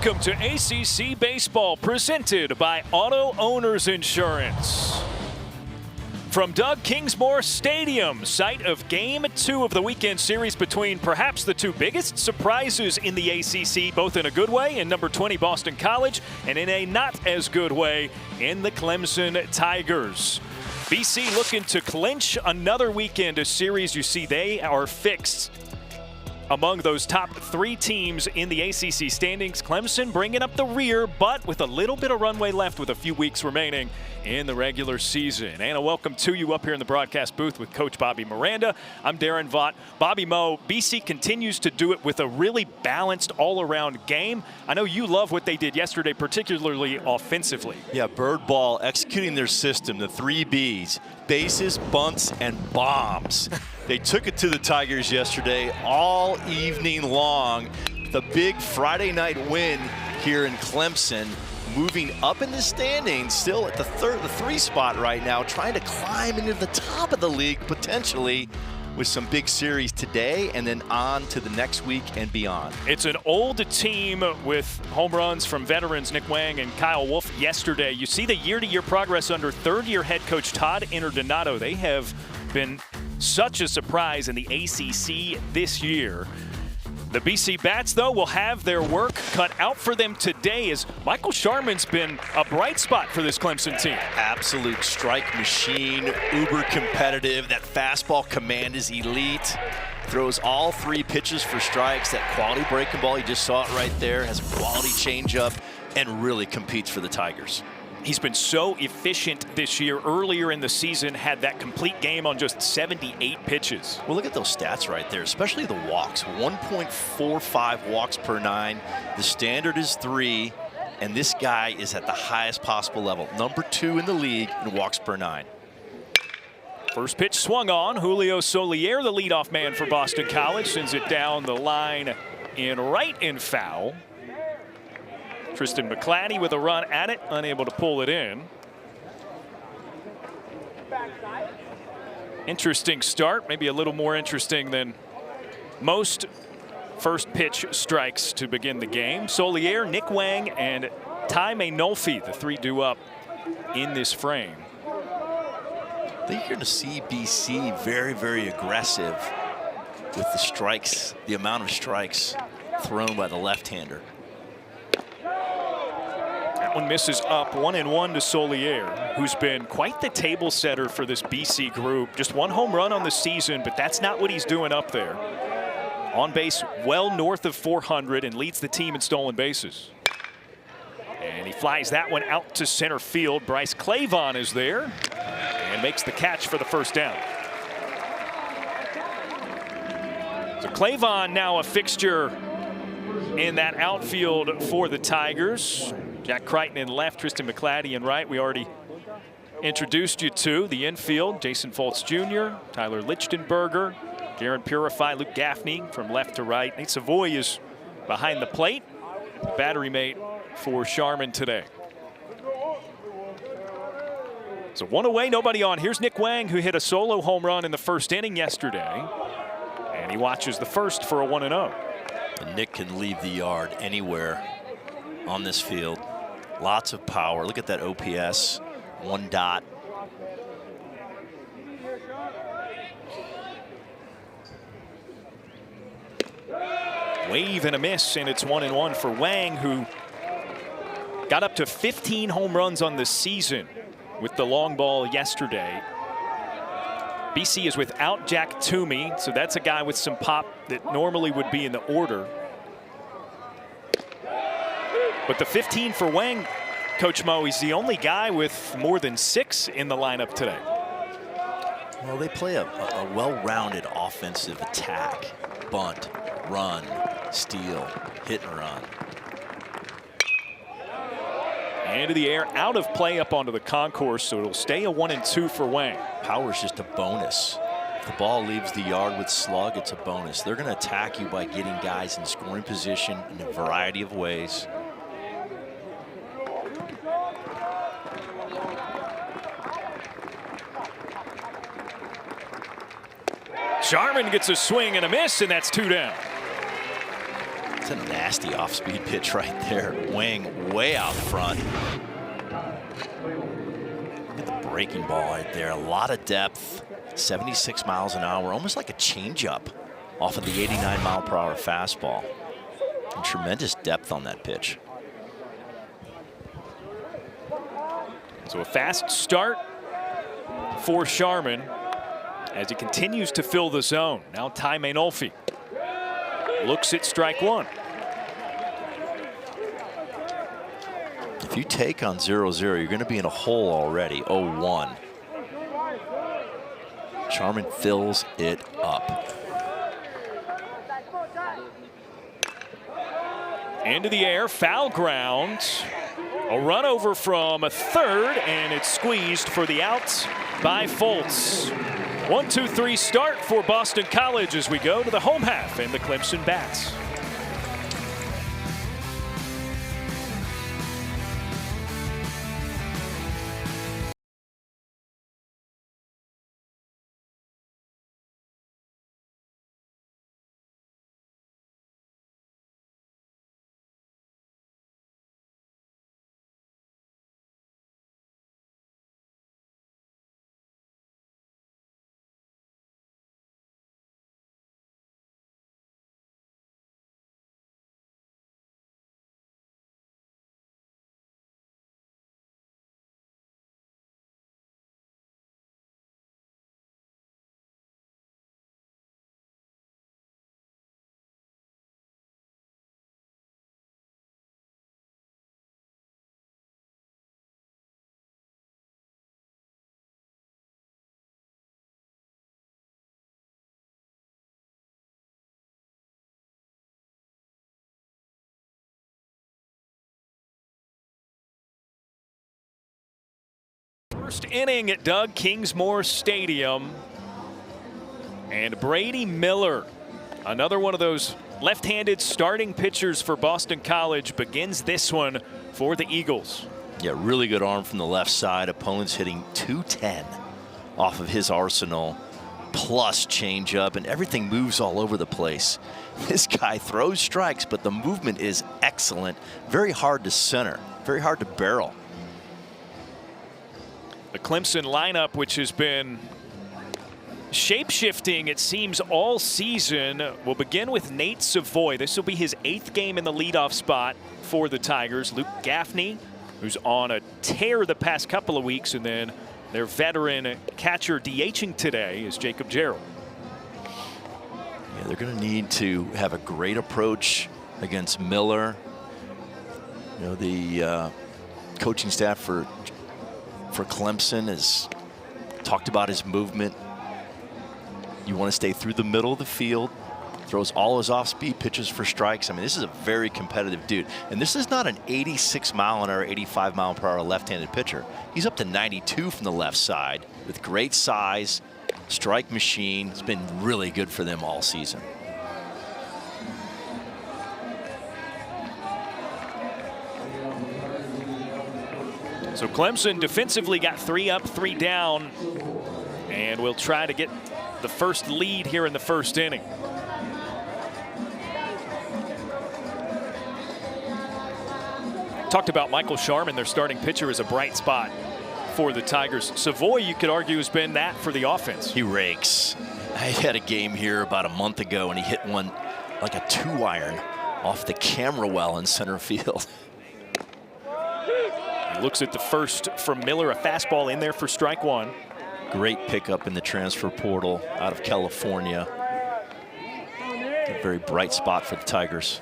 Welcome to ACC Baseball, presented by Auto Owners Insurance. From Doug Kingsmore Stadium, site of Game 2 of the weekend series between perhaps the two biggest surprises in the ACC, both in a good way in number 20 Boston College and in a not as good way in the Clemson Tigers. BC looking to clinch another weekend, a series you see they are fixed among those top three teams in the ACC standings. Clemson bringing up the rear, but with a little bit of runway left with a few weeks remaining in the regular season. And a welcome to you up here in the broadcast booth with Coach Bobby Miranda. I'm Darren Vaught. Bobby Mo, BC continues to do it with a really balanced all-around game. I know you love what they did yesterday, particularly offensively. Yeah, Bird Ball executing their system, the 3 Bs, bases, bunts, and bombs. They took it to the Tigers yesterday all evening long. The big Friday night win here in Clemson, moving up in the standings, still at the 3 spot right now, trying to climb into the top of the league potentially with some big series today and then on to the next week and beyond. It's an old team with home runs from veterans Nick Wang and Kyle Wolf yesterday. You see the year-to-year progress under third-year head coach Todd Interdonato. They have been such a surprise in the ACC this year. The BC Bats, though, will have their work cut out for them today as Michael Sharman's been a bright spot for this Clemson team. Absolute strike machine, uber competitive. That fastball command is elite. Throws all 3 pitches for strikes. That quality breaking ball, you just saw it right there, has a quality changeup, and really competes for the Tigers. He's been so efficient this year. Earlier in the season, had that complete game on just 78 pitches. Well, look at those stats right there, especially the walks. 1.45 walks per 9. The standard is 3, and this guy is at the highest possible level. Number 2 in the league in walks per 9. First pitch swung on. Julio Solier, the leadoff man for Boston College, sends it down the line in right and foul. Tristan McClatty with a run at it, unable to pull it in. Interesting start, maybe a little more interesting than most first pitch strikes to begin the game. Solier, Nick Wang, and Ty Mainolfi, the 3 due up in this frame. I think you're going to see BC very, very aggressive with the strikes, the amount of strikes thrown by the left-hander. One misses up, 1-1 to Solier, who's been quite the table setter for this BC group. Just 1 home run on the season, but that's not what he's doing up there. On base well north of 400 and leads the team in stolen bases. And he flies that one out to center field. Bryce Clavon is there and makes the catch for the first down. So Clavon now a fixture in that outfield for the Tigers. Jack Crichton in left, Tristan McClatty in right. We already introduced you to the infield. Jason Foltz Jr., Tyler Lichtenberger, Garen Purify, Luke Gaffney from left to right. Nate Savoy is behind the plate. Battery mate for Sharman today. So 1 away, nobody on. Here's Nick Wang, who hit a solo home run in the first inning yesterday. And he watches the first for a 1-0. And Nick can leave the yard anywhere on this field. Lots of power. Look at that OPS, 1 dot. Wave and a miss, and it's 1-1 for Wang, who got up to 15 home runs on the season with the long ball yesterday. BC is without Jack Toomey, so that's a guy with some pop that normally would be in the order. But the 15 for Wang, Coach Mo, he's the only guy with more than 6 in the lineup today. Well, they play a well-rounded offensive attack. Bunt, run, steal, hit and run. Into the air, out of play up onto the concourse, so it'll stay a 1-2 for Wang. Power's just a bonus. If the ball leaves the yard with slug, it's a bonus. They're going to attack you by getting guys in scoring position in a variety of ways. Sharman gets a swing and a miss, and that's 2 down. It's a nasty off-speed pitch right there. Wing way out front. Look at the breaking ball right there. A lot of depth. 76 miles an hour, almost like a changeup off of the 89-mile-per-hour fastball. And tremendous depth on that pitch. So a fast start for Sharman as he continues to fill the zone. Now Ty Mainolfi looks at strike one. If you take on 0-0, you're going to be in a hole already, 0-1. Sharman fills it up. Into the air, foul ground. A run over from a third, and it's squeezed for the out by Fultz. 1-2-3 start for Boston College as we go to the home half and the Clemson Bats. First inning at Doug Kingsmore Stadium. And Brady Miller, another one of those left-handed starting pitchers for Boston College, begins this one for the Eagles. Yeah, really good arm from the left side. Opponent's hitting 210 off of his arsenal, plus changeup, and everything moves all over the place. This guy throws strikes, but the movement is excellent. Very hard to center, very hard to barrel. The Clemson lineup, which has been shape-shifting, it seems, all season, will begin with Nate Savoy. This will be his 8th game in the leadoff spot for the Tigers. Luke Gaffney, who's on a tear the past couple of weeks, and then their veteran catcher DHing today is Jacob Jarrell. Yeah, they're going to need to have a great approach against Miller. You know, the coaching staff for Clemson has talked about his movement. You want to stay through the middle of the field. Throws all his off-speed pitches for strikes. I mean, this is a very competitive dude. And this is not an 86-mile-an-hour, 85-mile-per-hour left-handed pitcher. He's up to 92 from the left side with great size, strike machine. It's been really good for them all season. So Clemson defensively got 3 up, 3 down, and we'll try to get the first lead here in the first inning. Talked about Michael Sharman, their starting pitcher, as a bright spot for the Tigers. Savoy, you could argue, has been that for the offense. He rakes. I had a game here about a month ago, and he hit one like a 2-iron off the camera well in center field. He looks at the first from Miller, a fastball in there for strike one. Great pickup in the transfer portal out of California. A very bright spot for the Tigers.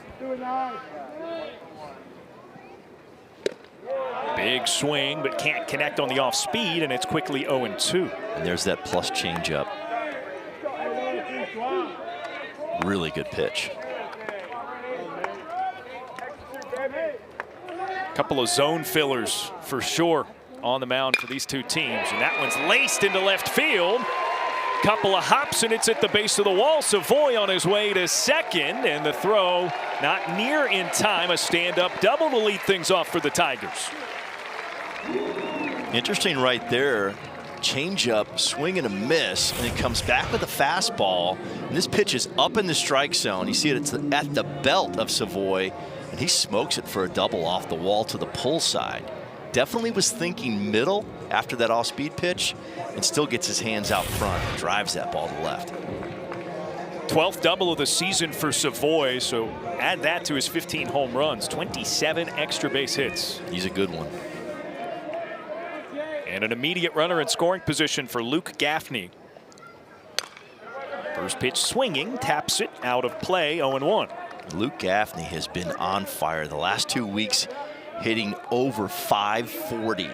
Big swing, but can't connect on the off speed, and it's quickly 0-2. And there's that plus changeup. Really good pitch. Couple of zone fillers for sure on the mound for these two teams, and that one's laced into left field. Couple of hops, and it's at the base of the wall. Savoy on his way to second, and the throw not near in time. A stand-up double to lead things off for the Tigers. Interesting right there. changeup, swing and a miss, and he comes back with a fastball. And this pitch is up in the strike zone. You see it, it's at the belt of Savoy, and he smokes it for a double off the wall to the pull side. Definitely was thinking middle after that off-speed pitch, and still gets his hands out front and drives that ball to left. 12th double of the season for Savoy, so add that to his 15 home runs, 27 extra base hits. He's a good one. And an immediate runner in scoring position for Luke Gaffney. First pitch swinging, taps it out of play, 0-1. Luke Gaffney has been on fire the last 2 weeks, hitting over 540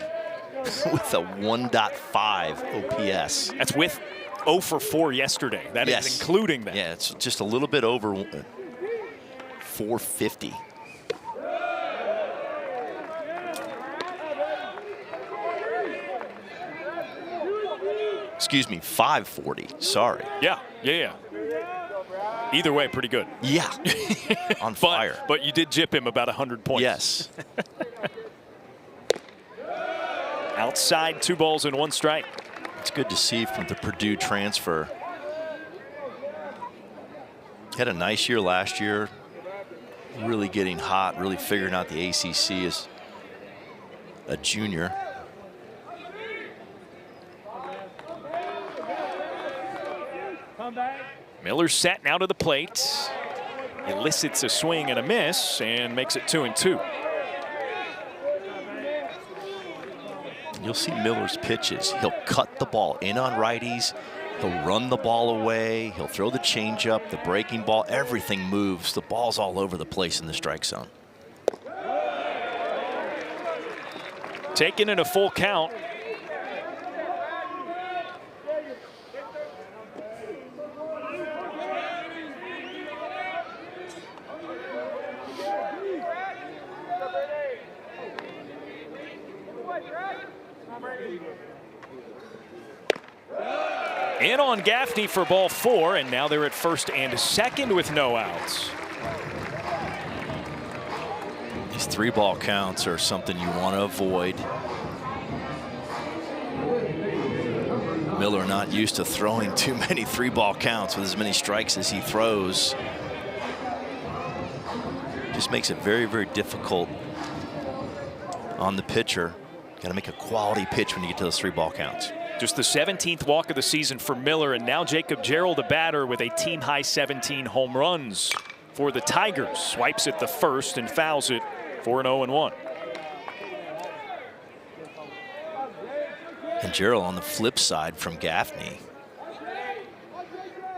with a 1.5 OPS. That's with 0 for 4 yesterday. That is including that. Yeah, it's just a little bit over 450. Excuse me, 540. Sorry. Yeah. Either way, pretty good. Yeah. On fire. But you did gyp him about 100 points. Yes. Outside, 2 balls and 1 strike. It's good to see from the Purdue transfer. Had a nice year last year. Really getting hot, really figuring out the ACC as a junior. Miller set now to the plate. Elicits a swing and a miss and makes it 2-2. You'll see Miller's pitches. He'll cut the ball in on righties. He'll run the ball away. He'll throw the changeup, the breaking ball. Everything moves. The ball's all over the place in the strike zone. Taken in a full count. In on Gaffney for ball 4, and now they're at first and second with no outs. These 3-ball counts are something you want to avoid. Miller not used to throwing too many 3-ball counts with as many strikes as he throws. Just makes it very, very difficult on the pitcher. Got to make a quality pitch when you get to those 3-ball counts. Just the 17th walk of the season for Miller, and now Jacob Jarrell, the batter, with a team-high 17 home runs for the Tigers. Swipes at the first and fouls it for an 0-1. And Jarrell on the flip side from Gaffney,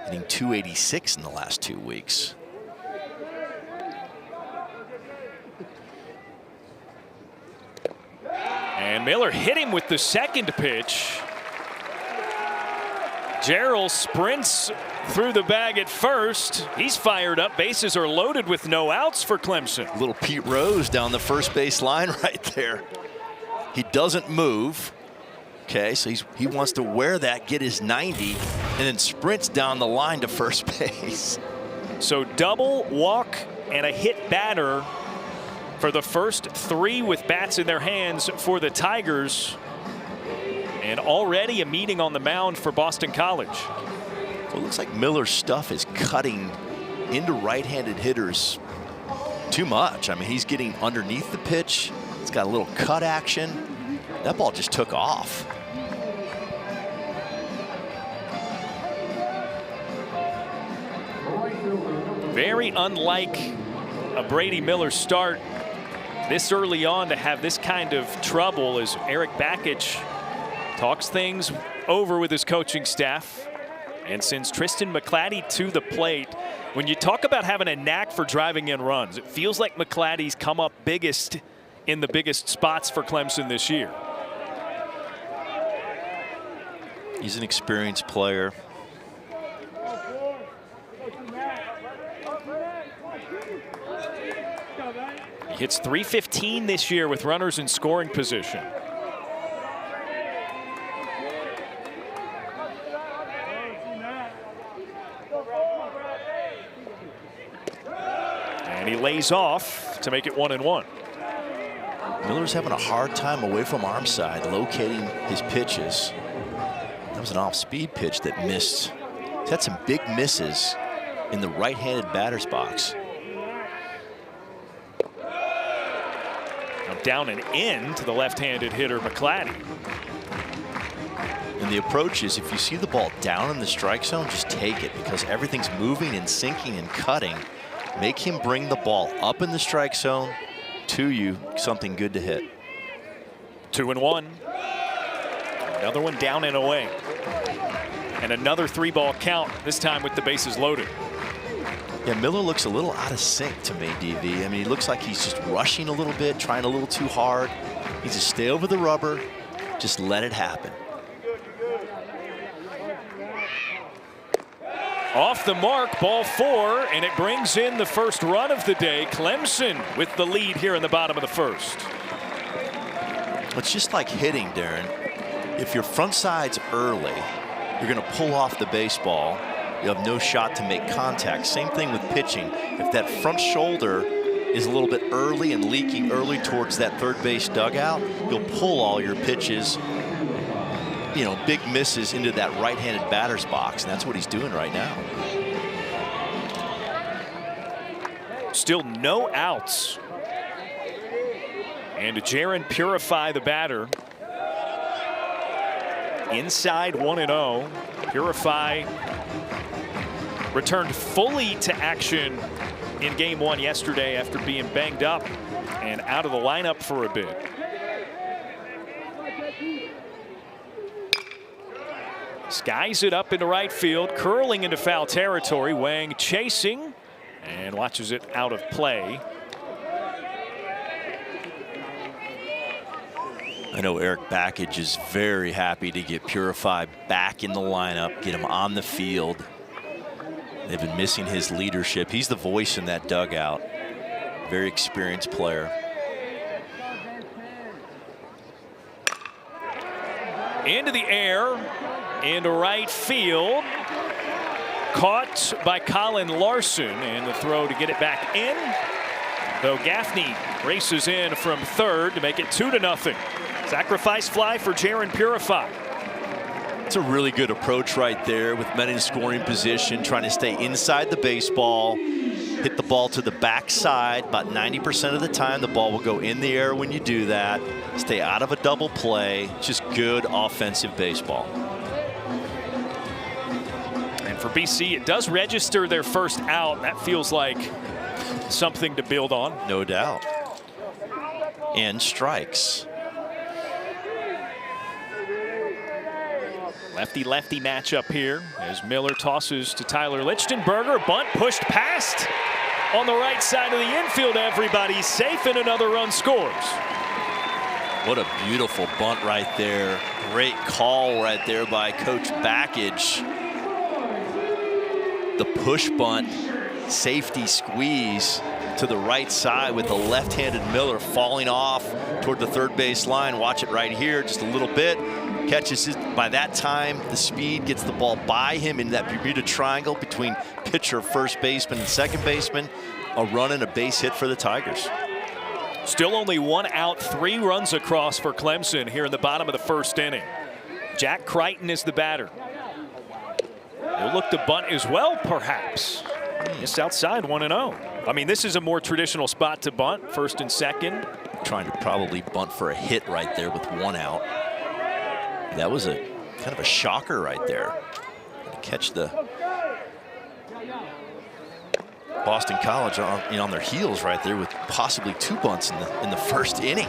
hitting 286 in the last 2 weeks. And Miller hit him with the second pitch. Jarrell sprints through the bag at first. He's fired up. Bases are loaded with no outs for Clemson. Little Pete Rose down the first base line right there. He doesn't move. Okay, so he wants to wear that, get his 90, and then sprints down the line to first base. So double, walk, and a hit batter for the first 3 with bats in their hands for the Tigers. And already a meeting on the mound for Boston College. Well, it looks like Miller's stuff is cutting into right-handed hitters too much. I mean, he's getting underneath the pitch. It's got a little cut action. That ball just took off. Very unlike a Brady Miller start this early on to have this kind of trouble, as Eric Bakich talks things over with his coaching staff and sends Tristan McClatty to the plate. When you talk about having a knack for driving in runs, it feels like McClatty's come up biggest in the biggest spots for Clemson this year. He's an experienced player. He hits .315 this year with runners in scoring position. And he lays off to make it 1-1. Miller's having a hard time away from arm side locating his pitches. That was an off-speed pitch that missed. He's had some big misses in the right-handed batter's box. Now down and in to the left-handed hitter McClatty. And the approach is, if you see the ball down in the strike zone, just take it, because everything's moving and sinking and cutting. Make him bring the ball up in the strike zone to you, something good to hit. 2-1. Another one down and away. And another 3-ball count, this time with the bases loaded. Yeah, Miller looks a little out of sync to me, DV. I mean, he looks like he's just rushing a little bit, trying a little too hard. He needs to stay over the rubber, just let it happen. Off the mark, ball 4, and it brings in the first run of the day. Clemson with the lead here in the bottom of the first. It's just like hitting, Darren. If your front side's early, you're going to pull off the baseball. You have no shot to make contact. Same thing with pitching. If that front shoulder is a little bit early and leaking early towards that third base dugout, you'll pull all your pitches, you know, big misses into that right-handed batter's box, and that's what he's doing right now. Still no outs. And Jaron Purify, the batter. Inside 1-0. Purify returned fully to action in game 1 yesterday after being banged up and out of the lineup for a bit. Skies it up into right field, curling into foul territory. Wang chasing and watches it out of play. I know Eric Backage is very happy to get Purify back in the lineup, get him on the field. They've been missing his leadership. He's the voice in that dugout. Very experienced player. Into the air, into right field. Caught by Colin Larson, and the throw to get it back in. Though Gaffney races in from third to make it 2-0. Sacrifice fly for Jaron Purify. It's a really good approach right there with men in scoring position, trying to stay inside the baseball, hit the ball to the backside. About 90% of the time, the ball will go in the air when you do that. Stay out of a double play. Just good offensive baseball. And for BC, it does register their first out. That feels like something to build on. No doubt. And strikes. Lefty-lefty matchup here as Miller tosses to Tyler Lichtenberger. Bunt pushed past on the right side of the infield. Everybody's safe and another run scores. What a beautiful bunt right there. Great call right there by Coach Backage. The push bunt, safety squeeze to the right side with the left-handed Miller falling off toward the third base line. Watch it right here, just a little bit. Catches it. By that time, the speed gets the ball by him in that Bermuda Triangle between pitcher, first baseman, and second baseman. A run and a base hit for the Tigers. Still only 1 out, 3 runs across for Clemson here in the bottom of the first inning. Jack Crichton is the batter. He'll look to bunt as well, perhaps. Just outside 1-0. I mean, this is a more traditional spot to bunt, first and second. Trying to probably bunt for a hit right there with 1 out. That was a kind of a shocker right there. To catch the Boston College on their heels right there with possibly 2 bunts in the first inning.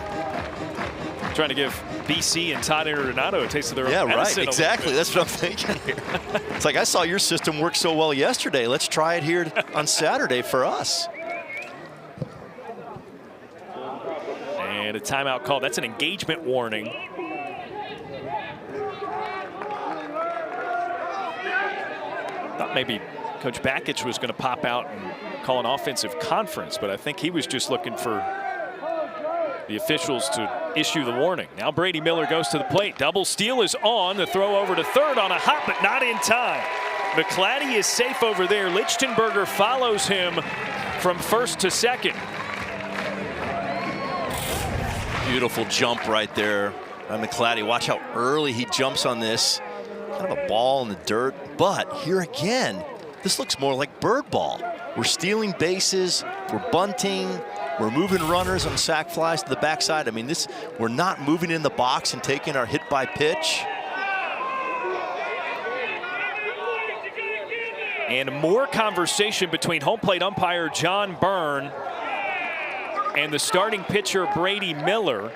Trying to give BC and Todd Arenado a taste of their own medicine. Right, exactly. That's what I'm thinking here. It's like, I saw your system work so well yesterday. Let's try it here on Saturday for us. And a timeout call. That's an engagement warning. Thought maybe Coach Backage was going to pop out and call an offensive conference, but I think he was just looking for the officials to issue the warning. Now Brady Miller goes to the plate. Double steal is on. The throw over to third on a hop, but not in time. McClatty is safe over there. Lichtenberger follows him from first to second. Beautiful jump right there by McClatty. Watch how early he jumps on this. kind of a ball in the dirt. But here again, this looks more like bird ball. We're stealing bases, we're bunting, we're moving runners on sac flies to the backside. I mean, we're not moving in the box and taking our hit by pitch. And more conversation between home plate umpire John Byrne and the starting pitcher Brady Miller.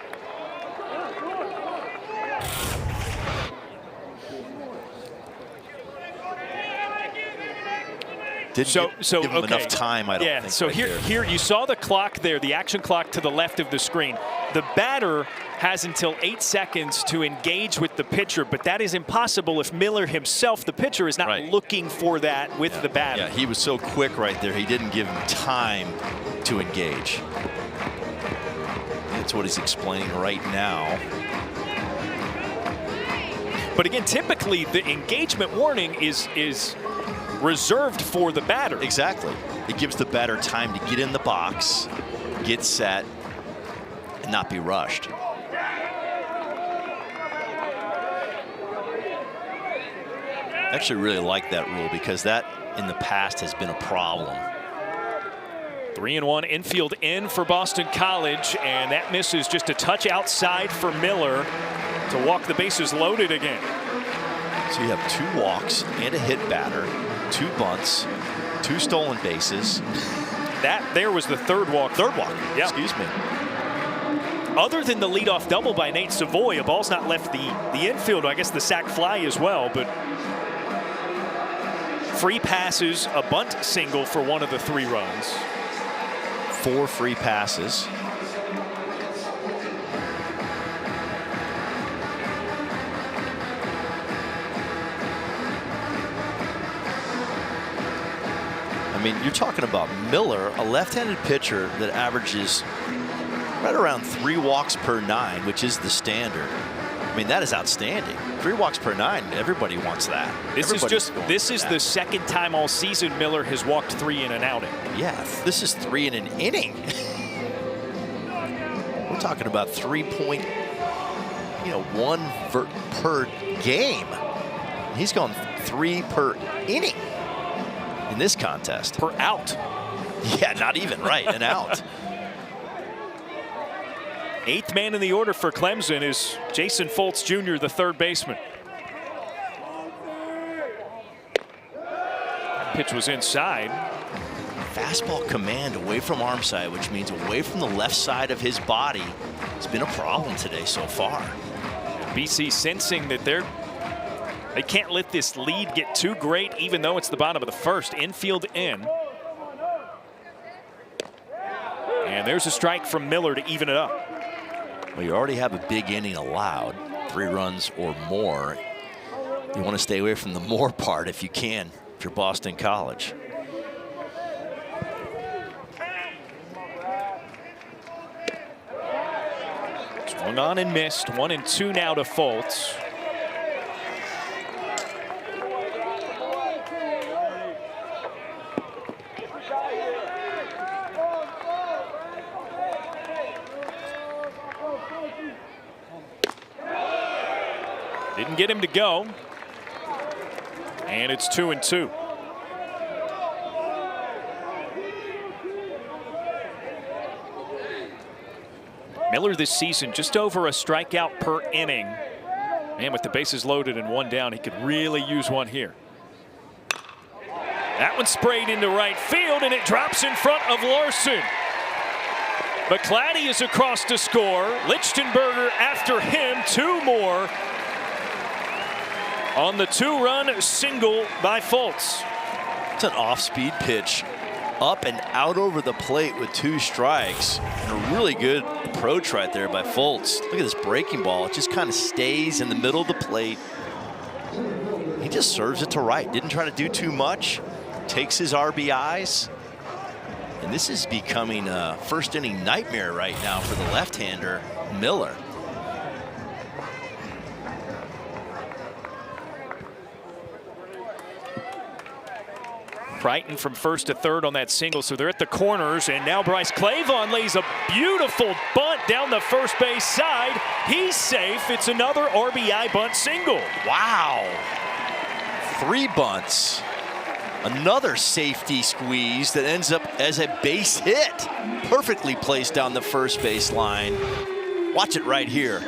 Didn't give him enough time, I don't think. So right here you saw the clock there, the action clock to the left of the screen. The batter has until 8 seconds to engage with the pitcher, but that is impossible if Miller himself, the pitcher, is not looking for that with the batter. Yeah, he was so quick right there, he didn't give him time to engage. That's what he's explaining right now. But again, typically the engagement warning is reserved for the batter. Exactly. It gives the batter time to get in the box, get set, and not be rushed. I actually really like that rule because that in the past has been a problem. 3-1 infield in for Boston College, and that misses just a touch outside for Miller to walk the bases loaded again. So you have 2 walks and a hit batter, 2 bunts, 2 stolen bases. That there was the third walk. Yep. Excuse me. Other than the leadoff double by Nate Savoy, a ball's not left the infield. I guess the sac fly as well, but free passes, a bunt single for one of the 3 runs. 4 free passes. I mean, you're talking about Miller, a left-handed pitcher that averages right around 3 walks per 9, which is the standard. I mean, that is outstanding. 3 walks per 9, everybody wants that. This is the second time all season Miller has walked 3 in an outing. Yeah, this is 3 in an inning. We're talking about 3.1 per game. He's gone 3 per inning in this contest. Per out. Yeah, not even, right, an out. 8th man in the order for Clemson is Jason Foltz Jr., the third baseman. Pitch was inside. Fastball command away from arm side, which means away from the left side of his body. It's been a problem today so far. BC sensing that they can't let this lead get too great, even though it's the bottom of the first. Infield in. And there's a strike from Miller to even it up. Well, you already have a big inning allowed, 3 runs or more. You want to stay away from the more part if you can, if you're Boston College. Swung on and missed. 1-2 now to Foltz. Didn't get him to go. And it's 2-2. Miller this season just over a strikeout per inning. And with the bases loaded and 1 down, he could really use one here. That one sprayed into right field, and it drops in front of Larson. McClatty is across to score. Lichtenberger after him, 2 more on the 2-run single by Foltz. It's an off-speed pitch, up and out over the plate with 2 strikes. And a really good approach right there by Foltz. Look at this breaking ball. It just kind of stays in the middle of the plate. He just serves it to right. Didn't try to do too much. Takes his RBIs. And this is becoming a first-inning nightmare right now for the left-hander, Miller. Crichton from first to third on that single, so they're at the corners, and now Bryce Clavon lays a beautiful bunt down the first base side. He's safe. It's another RBI bunt single. Wow. 3 bunts. Another safety squeeze that ends up as a base hit. Perfectly placed down the first base line. Watch it right here.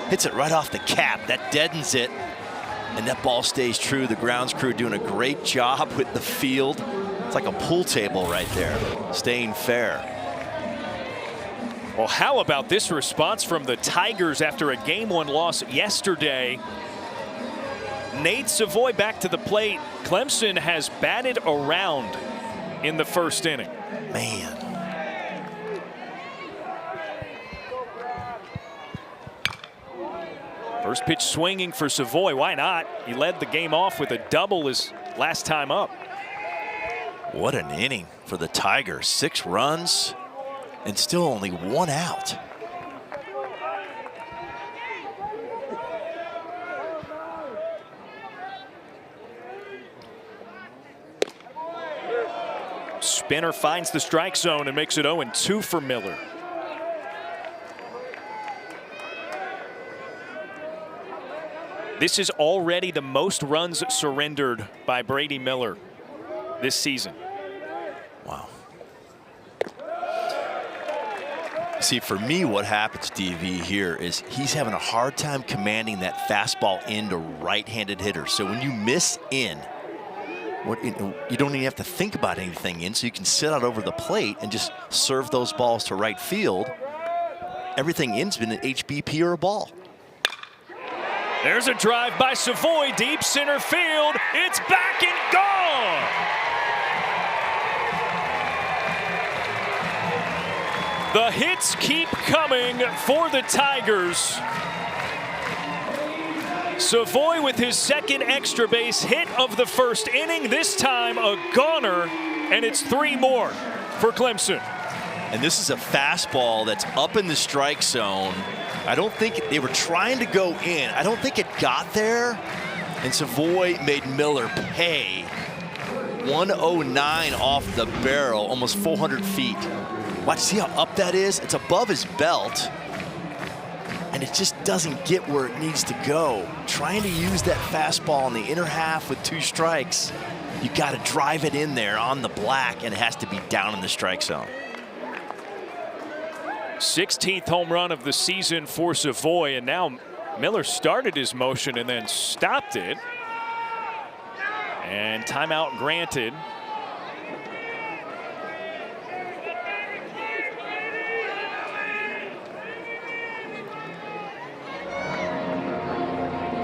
Hits it right off the cap. That deadens it. And that ball stays true. The grounds crew doing a great job with the field. It's like a pool table right there. Staying fair. Well, how about this response from the Tigers after a Game 1 loss yesterday? Nate Savoy back to the plate. Clemson has batted around in the first inning. Man. First pitch swinging for Savoy. Why not? He led the game off with a double his last time up. What an inning for the Tigers. 6 runs and still only 1 out. Spinner finds the strike zone and makes it 0-2 for Miller. This is already the most runs surrendered by Brady Miller this season. Wow. See, for me, what happens, DV, here is he's having a hard time commanding that fastball into right-handed hitters. So when you miss in, you don't even have to think about anything in, so you can sit out over the plate and just serve those balls to right field. Everything in's been an HBP or a ball. There's a drive by Savoy, deep center field. It's back and gone. The hits keep coming for the Tigers. Savoy with his second extra base hit of the first inning, this time a goner, and it's 3 more for Clemson. And this is a fastball that's up in the strike zone. I don't think they were trying to go in. I don't think it got there. And Savoy made Miller pay. 109 off the barrel, almost 400 feet. Watch, see how up that is? It's above his belt. And it just doesn't get where it needs to go. Trying to use that fastball in the inner half with 2 strikes. You got to drive it in there on the black, and it has to be down in the strike zone. 16th home run of the season for Savoy, and now Miller started his motion and then stopped it. And timeout granted.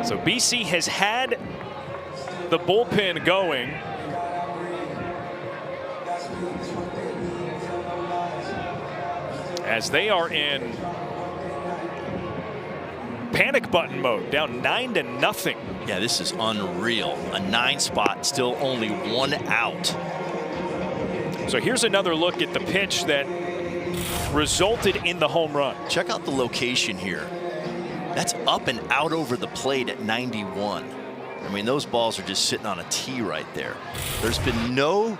So BC has had the bullpen going. As they are in panic button mode, down 9-0. Yeah, this is unreal. A 9 spot, still only 1 out. So here's another look at the pitch that resulted in the home run. Check out the location here. That's up and out over the plate at 91. I mean, those balls are just sitting on a tee right there. There's been no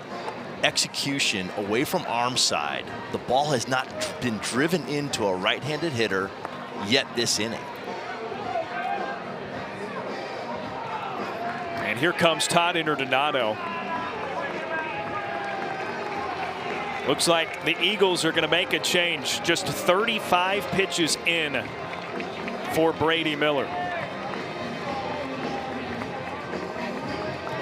execution away from arm side. The ball has not been driven into a right-handed hitter yet this inning. And here comes Todd Interdonato. Looks like the Eagles are going to make a change. Just 35 pitches in for Brady Miller.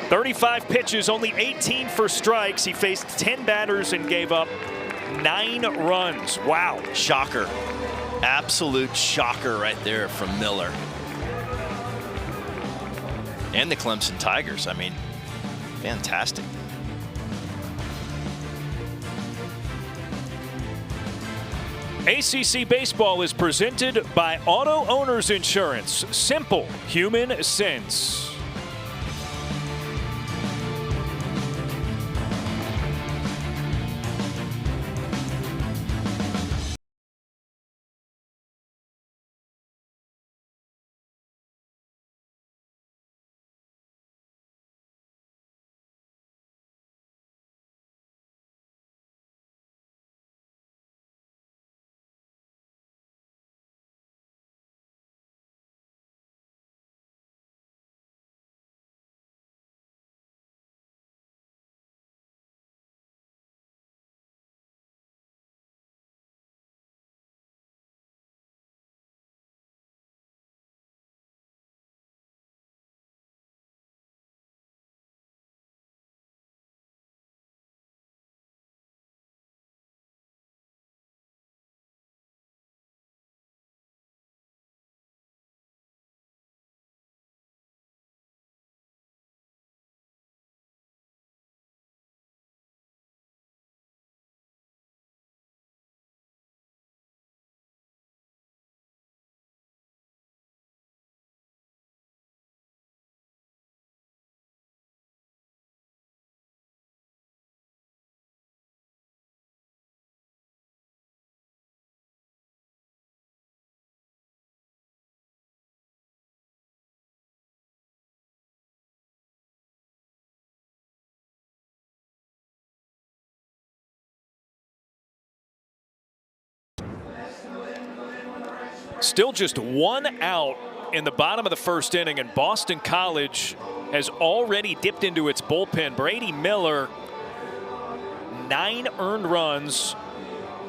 35 pitches, only 18 for strikes. He faced 10 batters and gave up 9 runs. Wow. Shocker. Absolute shocker right there from Miller. And the Clemson Tigers. I mean, fantastic. ACC Baseball is presented by Auto Owners Insurance. Simple human sense. Still just 1 out in the bottom of the first inning, and Boston College has already dipped into its bullpen. Brady Miller, 9 earned runs,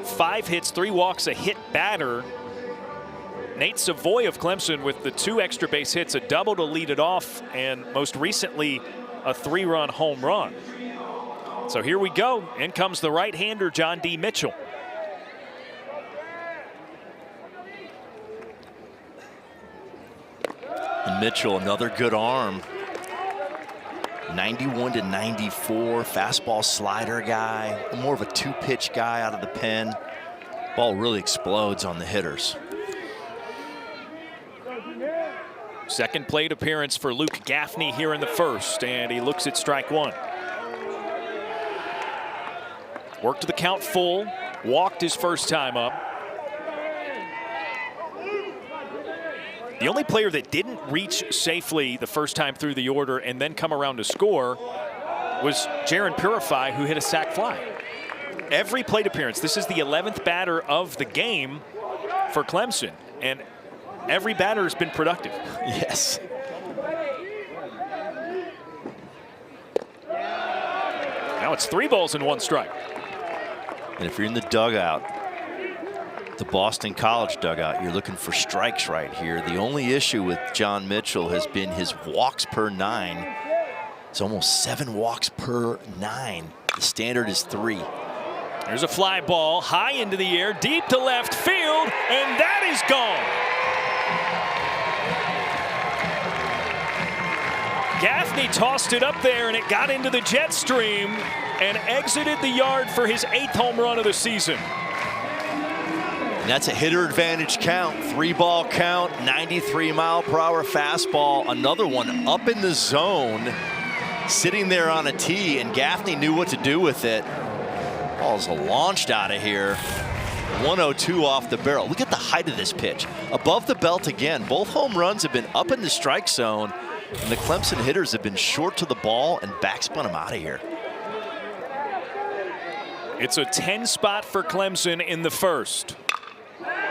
5 hits, 3 walks, a hit batter. Nate Savoy of Clemson with the 2 extra base hits, a double to lead it off, and most recently a 3-run home run. So here we go. In comes the right-hander, John D. Mitchell. And Mitchell, another good arm. 91 to 94, fastball slider guy, more of a 2-pitch guy out of the pen. Ball really explodes on the hitters. Second plate appearance for Luke Gaffney here in the first, and he looks at strike 1. Worked the count full, walked his first time up. The only player that didn't reach safely the first time through the order and then come around to score was Jaron Purify, who hit a sac fly. Every plate appearance, this is the 11th batter of the game for Clemson, and every batter has been productive. Yes. Now it's 3 balls and 1 strike. And if you're in the dugout, the Boston College dugout, you're looking for strikes right here. The only issue with John Mitchell has been his walks per 9. It's almost 7 walks per 9. The standard is 3. There's a fly ball high into the air, deep to left field, and that is gone. Gaffney tossed it up there, and it got into the jet stream and exited the yard for his 8th home run of the season. And that's a hitter advantage count, 3-ball count, 93-mile-per-hour fastball. Another one up in the zone, sitting there on a tee, and Gaffney knew what to do with it. Ball's launched out of here. 102 off the barrel. Look at the height of this pitch. Above the belt again. Both home runs have been up in the strike zone, and the Clemson hitters have been short to the ball and backspun them out of here. It's a 10 spot for Clemson in the first.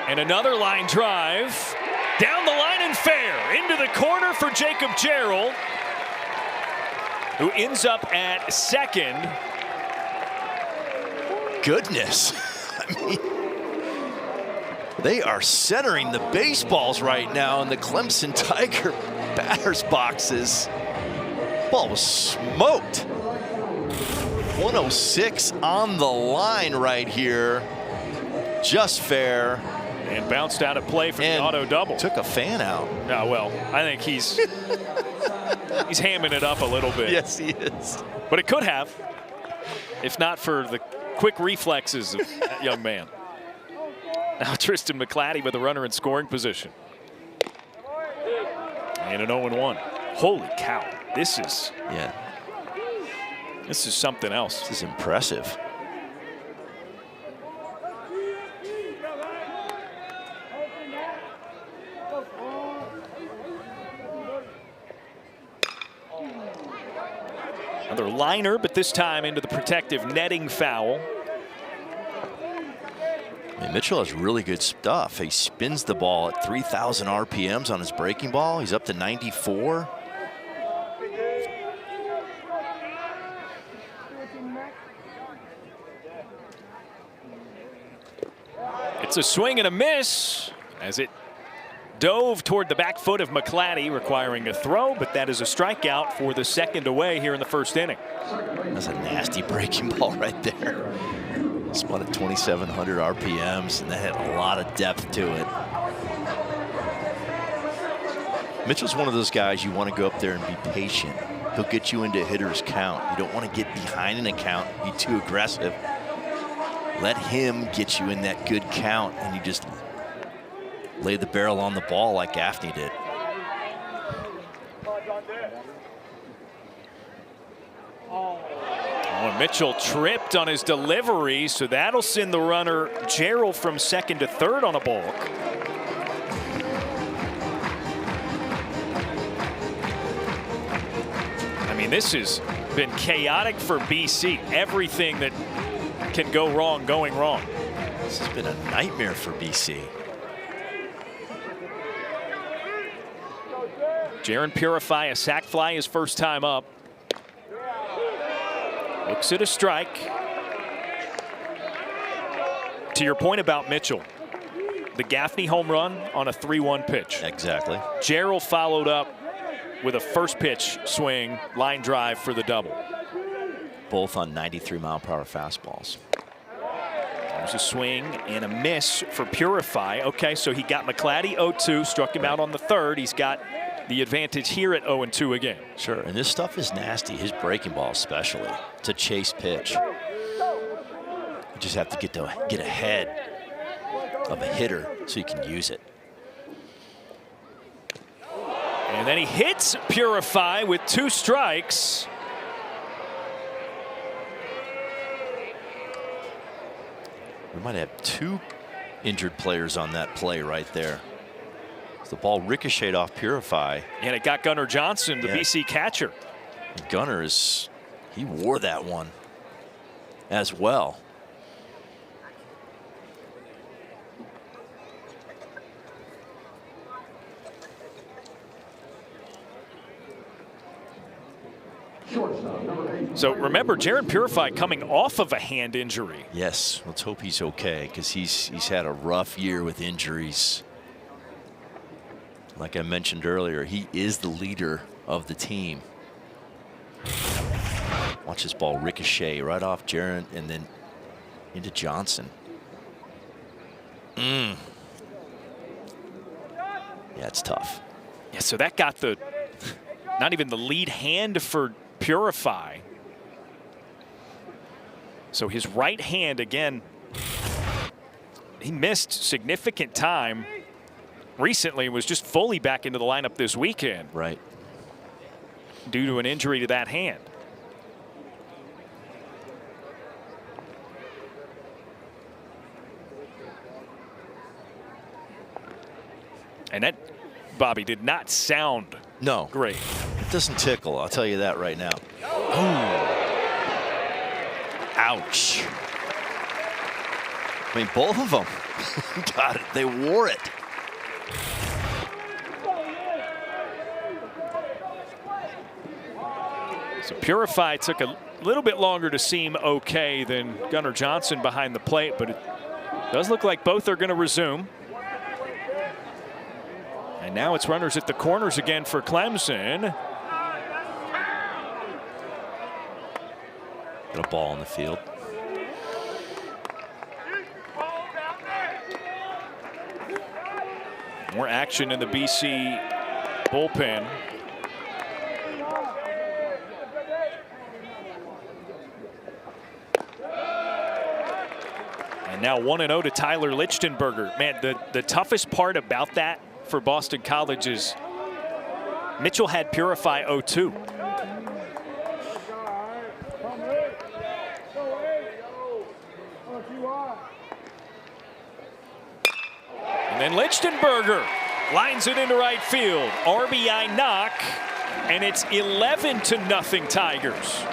And another line drive. Down the line and fair. Into the corner for Jacob Jarrell, who ends up at second. Goodness. I mean, they are centering the baseballs right now in the Clemson Tiger batters boxes. Ball was smoked. 106 on the line right here. Just fair. And bounced out of play for the auto double. Took a fan out. Oh, well, I think he's hamming it up a little bit. Yes, he is. But it could have, if not for the quick reflexes of that young man. Now Tristan McClatty with a runner in scoring position. And an 0-1. Holy cow. This is something else. This is impressive. Another liner, but this time into the protective netting foul. I mean, Mitchell has really good stuff. He spins the ball at 3,000 RPMs on his breaking ball. He's up to 94. It's a swing and a miss as it dove toward the back foot of McClatty, requiring a throw, but that is a strikeout for the second away here in the first inning. That's a nasty breaking ball right there. Spun at 2,700 RPMs, and that had a lot of depth to it. Mitchell's one of those guys you want to go up there and be patient. He'll get you into a hitter's count. You don't want to get behind in a count, be too aggressive. Let him get you in that good count, and you just lay the barrel on the ball like Gaffney did. Oh, Mitchell tripped on his delivery, so that'll send the runner Jarrell from second to third on a balk. I mean, this has been chaotic for BC. Everything that can go wrong, going wrong. This has been a nightmare for BC. Jaron Purify, a sac fly his first time up. Looks at a strike. To your point about Mitchell, the Gaffney home run on a 3-1 pitch. Exactly. Gerald followed up with a first pitch swing, line drive for the double. Both on 93-mile-per-hour fastballs. There's a swing and a miss for Purify. Okay, so he got McClatty 0-2, struck him out on the third. He's got the advantage here at 0-2 again. Sure, and this stuff is nasty. His breaking ball especially. It's a chase pitch. You just have to get ahead of a hitter so you can use it. And then he hits Purify with 2 strikes. We might have 2 injured players on that play right there. The ball ricocheted off Purify. And it got Gunnar Johnson, the Yeah. BC catcher. And Gunnar he wore that one as well. So remember, Jaron Purify coming off of a hand injury. Yes, let's hope he's okay, because he's had a rough year with injuries. Like I mentioned earlier, he is the leader of the team. Watch this ball ricochet right off Jaron and then into Johnson. Yeah, it's tough. Yeah, so that got not even the lead hand for Purify. So his right hand, again, he missed significant time recently, was just fully back into the lineup this weekend. Right. Due to an injury to that hand. And that, Bobby, did not sound great. It doesn't tickle, I'll tell you that right now. Oh. Ouch. I mean, both of them. Got it. They wore it. So Purify took a little bit longer to seem okay than Gunnar Johnson behind the plate, but it does look like both are going to resume. And now it's runners at the corners again for Clemson. Got a ball in the field. More action in the BC bullpen. And now 1-0 to Tyler Lichtenberger. Man, the toughest part about that for Boston College is Mitchell had Purify 0-2. And then Lichtenberger lines it into right field. RBI knock, and it's 11-0 Tigers.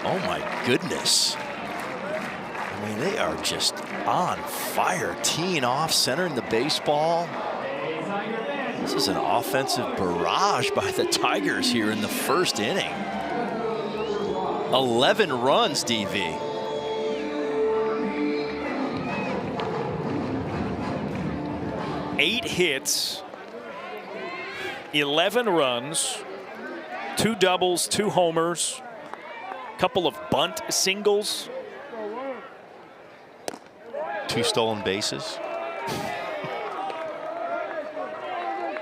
Oh my goodness. I mean, they are just on fire, teeing off, centering the baseball. This is an offensive barrage by the Tigers here in the first inning. 11 runs, DV. Eight hits, 11 runs, 2 doubles, 2 homers, couple of bunt singles. 2 stolen bases.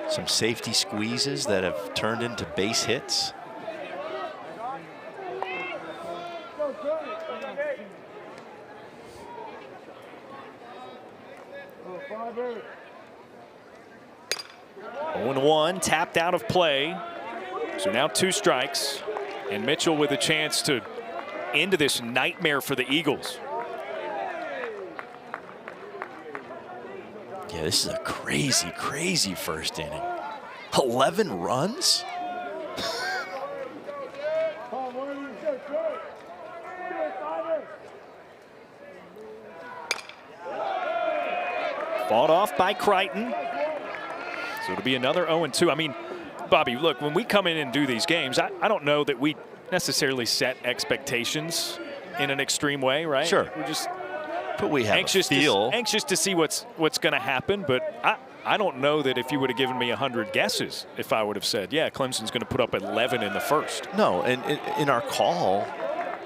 Some safety squeezes that have turned into base hits. One tapped out of play. So now 2 strikes. And Mitchell with a chance to end this nightmare for the Eagles. Yeah, this is a crazy, crazy first inning. 11 runs? Fought off by Crichton. So it'll be another 0-2. I mean, Bobby, look, when we come in and do these games, I don't know that we necessarily set expectations in an extreme way, right? Sure. We're just but we have anxious to see what's going to happen. But I don't know that if you would have given me 100 guesses, if I would have said, yeah, Clemson's going to put up 11 in the first. No, and in our call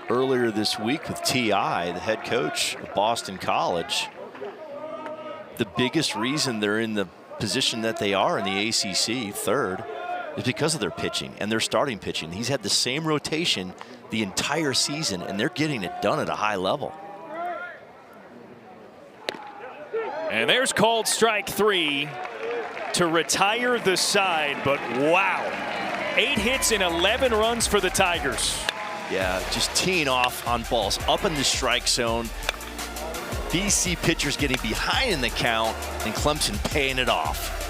earlier this week with T.I., the head coach of Boston College, the biggest reason they're in the position that they are in the ACC, third, is because of their pitching and their starting pitching. He's had the same rotation the entire season, and they're getting it done at a high level. And there's called strike 3 to retire the side, but wow. 8 hits and 11 runs for the Tigers. Yeah, just teeing off on balls up in the strike zone. BC pitchers getting behind in the count, and Clemson paying it off.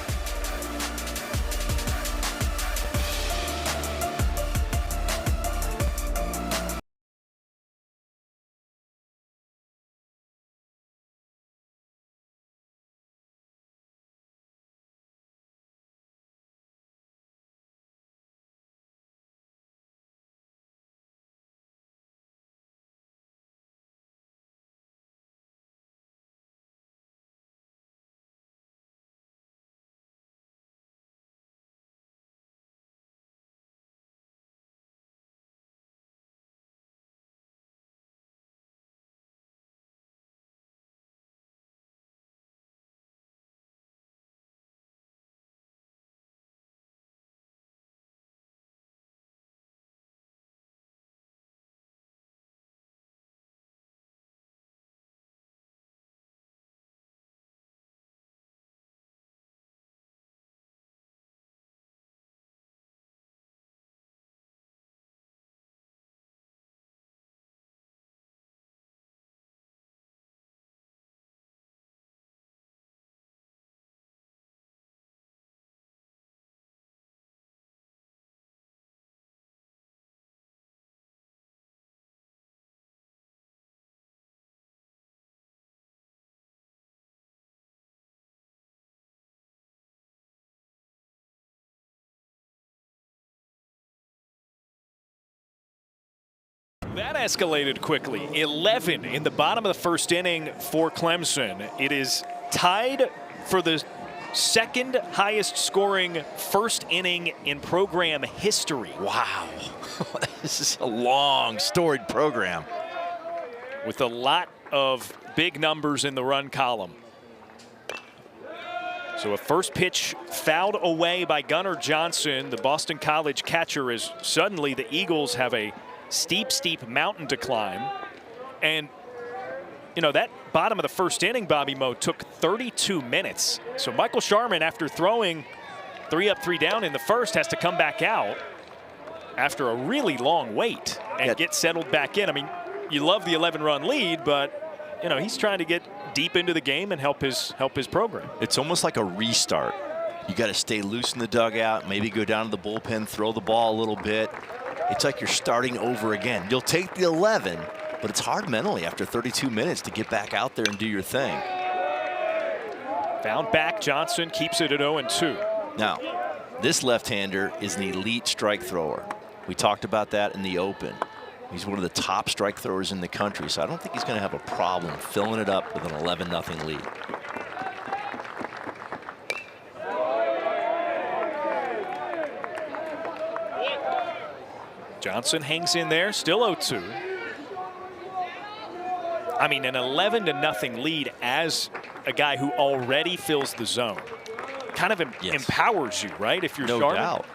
That escalated quickly. 11 in the bottom of the first inning for Clemson. It is tied for the second highest scoring first inning in program history. Wow. This is a long, storied program. With a lot of big numbers in the run column. So a first pitch fouled away by Gunnar Johnson, the Boston College catcher, as suddenly the Eagles have a steep mountain to climb. And, you know, that bottom of the first inning, Bobby Moe, took 32 minutes. So Michael Sharman, after throwing 3 up, 3 down in the first, has to come back out after a really long wait and get settled back in. I mean, you love the 11-run lead, but, you know, he's trying to get deep into the game and help his program. It's almost like a restart. You got to stay loose in the dugout, maybe go down to the bullpen, throw the ball a little bit. It's like you're starting over again. You'll take the 11, but it's hard mentally after 32 minutes to get back out there and do your thing. Found back, Johnson keeps it at 0-2. Now, this left-hander is an elite strike thrower. We talked about that in the open. He's one of the top strike throwers in the country, so I don't think he's going to have a problem filling it up with an 11-0 lead. Johnson hangs in there, still 0-2. I mean, an 11-0 lead as a guy who already fills the zone kind of empowers you, right? If you're starting. No doubt.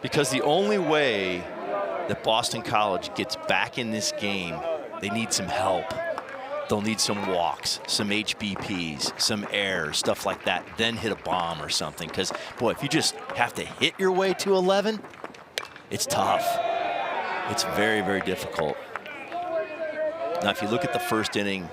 Because the only way that Boston College gets back in this game, they need some help. They'll need some walks, some HBPs, some errors, stuff like that, then hit a bomb or something. Because, boy, if you just have to hit your way to 11, it's tough. It's very, very difficult. Now, if you look at the first inning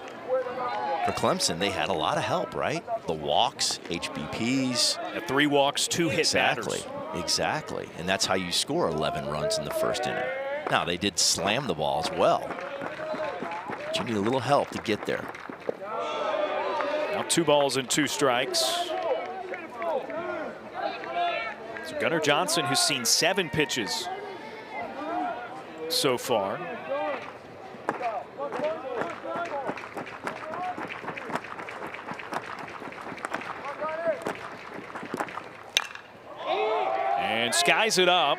for Clemson, they had a lot of help, right? The walks, HBPs. 3 walks, 2 hit Exactly. batters. Exactly. And that's how you score 11 runs in the first inning. Now, they did slam the ball as well. But you need a little help to get there. Now 2 balls and 2 strikes. So Gunnar Johnson, who's seen 7 pitches so far. And skies it up.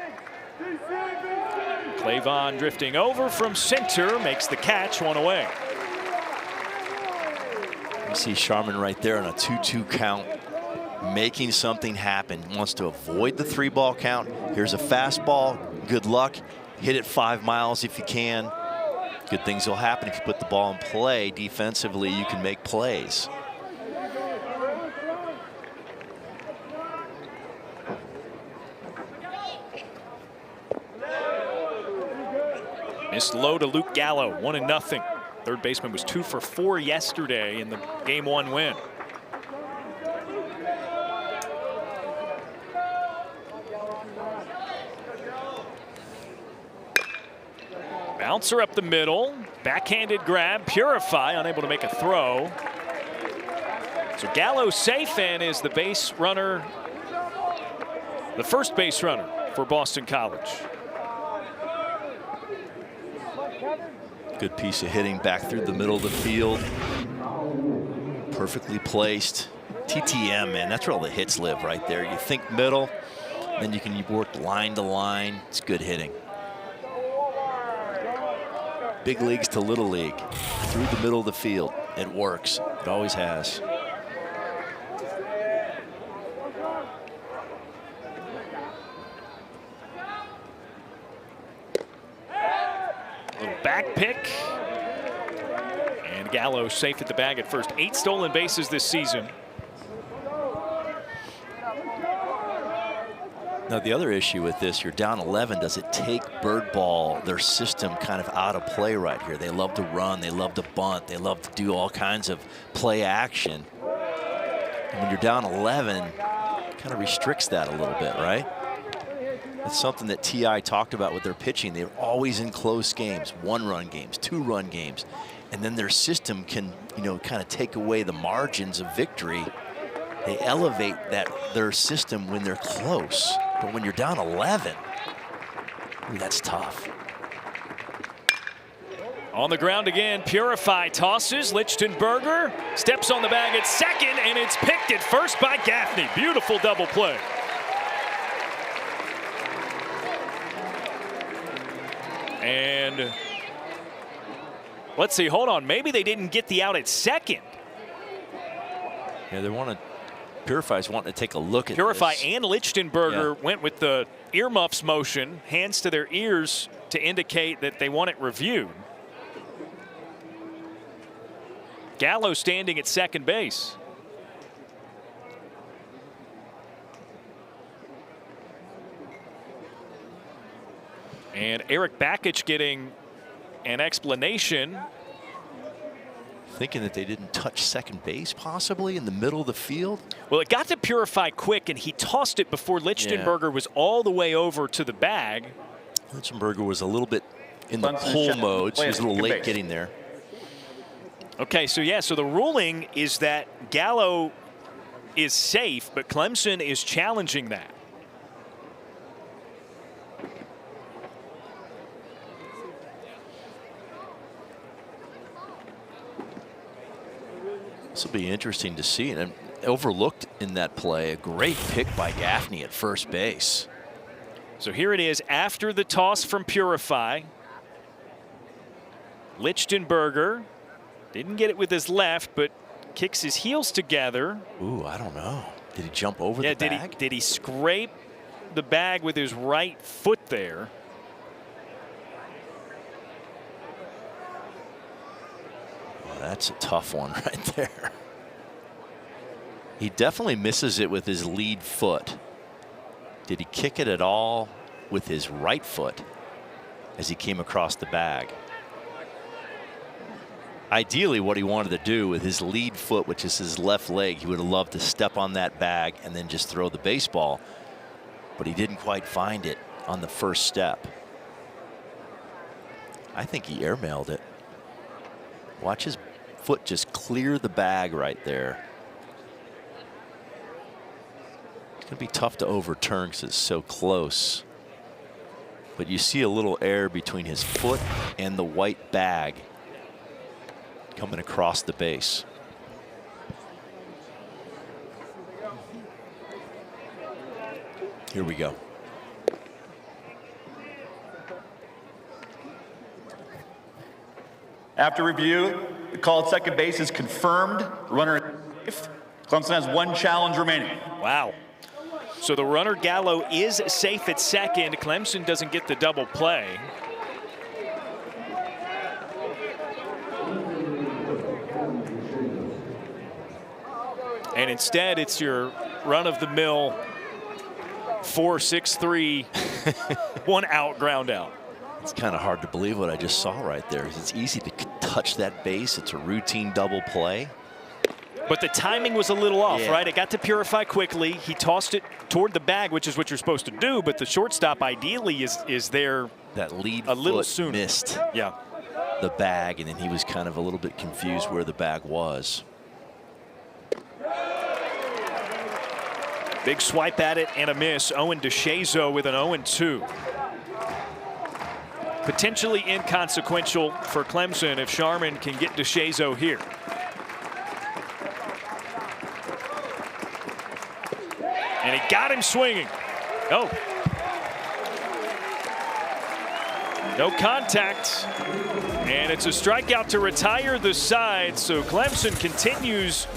Clavon drifting over from center, makes the catch, 1 away. You see Sharman right there on a 2-2 count, making something happen. Wants to avoid the 3-ball count. Here's a fastball. Good luck. Hit it 5 miles if you can. Good things will happen if you put the ball in play. Defensively, you can make plays. Missed low to Luke Gallo, 1-0. Third baseman was 2 for 4 yesterday in the Game 1 win. Bouncer up the middle, backhanded grab, Purify unable to make a throw. So Gallo safe and is the base runner, the first base runner for Boston College. Good piece of hitting back through the middle of the field. Perfectly placed. TTM, man, that's where all the hits live right there. You think middle, then you can work line to line. It's good hitting. Big leagues to little league. Through the middle of the field. It works. It always has. Back pick. And Gallo safe at the bag at first. 8 stolen bases this season. Now, the other issue with this, you're down 11. Does it take Bird Ball, their system, kind of out of play right here? They love to run. They love to bunt. They love to do all kinds of play action. And when you're down 11, it kind of restricts that a little bit, right? It's something that TI talked about with their pitching. They're always in close games, 1-run games, 2-run games. And then their system can, you know, kind of take away the margins of victory. They elevate their system when they're close. But when you're down 11, ooh, that's tough. On the ground again, Purify tosses. Lichtenberger steps on the bag at second, and it's picked at first by Gaffney. Beautiful double play. And let's see, hold on. Maybe they didn't get the out at second. Yeah, they want to. Purify's wanting to take a look at Purify this. and Lichtenberger went with the earmuffs motion, hands to their ears to indicate that they want it reviewed. Gallo standing at second base. And Eric Bakich getting an explanation. Thinking that they didn't touch second base possibly in the middle of the field. Well, it got to Purify quick, and he tossed it before Lichtenberger was all the way over to the bag. Lichtenberger was a little bit in the pull mode, so he was a little late getting there. Okay, so yeah, so the ruling is that Gallo is safe, but Clemson is challenging that. This will be interesting to see. And overlooked in that play, a great pick by Gaffney at first base. So here it is after the toss from Purify. Lichtenberger didn't get it with his left, but kicks his heels together. Ooh, I don't know. Did he jump over the bag? Did he scrape the bag with his right foot there? That's a tough one right there. He definitely misses it with his lead foot. Did he kick it at all with his right foot as he came across the bag? Ideally, what he wanted to do with his lead foot, which is his left leg, he would have loved to step on that bag and then just throw the baseball. But he didn't quite find it on the first step. I think he airmailed it. Watch his foot just clear the bag right there. going to be tough to overturn because it's so close. But you see a little air between his foot and the white bag coming across the base. Here we go. After review, the call at second base is confirmed. Runner safe. Clemson has one challenge remaining. Wow. So the runner Gallo is safe at second. Clemson doesn't get the double play. And instead, it's your run-of-the-mill 4-6-3 one out, ground out. It's kind of hard to believe what I just saw right there. It's easy to touch that base. It's a routine double play. But the timing was a little off, Yeah. right? It got to Purify quickly. He tossed it toward the bag, which is what you're supposed to do. But the shortstop ideally is there That lead a little foot sooner. missed Yeah. the bag, and then he was kind of a little bit confused where the bag was. Big swipe at it and a miss. Owen DeShazo with an 0-2. Potentially inconsequential for Clemson if Sharman can get DeShazo here. And he got him swinging. Oh. No contact. And it's a strikeout to retire the side. So Clemson continues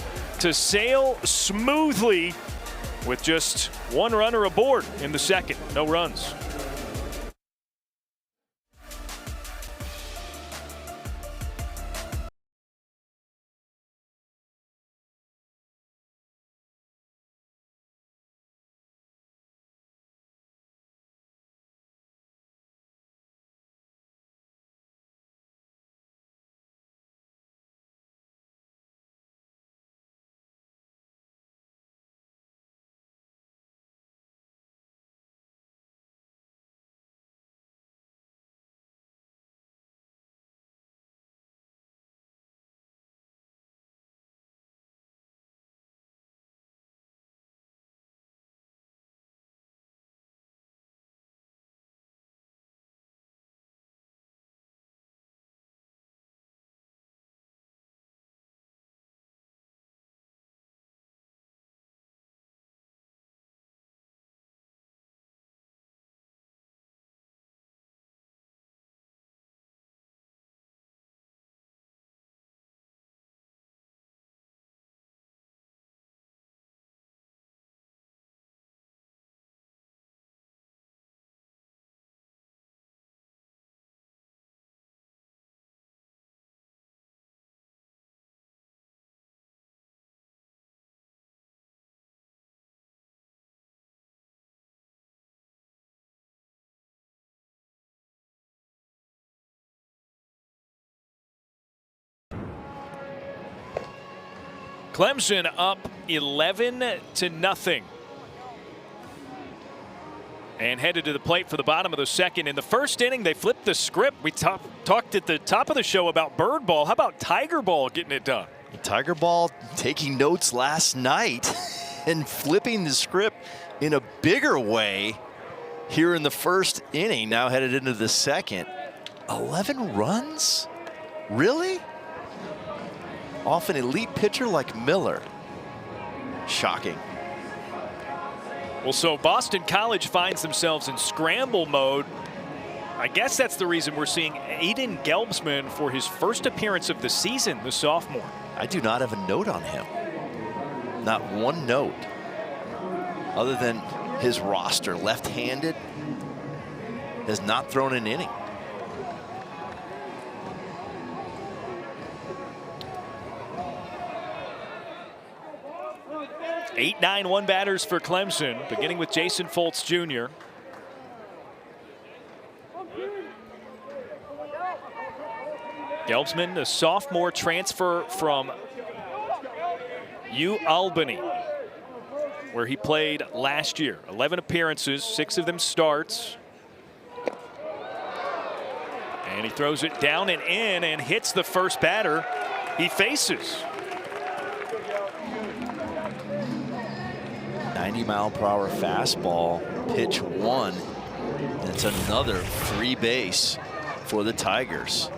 to sail smoothly with just one runner aboard in the second. No runs. Clemson up 11-0. And headed to the plate for the bottom of the second. In the first inning, they flipped the script. We talked at the top of the show about bird ball. How about tiger ball getting it done? Tiger Ball taking notes last night and flipping the script in a bigger way here in the first inning, now headed into the second. 11 runs? Really? Off an elite pitcher like Miller. Shocking. Well, so Boston College finds themselves in scramble mode. I guess that's the reason we're seeing Aiden Gelbsman for his first appearance of the season, the sophomore. I do not have a note on him. Not one note. Other than his roster, left-handed, has not thrown an inning. Eight, 9-1 batters for Clemson, beginning with Jason Foltz Jr. Gelbsman, the sophomore transfer from U-Albany, where he played last year. 11 appearances, 6 of them starts. And he throws it down and in and hits the first batter he faces. 90-mile-per-hour fastball, pitch 1. And it's another free base for the Tigers.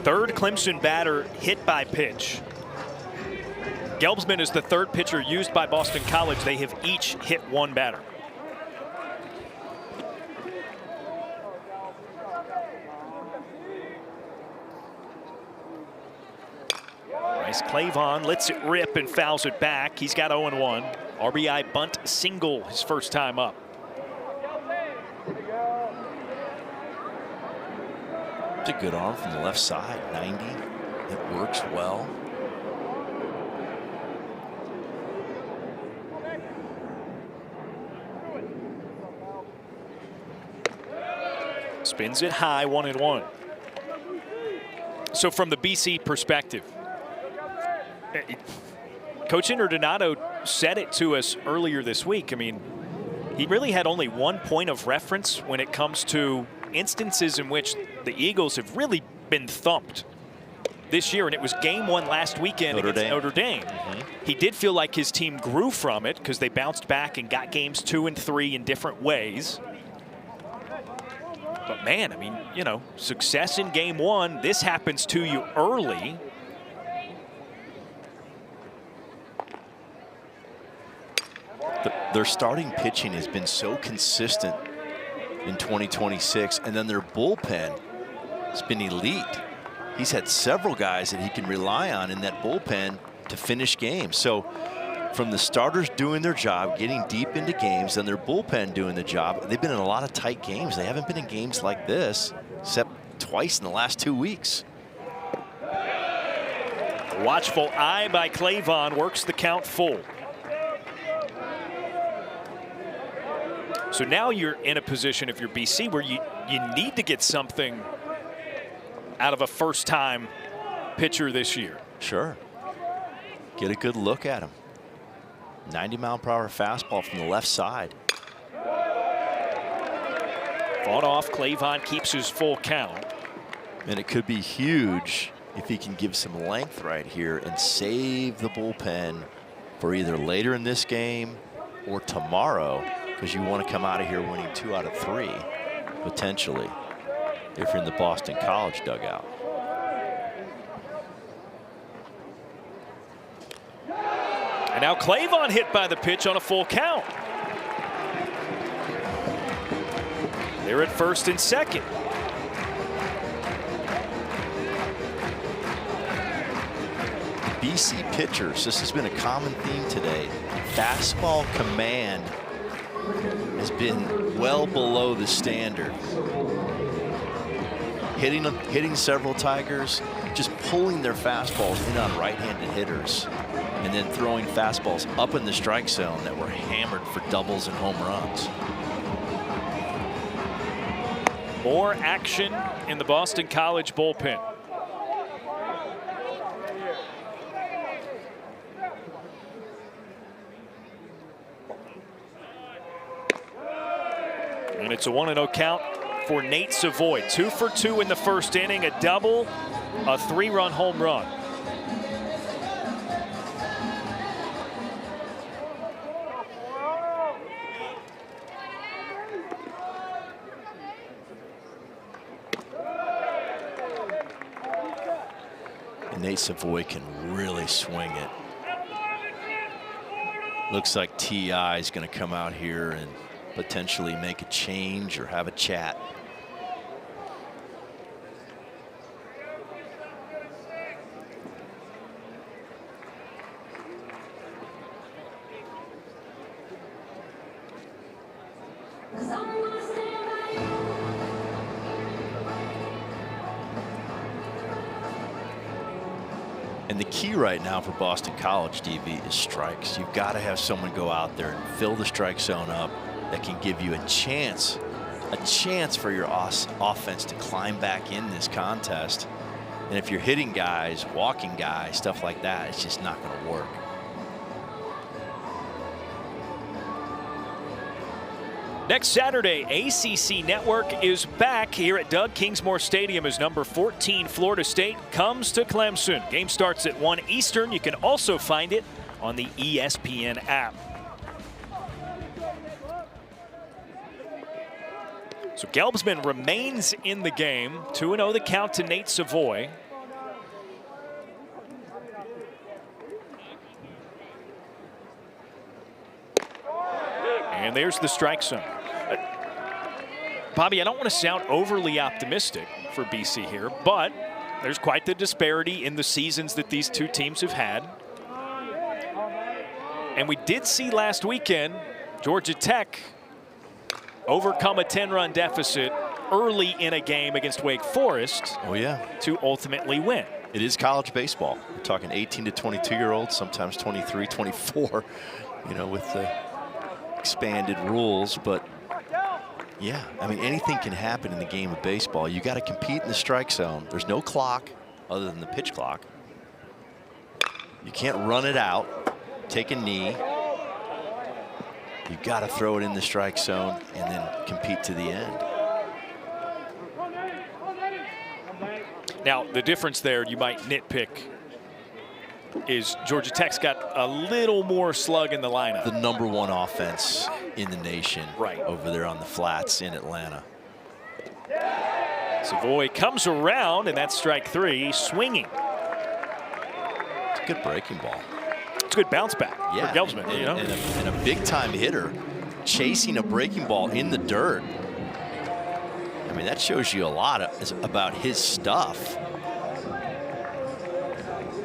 Third Clemson batter hit by pitch. Gelbsman is the third pitcher used by Boston College. They have each hit one batter. Bryce Clavon lets it rip and fouls it back. He's got 0-1. RBI bunt single his first time up. It's a good arm from the left side, 90. It works well. Spins it high, 1-1. So from the BC perspective, Coach Interdonato said it to us earlier this week. I mean, he really had only one point of reference when it comes to instances in which the Eagles have really been thumped this year, and it was game 1 last weekend against Notre Dame. He did feel like his team grew from it because they bounced back and got games 2 and 3 in different ways. But man, I mean, you know, success in game 1, this happens to you early. Their starting pitching has been so consistent in 2026, and then their bullpen has been elite. He's had several guys that he can rely on in that bullpen to finish games. So from the starters doing their job, getting deep into games, and their bullpen doing the job, they've been in a lot of tight games. They haven't been in games like this, except twice in the last 2 weeks. A watchful eye by Clavon works the count full. So now you're in a position, if you're BC, where you need to get something out of a first-time pitcher this year. Sure. Get a good look at him. 90-mile-per-hour fastball from the left side. Fought off. Clavon keeps his full count. And it could be huge if he can give some length right here and save the bullpen for either later in this game or tomorrow, because you want to come out of here winning 2 out of 3, potentially, if you're in the Boston College dugout. And now Clavon hit by the pitch on a full count. They're at first and second. BC pitchers, this has been a common theme today. Fastball command has been well below the standard. Hitting several Tigers, just pulling their fastballs in on right-handed hitters, and then throwing fastballs up in the strike zone that were hammered for doubles and home runs. More action in the Boston College bullpen. And it's a 1-0 count for Nate Savoy. 2 for 2 in the first inning, a double, a 3-run home run. And Nate Savoy can really swing it. Looks like T.I. is going to come out here and potentially make a change or have a chat. And the key right now for Boston College, DV, is strikes. You've got to have someone go out there and fill the strike zone up that can give you a chance for your offense to climb back in this contest. And if you're hitting guys, walking guys, stuff like that, it's just not going to work. Next Saturday, ACC Network is back here at Doug Kingsmore Stadium as number 14 Florida State comes to Clemson. Game starts at 1 Eastern. You can also find it on the ESPN app. So Gelbsman remains in the game. 2-0 the count to Nate Savoy. And there's the strike zone. Bobby, I don't want to sound overly optimistic for BC here, but there's quite the disparity in the seasons that these two teams have had. And we did see last weekend Georgia Tech overcome a 10-run deficit early in a game against Wake Forest. Oh, yeah. To ultimately win. It is college baseball. We're talking 18 to 22-year-olds, sometimes 23, 24, you know, with the expanded rules. But yeah, I mean, anything can happen in the game of baseball. You got to compete in the strike zone. There's no clock other than the pitch clock. You can't run it out, take a knee. You've got to throw it in the strike zone and then compete to the end. Now, the difference there, you might nitpick, is Georgia Tech's got a little more slug in the lineup. The #1 offense in the nation, right over there on the flats in Atlanta. Savoy comes around, and that's strike 3, swinging. It's a good breaking ball. It's a good bounce back for Gelbsman. And, you know? and a big-time hitter chasing a breaking ball in the dirt. I mean, that shows you a lot about his stuff.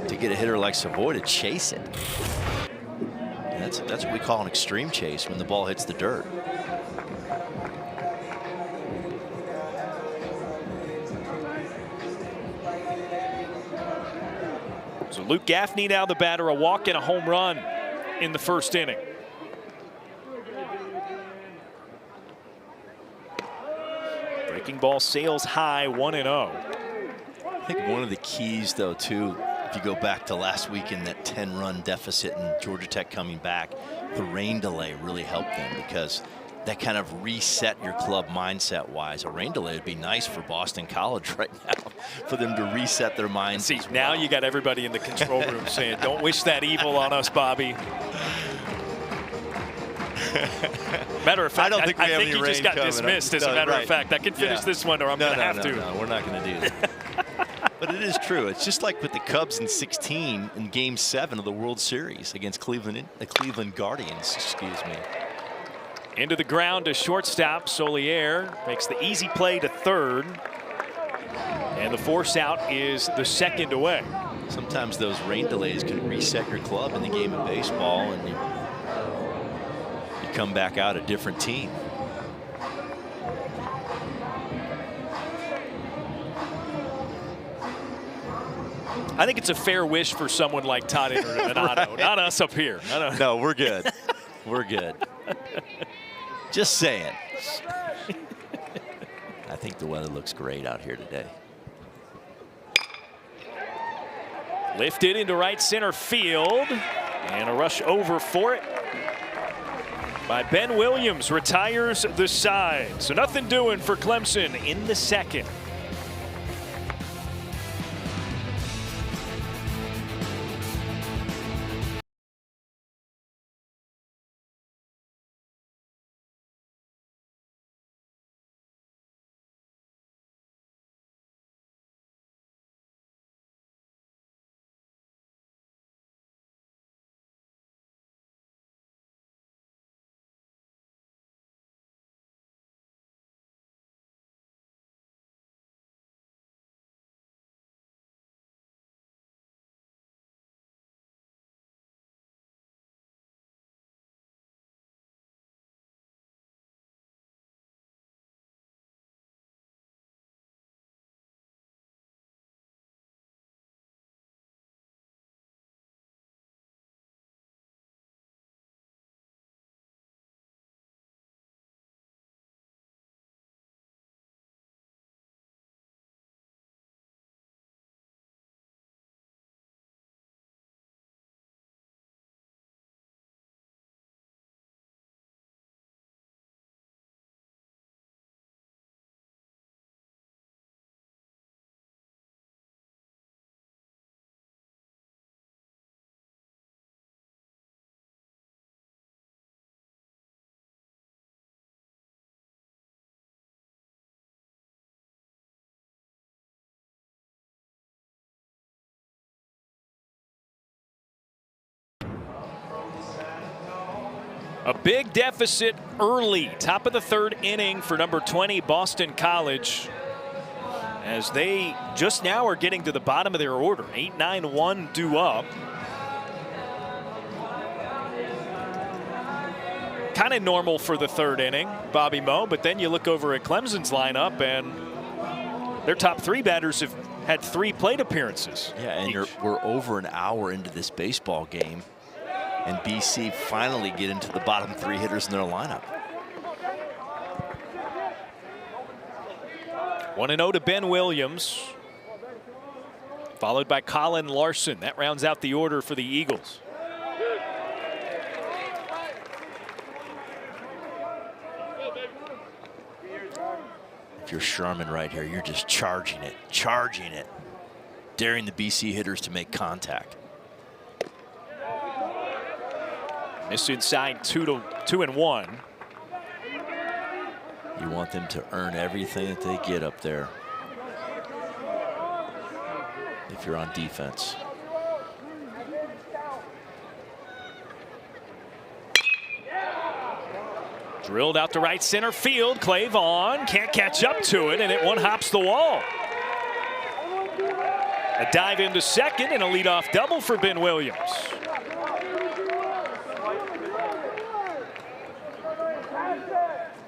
To get a hitter like Savoy to chase it. And that's what we call an extreme chase when the ball hits the dirt. So Luke Gaffney now the batter, a walk and a home run in the first inning. Breaking ball sails high, 1-0. I think one of the keys, though, too, if you go back to last week in that 10-run deficit and Georgia Tech coming back, the rain delay really helped them because that kind of reset your club mindset-wise. A rain delay would be nice for Boston College right now, for them to reset their minds. See, now you got everybody in the control room saying, don't wish that evil on us, Bobby. Matter of fact, I don't think we have any he rain just got coming. dismissed, as a matter of fact. I can finish this one, or I'm going to have to. No, we're not going to do that. But it is true. It's just like with the Cubs in 16 in Game 7 of the World Series against the Cleveland Guardians, excuse me. Into the ground to shortstop. Solier makes the easy play to third. And the force out is the second away. Sometimes those rain delays can reset your club in the game of baseball, and you come back out a different team. I think it's a fair wish for someone like Todd Interdonato, right. Not us up here. No, we're good. We're good. Just saying. I think the weather looks great out here today. Lifted into right center field, and a rush over for it by Ben Williams. Retires the side. So nothing doing for Clemson in the second. A big deficit early, top of the third inning for number 20 Boston College, as they just now are getting to the bottom of their order. 8-9-1 due up. Kind of normal for the third inning, Bobby Moe, but then you look over at Clemson's lineup and their top 3 batters have had 3 plate appearances. Yeah, and we're over an hour into this baseball game, and BC finally get into the bottom 3 hitters in their lineup. 1-0 to Ben Williams, followed by Colin Larson. That rounds out the order for the Eagles. If you're Sherman right here, you're just charging it, daring the BC hitters to make contact. This inside 2-1. You want them to earn everything that they get up there if you're on defense. Drilled out to right center field. Clay Vaughn can't catch up to it, and it one-hops the wall. A dive into second and a leadoff double for Ben Williams.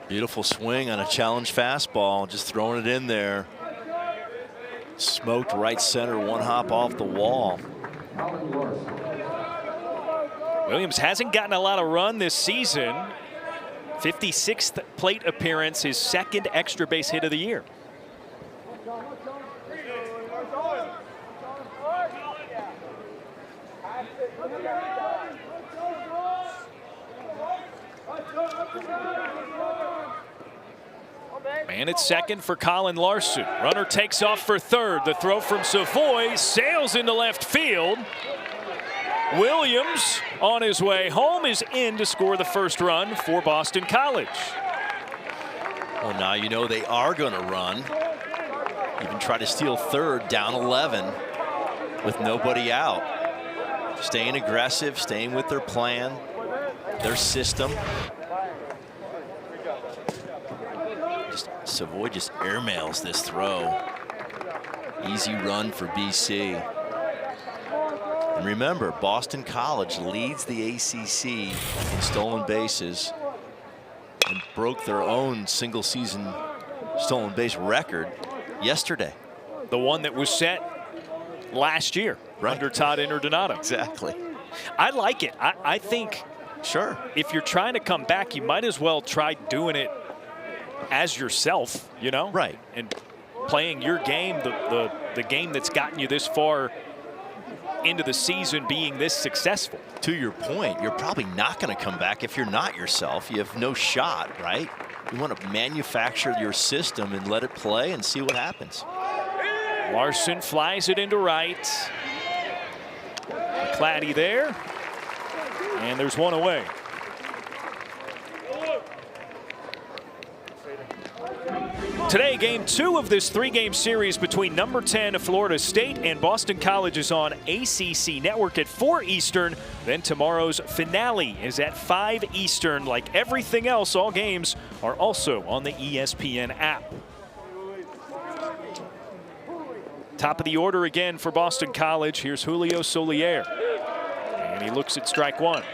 Beautiful swing on a challenge fastball, just throwing it in there. Smoked right center, one hop off the wall. Williams hasn't gotten a lot of run this season. 56th plate appearance, his 2nd extra base hit of the year. Man at second for Colin Larson. Runner takes off for third. The throw from Savoy sails into left field. Williams on his way home is in to score the first run for Boston College. Well, now you know they are going to run. Even try to steal third, down 11 with nobody out. Staying aggressive, staying with their plan, their system. Savoy just airmails this throw. Easy run for BC. And remember, Boston College leads the ACC in stolen bases and broke their own single season stolen base record yesterday. The one that was set last year under Todd Interdonato. Exactly. I like it. I think sure, if you're trying to come back, you might as well try doing it as yourself, you know? Right. And playing your game, the game that's gotten you this far into the season, being this successful. To your point, you're probably not going to come back if you're not yourself. You have no shot, right? You want to manufacture your system and let it play and see what happens. Larson flies it into right. McClatty there. And there's one away. Today, game 2 of this 3-game series between number 10 Florida State and Boston College is on ACC Network at 4 Eastern. Then tomorrow's finale is at 5 Eastern. Like everything else, all games are also on the ESPN app. Top of the order again for Boston College. Here's Julio Solier. And he looks at strike one.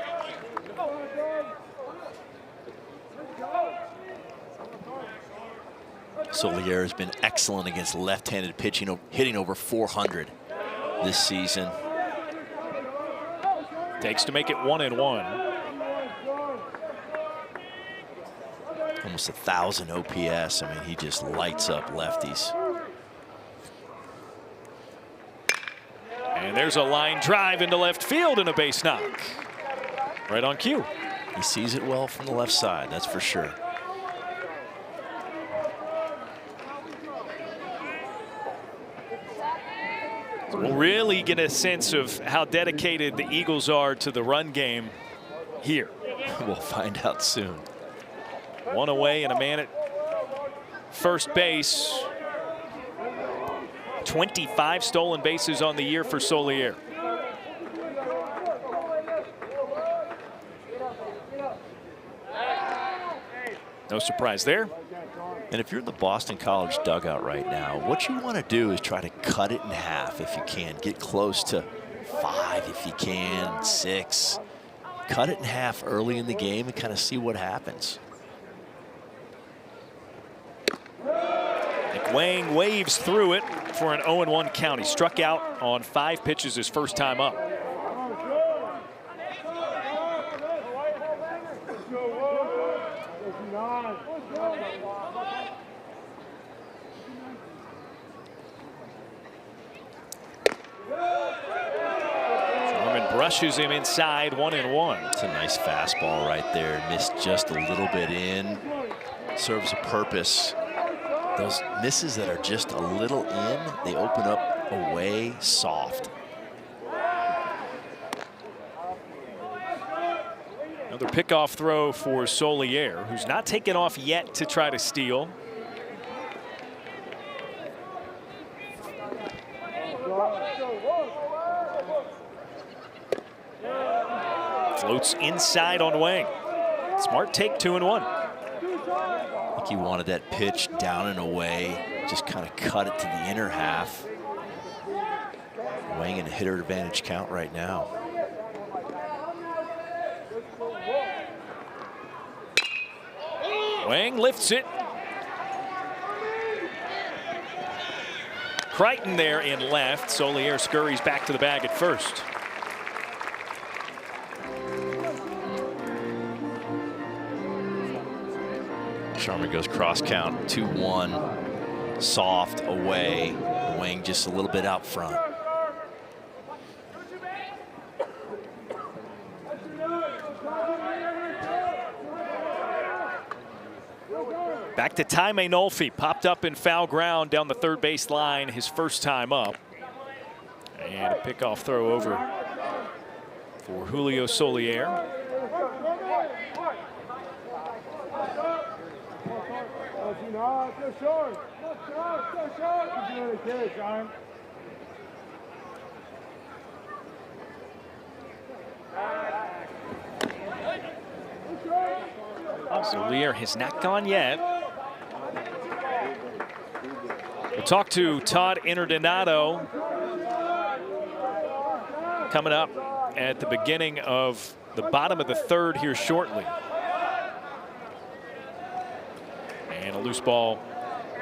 Solier has been excellent against left-handed pitching, hitting over 400 this season. Takes to make it 1-1. Almost 1,000 OPS. I mean, he just lights up lefties. And there's a line drive into left field and a base knock. Right on cue. He sees it well from the left side, that's for sure. We'll really get a sense of how dedicated the Eagles are to the run game here. We'll find out soon. One away and a man at first base. 25 stolen bases on the year for Solier. No surprise there. And if you're in the Boston College dugout right now, what you want to do is try to cut it in half if you can. Get close to 5 if you can, 6. Cut it in half early in the game and kind of see what happens. Nick Wang waves through it for an 0-1 count. He struck out on 5 pitches his first time up. Brushes him inside, 1-1. It's a nice fastball right there. Missed just a little bit in. Serves a purpose. Those misses that are just a little in, they open up away soft. Another pickoff throw for Solier, who's not taken off yet to try to steal. Floats inside on Wang. Smart take, 2-1. I think he wanted that pitch down and away, just kind of cut it to the inner half. Wang in a hitter advantage count right now. Wang lifts it. Crichton there in left. Solier scurries back to the bag at first. Sharman goes cross count, 2-1, soft away. Wang just a little bit out front. Back to Ty Mainolfi, popped up in foul ground down the third base line his first time up. And a pickoff throw over for Julio Solier. Solier has not gone yet. We'll talk to Todd Interdonato coming up at the beginning of the bottom of the third here shortly. And a loose ball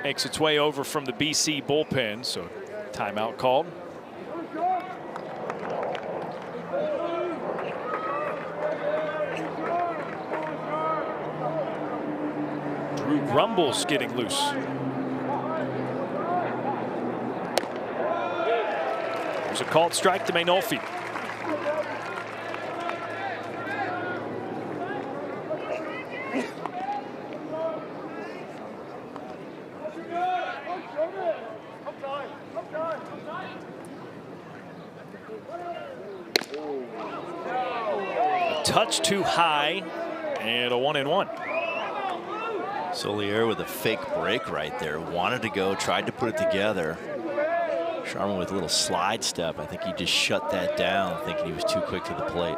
makes its way over from the BC bullpen, so timeout called. Drew Grumbles getting loose. There's a called strike to Mainolfi. A touch too high and a 1-1. Solier with a fake break right there. Wanted to go, tried to put it together. Sharman with a little slide step. I think he just shut that down, thinking he was too quick to the plate.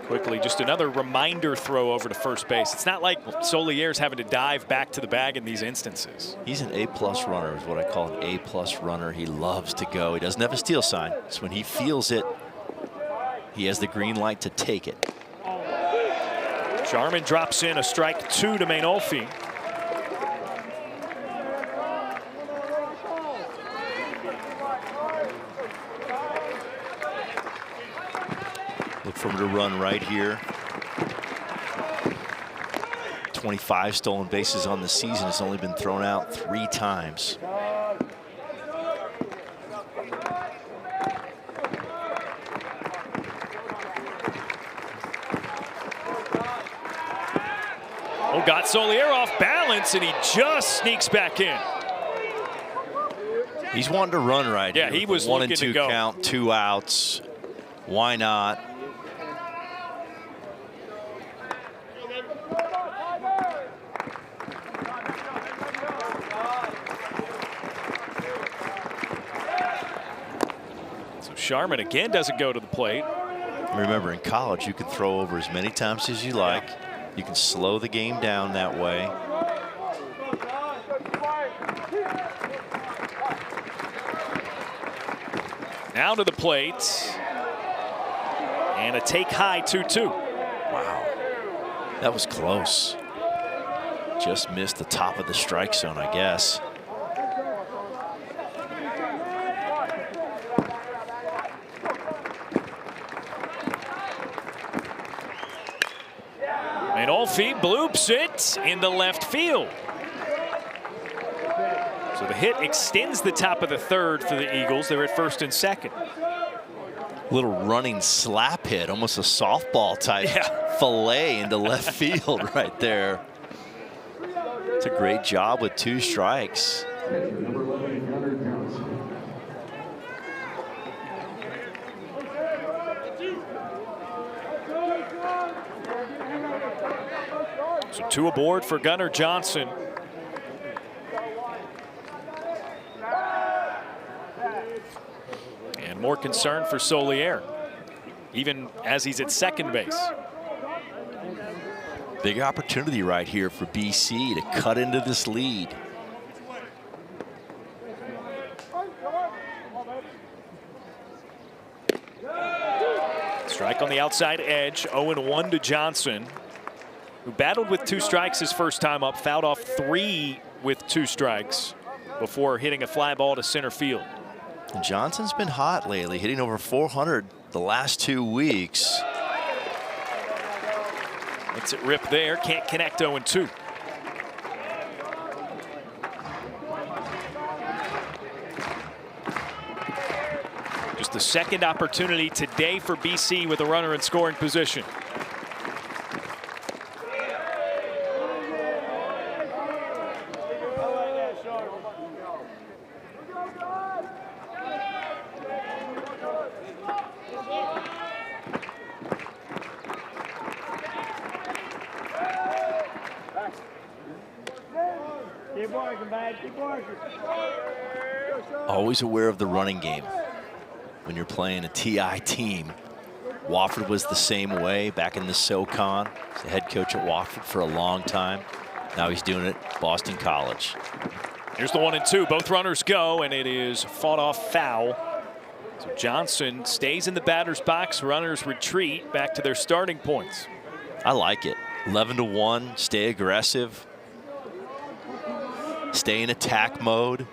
Quickly, just another reminder throw over to first base. It's not like Solier's having to dive back to the bag in these instances. He's an A-plus runner, is what I call an A-plus runner. He loves to go. He doesn't have a steal sign. So when he feels it, he has the green light to take it. Sharman drops in a strike 2 to Mainolfi. Look for him to run right here. 25 stolen bases on the season. Has only been thrown out 3 times. Oh, got Solier off balance, and he just sneaks back in. He's wanting to run right here. Yeah, he was looking to go. 1-2 count, 2 outs. Why not? So Sharman again doesn't go to the plate. Remember, in college, you can throw over as many times as you like. You can slow the game down that way. Now to the plate. And a take high 2-2. Wow. That was close. Just missed the top of the strike zone, I guess. And Olfe bloops it into left field. So the hit extends the top of the third for the Eagles. They're at first and second. Little running slap hit, almost a softball type fillet into left field right there. It's a great job with 2 strikes. So 2 aboard for Gunnar Johnson. And more concern for Solier, even as he's at second base. Big opportunity right here for BC to cut into this lead. Strike on the outside edge, 0-1 to Johnson, who battled with 2 strikes his first time up, fouled off 3 with 2 strikes before hitting a fly ball to center field. And Johnson's been hot lately, hitting over 400 the last 2 weeks. Makes it rip there, can't connect. 0-2. Just the second opportunity today for BC with a runner in scoring position. Always aware of the running game when you're playing a TI team. Wofford was the same way back in the SoCon. He's the head coach at Wofford for a long time. Now he's doing it at Boston College. Here's the 1-2. Both runners go, and it is fought off foul. So Johnson stays in the batter's box. Runners retreat back to their starting points. I like it. 11-1. Stay aggressive. Stay in attack mode.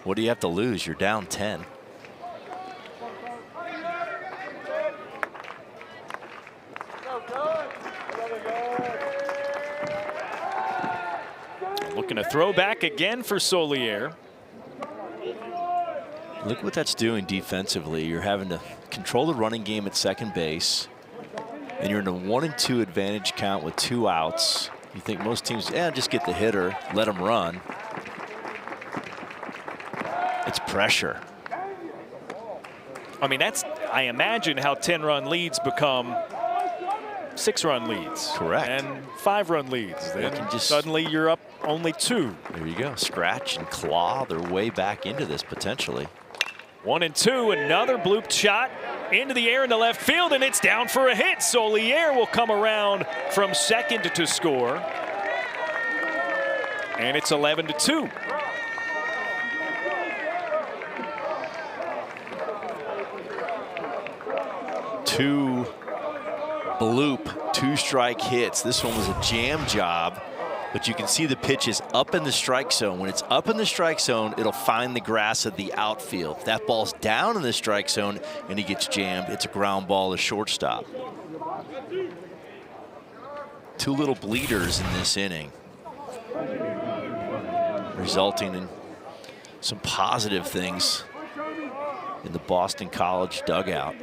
What do you have to lose? You're down 10. Looking to throw back again for Solier. Look what that's doing defensively. You're having to control the running game at second base, and you're in a 1-2 advantage count with 2 outs. You think most teams, just get the hitter, let him run. It's pressure. I mean, I imagine how 10-run leads become 6-run leads. Correct. And 5-run leads. Then suddenly you're up only 2. There you go. Scratch and claw their way back into this potentially. 1-2, another blooped shot into the air into left field, and it's down for a hit. Solier will come around from second to score. And it's 11-2. Two bloop, 2-strike hits. This one was a jam job, but you can see the pitch is up in the strike zone. When it's up in the strike zone, it'll find the grass of the outfield. If that ball's down in the strike zone and he gets jammed, it's a ground ball to shortstop. 2 little bleeders in this inning, resulting in some positive things in the Boston College dugout.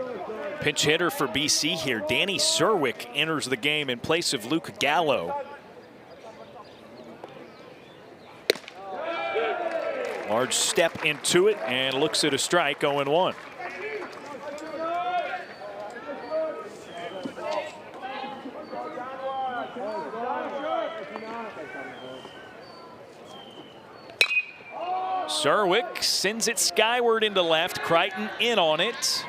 Pinch hitter for BC here, Danny Serwick enters the game in place of Luke Gallo. Large step into it and looks at a strike. 0-1. Serwick sends it skyward into left. Crichton in on it.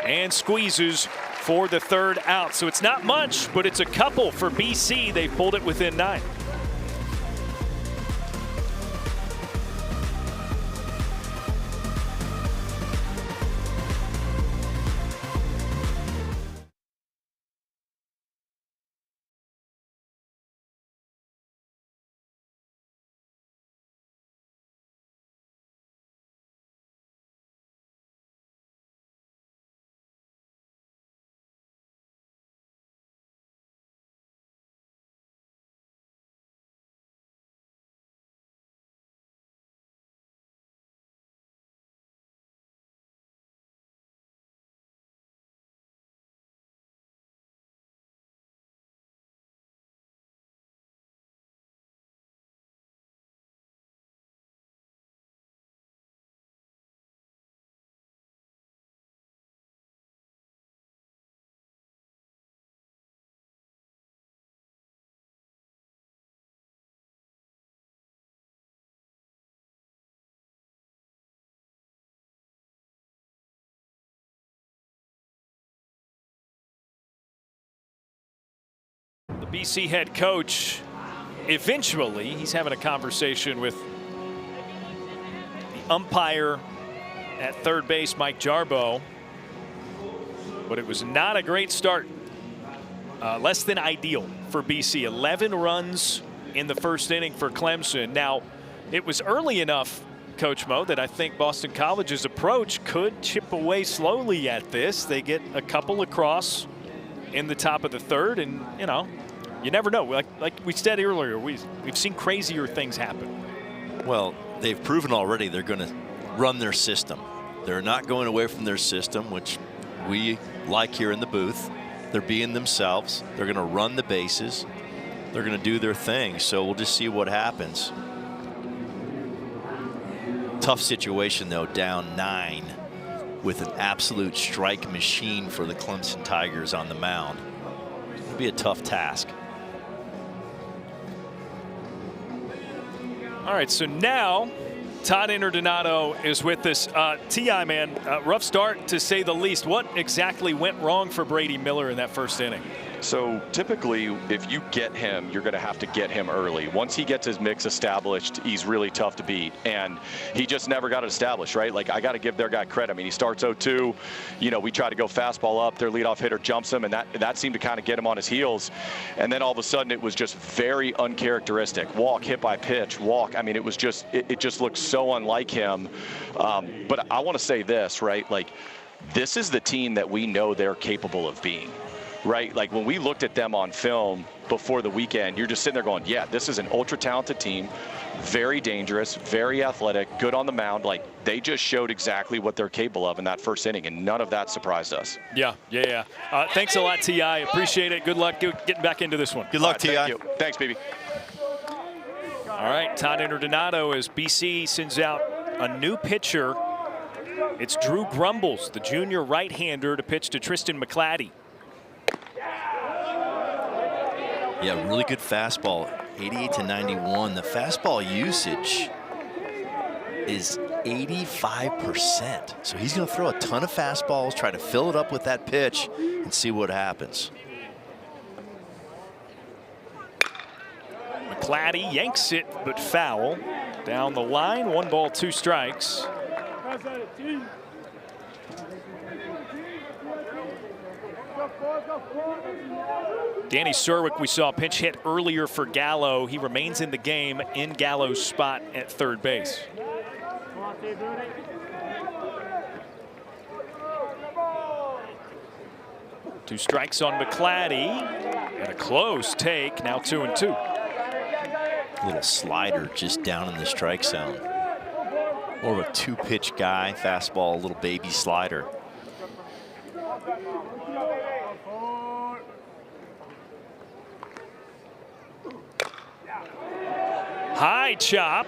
and squeezes for the third out. So it's not much, but it's a couple for BC. They pulled it within 9. The BC head coach, eventually, he's having a conversation with the umpire at third base, Mike Jarbo. But it was not a great start. Less than ideal for BC. 11 runs in the first inning for Clemson. Now, it was early enough, Coach Mo, that I think Boston College's approach could chip away slowly at this. They get a couple across in the top of the third, and, you know, you never know. Like we said earlier, we've seen crazier things happen. Well, they've proven already they're going to run their system. They're not going away from their system, which we like here in the booth. They're being themselves. They're going to run the bases. They're going to do their thing. So we'll just see what happens. Tough situation, though, down 9 with an absolute strike machine for the Clemson Tigers on the mound. It'll be a tough task. All right, so now Todd Interdonato is with us. T.I., man, rough start to say the least. What exactly went wrong for Brady Miller in that first inning? So typically, if you get him, you're going to have to get him early. Once he gets his mix established, he's really tough to beat. And he just never got it established, right? Like, I got to give their guy credit. I mean, he starts 0-2. You know, we try to go fastball up. Their leadoff hitter jumps him, and that seemed to kind of get him on his heels. And then all of a sudden, it was just very uncharacteristic. Walk, hit by pitch, walk. I mean, it was just, it just looked so unlike him. But I want to say this, right? Like, this is the team that we know they're capable of being. Right? Like, when we looked at them on film before the weekend, you're just sitting there going, yeah, this is an ultra talented team, very dangerous, very athletic, good on the mound. Like, they just showed exactly what they're capable of in that first inning, and none of that surprised us. Yeah. Thanks a lot, T.I. Appreciate it. Good luck getting back into this one. Good luck, T.I. Thanks, baby. All right, Todd Interdonato as BC sends out a new pitcher. It's Drew Grumbles, the junior right-hander, to pitch to Tristan McClatty. Yeah, really good fastball, 88-91. The fastball usage is 85%. So he's going to throw a ton of fastballs, try to fill it up with that pitch, and see what happens. McClatty yanks it, but foul. Down the line, 1 ball, 2 strikes. Danny Serwick, we saw a pinch hit earlier for Gallo. He remains in the game in Gallo's spot at third base. Two strikes on McClatty. And a close take, now 2-2. Little slider just down in the strike zone. More of a 2-pitch guy, fastball, a little baby slider. High chop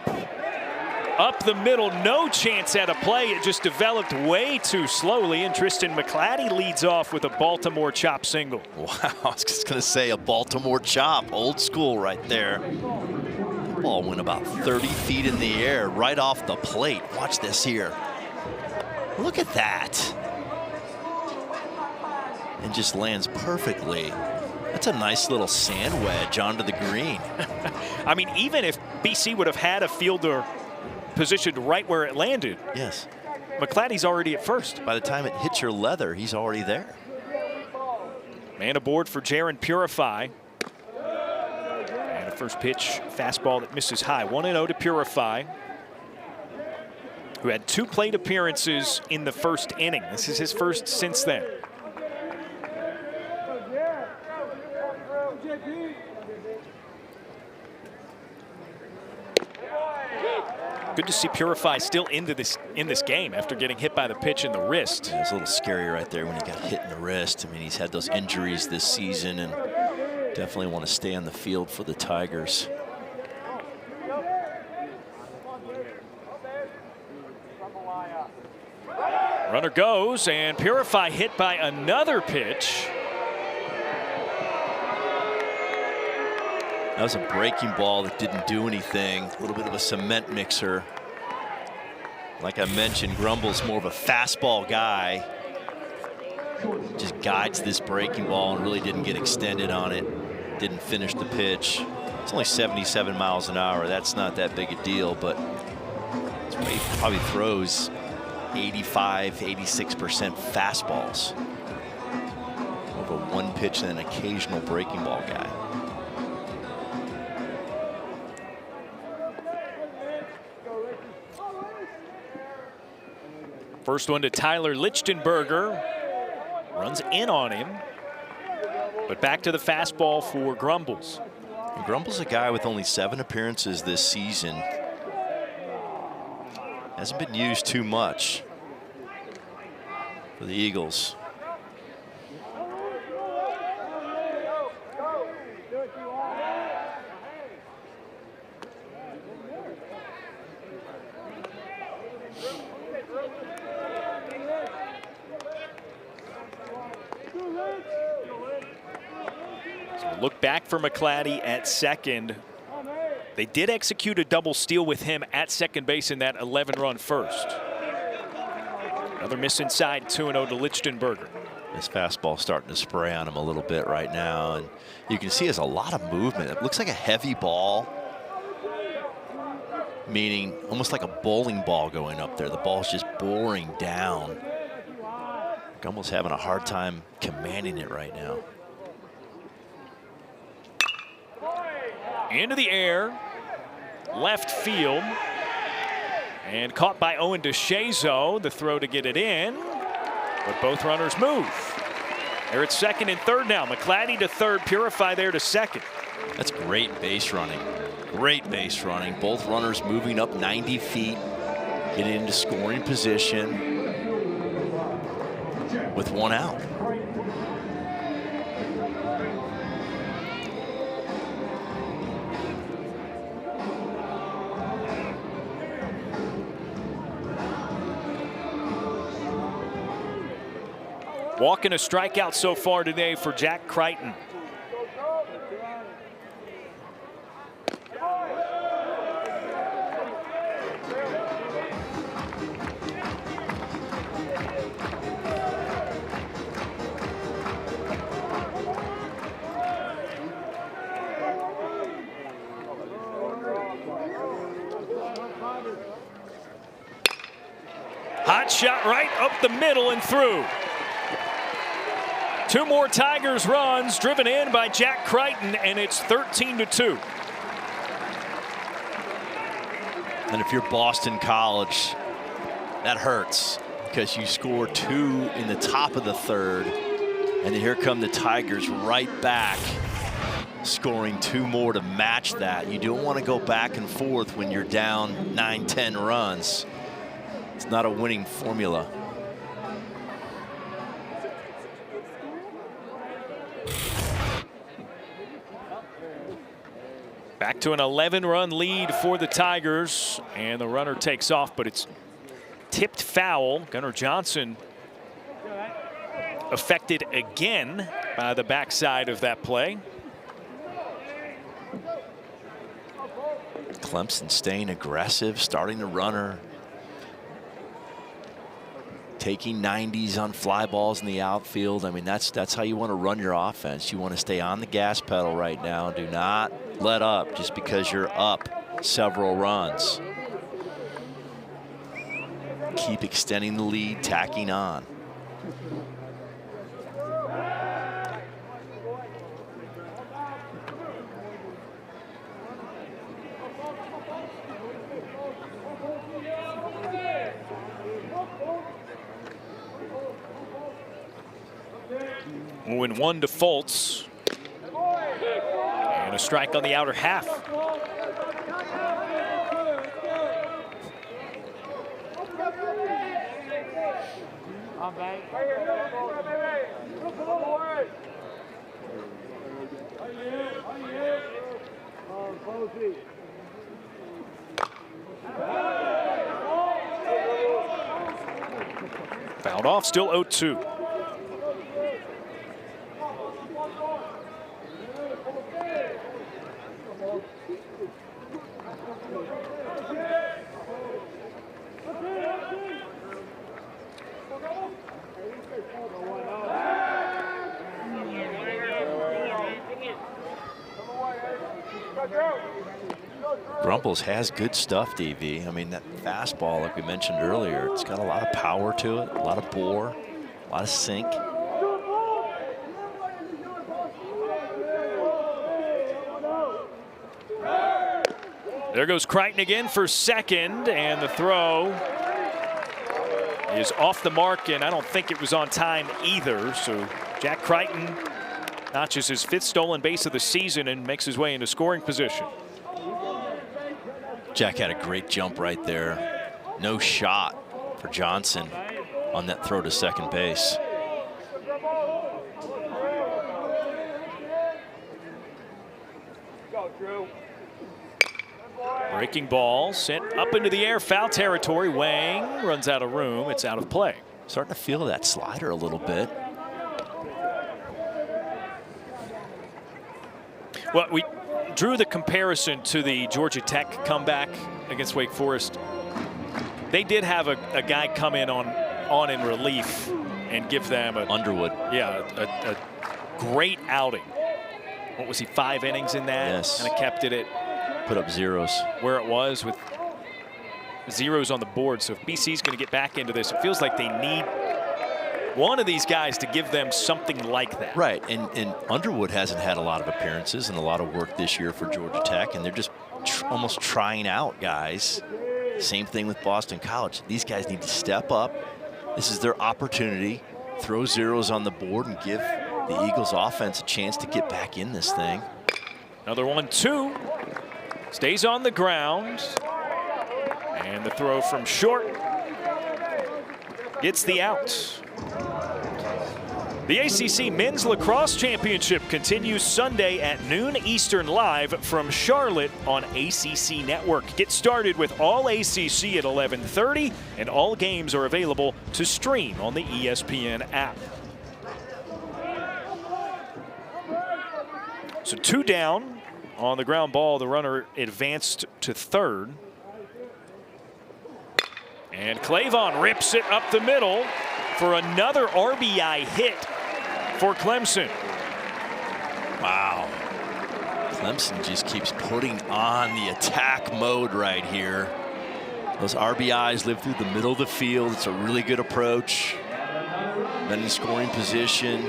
up the middle, no chance at a play. It just developed way too slowly, and Tristan McClatty leads off with a Baltimore chop single. Wow, I was just going to say a Baltimore chop, old school right there. The ball went about 30 feet in the air right off the plate. Watch this here. Look at that. and just lands perfectly. That's a nice little sand wedge onto the green. I mean, even if BC would have had a fielder positioned right where it landed, yes, McClatty's already at first. By the time it hits your leather, he's already there. Man aboard for Jaron Purify. And a first pitch fastball that misses high. 1-0 to Purify, who had 2 plate appearances in the first inning. This is his first since then. Good to see Purify still in this game after getting hit by the pitch in the wrist. Yeah, it's a little scary right there when he got hit in the wrist. I mean, he's had those injuries this season and definitely want to stay on the field for the Tigers. Runner goes, and Purify hit by another pitch. That was a breaking ball that didn't do anything. A little bit of a cement mixer. Like I mentioned, Grumble's more of a fastball guy. Just guides this breaking ball and really didn't get extended on it. Didn't finish the pitch. It's only 77 miles an hour. That's not that big a deal, but he probably throws 85, 86% fastballs. More of a one pitch and an occasional breaking ball guy. First one to Tyler Lichtenberger. Runs in on him. But back to the fastball for Grumbles. And Grumble's a guy with only 7 appearances this season. Hasn't been used too much for the Eagles. Look back for McClatty at second. They did execute a double steal with him at second base in that 11-run first. Another miss inside, 2-0 to Lichtenberger. His fastball starting to spray on him a little bit right now, and you can see there's a lot of movement. It looks like a heavy ball, meaning almost like a bowling ball going up there. The ball's just boring down. Gumbel's having a hard time commanding it right now. Into the air, left field, and caught by Owen DeShazo. The throw to get it in, but both runners move. They're at second and third now. McClatty to third, Purify there to second. That's great base running. Great base running. Both runners moving up 90 feet, getting into scoring position with 1 out. Walk and a strikeout so far today for Jack Crichton. Hot shot right up the middle and through. 2 more Tigers runs driven in by Jack Crichton, and it's 13-2. And if you're Boston College, that hurts because you score 2 in the top of the third, and then here come the Tigers right back, scoring 2 more to match that. You don't want to go back and forth when you're down 9, 10 runs. It's not a winning formula. Back to an 11-run lead for the Tigers, and the runner takes off, but it's tipped foul. Gunnar Johnson affected again by the backside of that play. Clemson staying aggressive, starting the runner. taking 90s on fly balls in the outfield. I mean, that's how you want to run your offense. You want to stay on the gas pedal right now. Do not let up just because you're up several runs. Keep extending the lead, tacking on. When one defaults, and a strike on the outer half. Fouled off, still 0-2. Grumples has good stuff, DV. I mean, that fastball, like we mentioned earlier, it's got a lot of power to it, a lot of bore, a lot of sink. There goes Crichton again for second, and the throw is off the mark, and I don't think it was on time either. So Jack Crichton notches his 5th stolen base of the season and makes his way into scoring position. Jack had a great jump right there. No shot for Johnson on that throw to second base. Breaking ball sent up into the air, foul territory. Wang runs out of room. It's out of play. Starting to feel that slider a little bit. Well, we drew the comparison to the Georgia Tech comeback against Wake Forest. They did have a guy come in on in relief and give them Underwood. Yeah, a great outing. What was he, 5 innings in that? Yes. And it kept it at put up zeros where it was with zeros on the board. So if BC's going to get back into this, it feels like they need one of these guys to give them something like that. Right, and Underwood hasn't had a lot of appearances and a lot of work this year for Georgia Tech, and they're just almost trying out guys. Same thing with Boston College. These guys need to step up. This is their opportunity. Throw zeros on the board and give the Eagles offense a chance to get back in this thing. Another 1-2. Stays on the ground. And the throw from short gets the out. The ACC Men's Lacrosse Championship continues Sunday at noon Eastern live from Charlotte on ACC Network. Get started with all ACC at 11:30, and all games are available to stream on the ESPN app. So 2 down on the ground ball. The runner advanced to third. And Clavon rips it up the middle for another RBI hit for Clemson. Wow. Clemson just keeps putting on the attack mode right here. Those RBIs live through the middle of the field. It's a really good approach. Men in scoring position.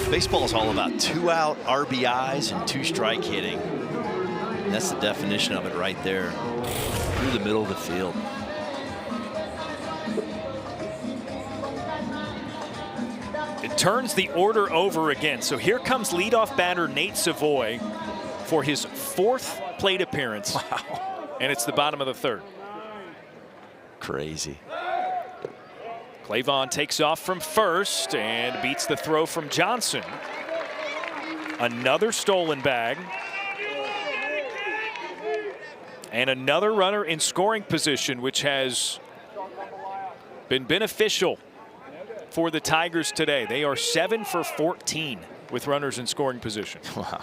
Baseball is all about 2-out RBIs and 2-strike hitting. And that's the definition of it right there. Through the middle of the field. It turns the order over again. So here comes leadoff batter Nate Savoy for his 4th plate appearance. Wow. And it's the bottom of the 3rd. Crazy. Clavon takes off from first and beats the throw from Johnson. Another stolen bag. And another runner in scoring position, which has been beneficial for the Tigers today. They are 7 for 14 with runners in scoring position. Wow.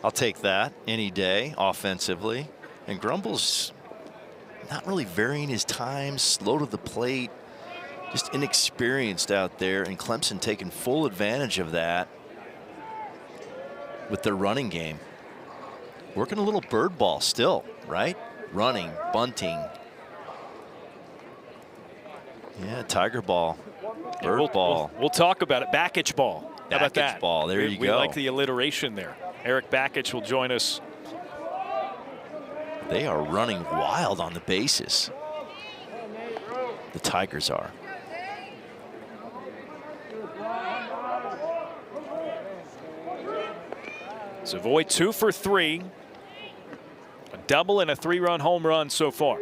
I'll take that any day offensively. And Grumble's not really varying his time, slow to the plate. just inexperienced out there, and Clemson taking full advantage of that with their running game. Working a little bird ball still, right? Running, bunting. Yeah, tiger ball, bird ball. We'll talk about it. Bakich ball. How about that? Bakich ball, there you go. We like the alliteration there. Eric Bakich will join us. They are running wild on the bases. The Tigers are. Savoy 2 for 3. A double and a 3-run home run so far.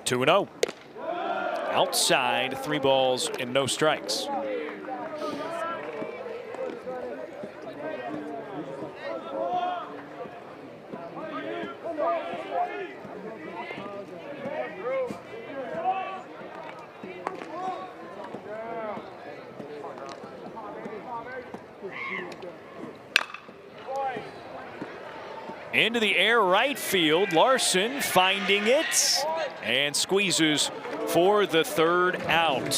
Two and 0. Outside, 3 balls and no strikes. Into the air, right field. Larson finding it and squeezes for the 3rd out.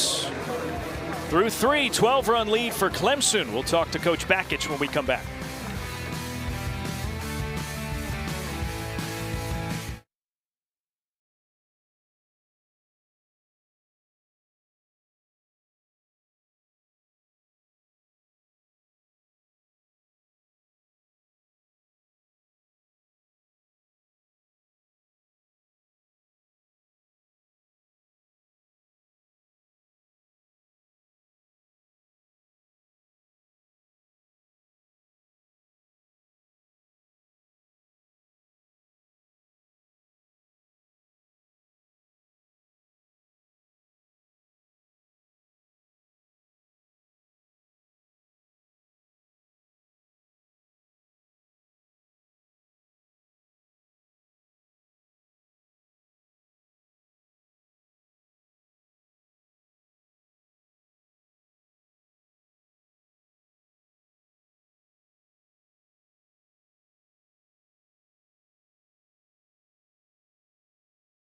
Through 3, 12-run lead for Clemson. We'll talk to Coach Bakich when we come back.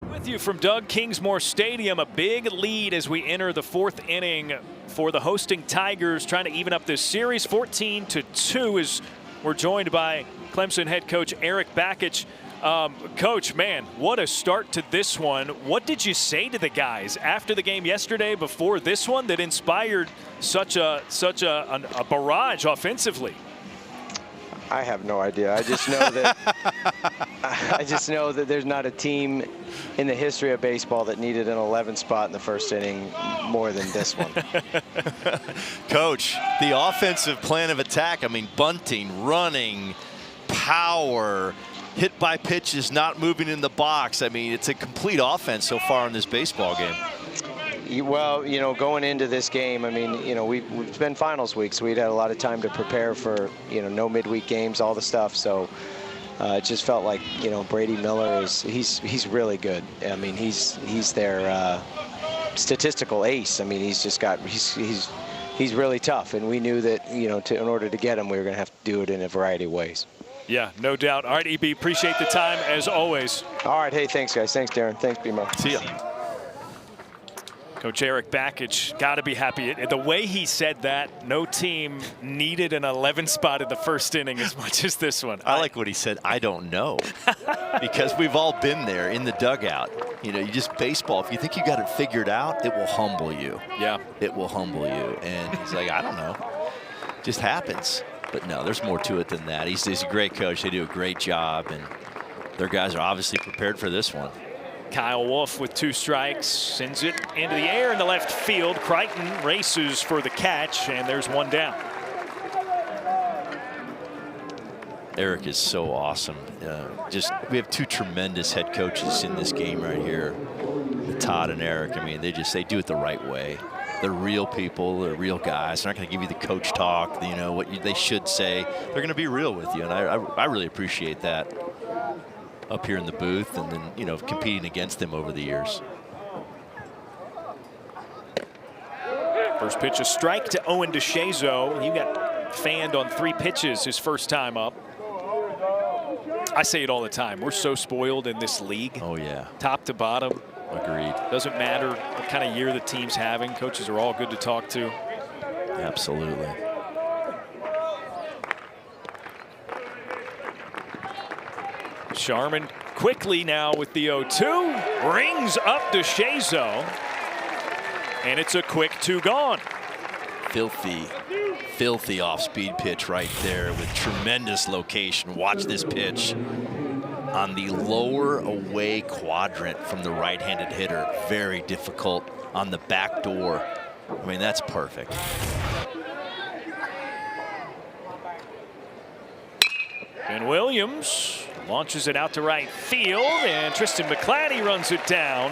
With you from Doug Kingsmore Stadium, a big lead as we enter the 4th inning for the hosting Tigers, trying to even up this series. 14-2 as we're joined by Clemson head coach Eric Bakich. Coach, man, what a start to this one. What did you say to the guys after the game yesterday, before this one, that inspired such a barrage offensively? I have no idea. I just know that there's not a team in the history of baseball that needed an 11 spot in the 1st inning more than this one. Coach, the offensive plan of attack, I mean, bunting, running, power, hit by pitches, not moving in the box. I mean, it's a complete offense so far in this baseball game. Well, you know, going into this game, I mean, you know, we've been finals week, so we'd had a lot of time to prepare for, you know, no midweek games, all the stuff. So it just felt like, you know, Brady Miller he's really good. I mean, he's their statistical ace. I mean, he's really tough, and we knew that, you know, in order to get him, we were going to have to do it in a variety of ways. Yeah, no doubt. All right, EB, appreciate the time as always. All right, hey, thanks, guys. Thanks, Darren. Thanks, B-Mo. See ya. Coach Eric Bakich, got to be happy. The way he said that, no team needed an 11 spot in the 1st inning as much as this one. I like what he said, I don't know. Because we've all been there in the dugout. You know, you just baseball, if you think you got it figured out, it will humble you. Yeah. It will humble you. And he's like, I don't know. It just happens. But no, there's more to it than that. He's a great coach. They do a great job. And their guys are obviously prepared for this one. Kyle Wolf with 2 strikes, sends it into the air in the left field. Crichton races for the catch, and there's 1 down. Eric is so awesome. We have 2 tremendous head coaches in this game right here, Todd and Eric. I mean, they do it the right way. They're real people. They're real guys. They're not going to give you the coach talk, you know, what they should say. They're going to be real with you, and I really appreciate that up here in the booth, and then, you know, competing against them over the years. First pitch, a strike to Owen DeShazo. He got fanned on 3 pitches his first time up. I say it all the time. We're so spoiled in this league. Oh, yeah. Top to bottom. Agreed. Doesn't matter what kind of year the team's having. Coaches are all good to talk to. Absolutely. Sharman quickly now with the 0-2. Rings up DeShazo. And it's a quick 2 gone. Filthy off-speed pitch right there with tremendous location. Watch this pitch on the lower away quadrant from the right-handed hitter. Very difficult on the back door. I mean, that's perfect. Ben Williams launches it out to right field, and Tristan McClatty runs it down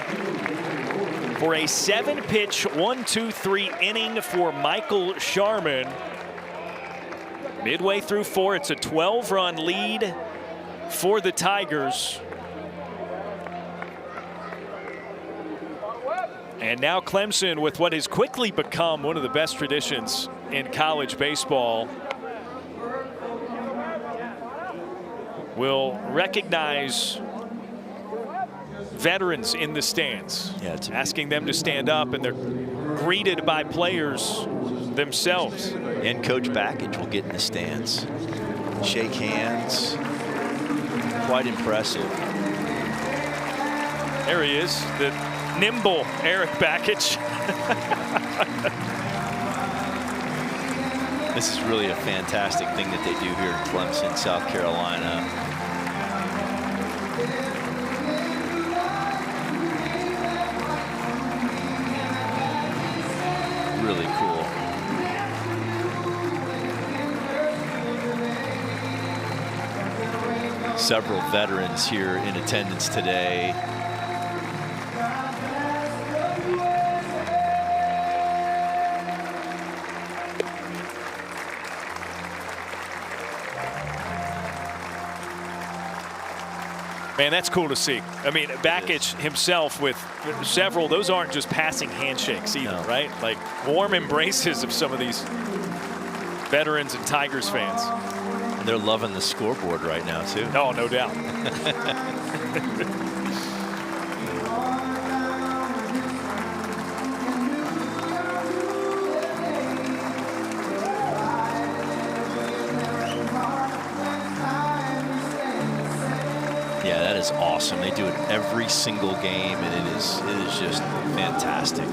for a 7-pitch 1-2-3 inning for Michael Sharman. Midway through 4, it's a 12-run lead for the Tigers. And now Clemson, with what has quickly become one of the best traditions in college baseball, will recognize veterans in the stands, asking them to stand up, and they're greeted by players themselves. And Coach Bakich will get in the stands, shake hands. Quite impressive. There he is, the nimble Erik Bakich. This is really a fantastic thing that they do here in Clemson, South Carolina. Really cool. Several veterans here in attendance today. Man, that's cool to see. I mean, Bakich himself with several, those aren't just passing handshakes either, right? Like warm embraces of some of these veterans and Tigers fans. And they're loving the scoreboard right now, too. Oh, no doubt. Yeah, that is awesome. They do it every single game, and it is just fantastic.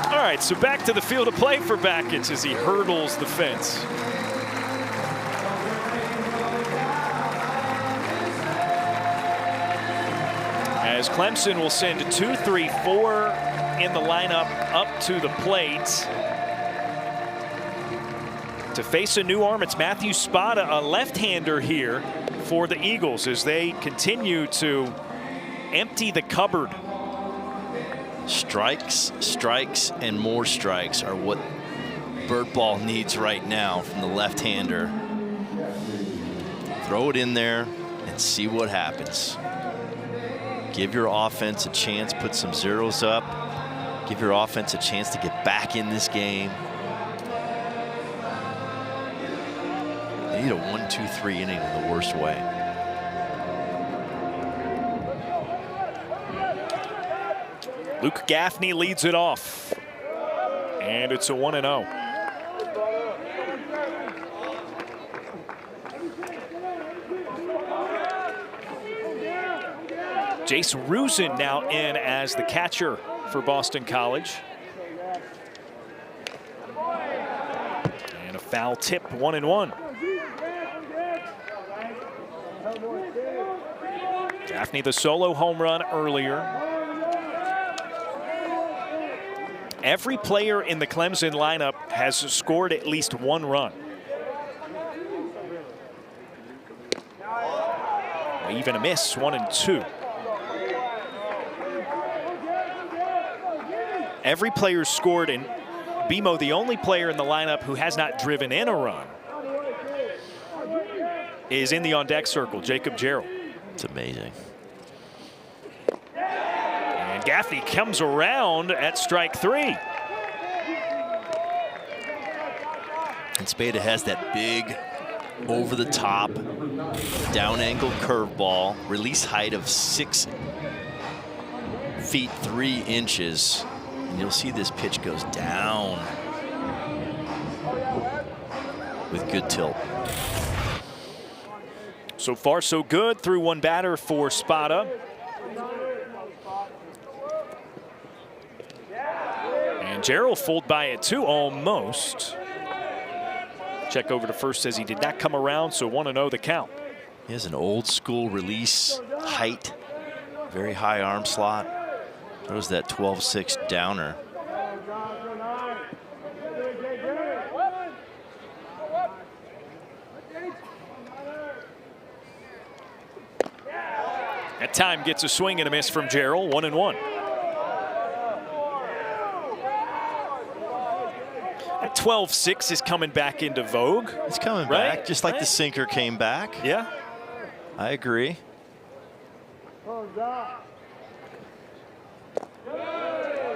All right, so back to the field of play for Bakich as he hurdles the fence. As Clemson will send 2, 3, 4 in the lineup up to the plate. To face a new arm, it's Matthew Spada, a left-hander here for the Eagles as they continue to empty the cupboard. Strikes, strikes, and more strikes are what Bird Ball needs right now from the left-hander. Throw it in there and see what happens. Give your offense a chance, put some zeros up. Give your offense a chance to get back in this game. They need a 1-2-3 inning in the worst way. Luke Gaffney leads it off. And it's a 1-0. Jace Rusin now in as the catcher for Boston College. And a foul tip, 1-1. Gaffney, the solo home run earlier. Every player in the Clemson lineup has scored at least one run. Even a miss, 1-2. Every player scored, and BMO, the only player in the lineup who has not driven in a run, is in the on-deck circle, Jacob Jarrell. It's amazing. And Gaffney comes around at strike 3. And Spada has that big, over-the-top, down-angle curveball, release height of 6 feet 3 inches. And you'll see this pitch goes down with good tilt. So far, so good through one batter for Spada. And Jarrell fooled by it too, almost. Check over to first, says he did not come around, so 1-0 the count. He has an old school release height, very high arm slot. Throws that 12-6 downer. That time gets a swing and a miss from Jarrell, 1-1. That 12-6 is coming back into vogue. It's coming right? back, just like right? the sinker came back. Yeah. I agree.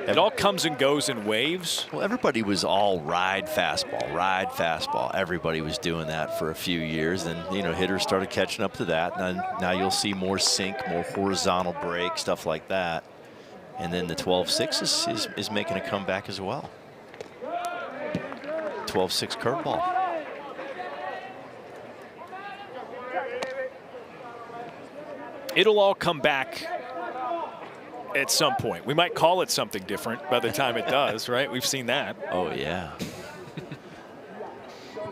It all comes and goes in waves. Well, everybody was all ride fastball, ride fastball. Everybody was doing that for a few years, and hitters started catching up to that. And now you'll see more sink, more horizontal break, stuff like that. And then the 12-6 is making a comeback as well. 12-6 curveball. It'll all come back at some point. We might call it something different by the time it does, right? We've seen that. Oh, yeah.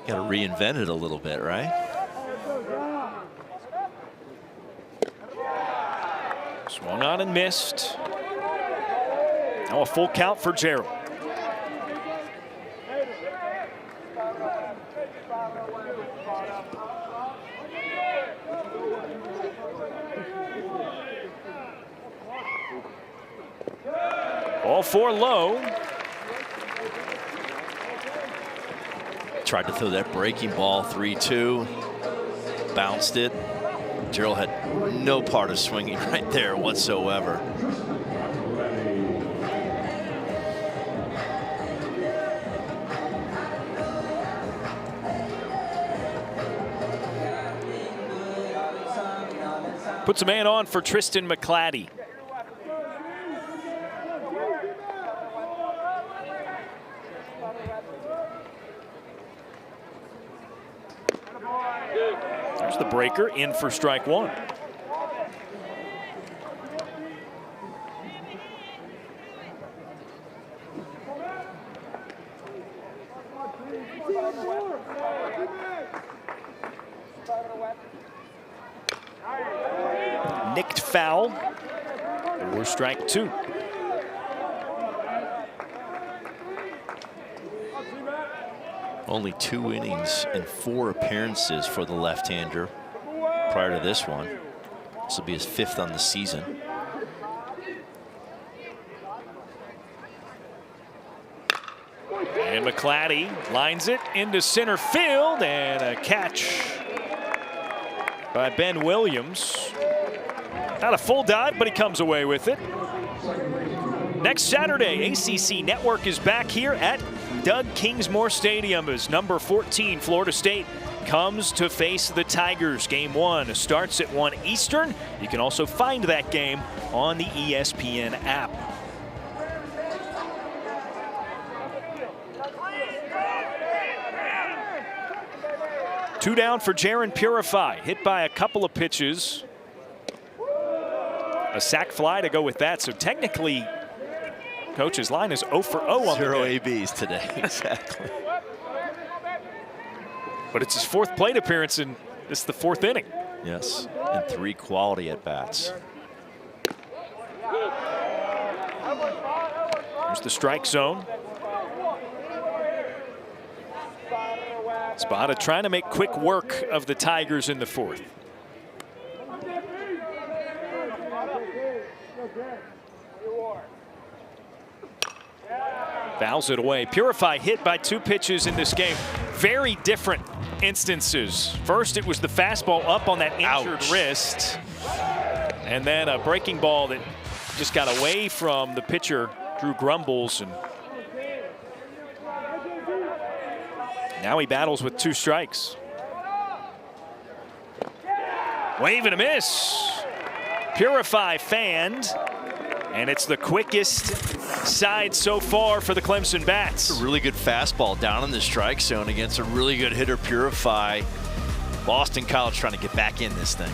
Got to reinvent it a little bit, right? Swung on and missed. Now a full count for Jarrell. All 4 low. Tried to throw that breaking ball 3-2. Bounced it. Jarrell had no part of swinging right there whatsoever. Puts a man on for Tristan McClatty. There's the breaker in for strike 1. Nicked foul or strike 2. Only 2 innings and 4 appearances for the left-hander prior to this one. This will be his 5th on the season. And McClatty lines it into center field, and a catch by Ben Williams. Not a full dive, but he comes away with it. Next Saturday, ACC Network is back here at Doug Kingsmore Stadium as number 14 Florida State comes to face the Tigers. Game 1 starts at 1 Eastern. You can also find that game on the ESPN app. Two down for Jaron Purify, hit by a couple of pitches. A sac fly to go with that, so technically Coach's line is 0 for 0 on the day. 0 ABs today, exactly. But it's his 4th plate appearance, and this is the 4th inning. Yes, and 3 quality at-bats. There's the strike zone. Spada trying to make quick work of the Tigers in the fourth. Fouls it away. Purify hit by 2 pitches in this game. Very different instances. First, it was the fastball up on that injured wrist. And then a breaking ball that just got away from the pitcher, Drew Grumbles. And now he battles with 2 strikes. Wave and a miss. Purify fanned. And it's the quickest side so far for the Clemson Bats. A really good fastball down in the strike zone against a really good hitter, Purify. Boston College trying to get back in this thing.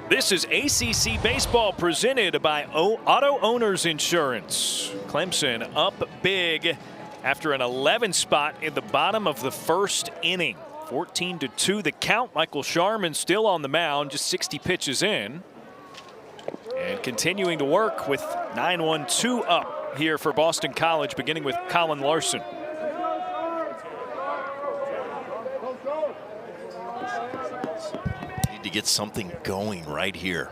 This is ACC Baseball presented by Auto Owners Insurance. Clemson up big after an 11 spot in the bottom of the first inning. 14-2 the count. Michael Sharman still on the mound, just 60 pitches in. And continuing to work with 9-1-2 up here for Boston College, beginning with Colin Larson. To get something going right here.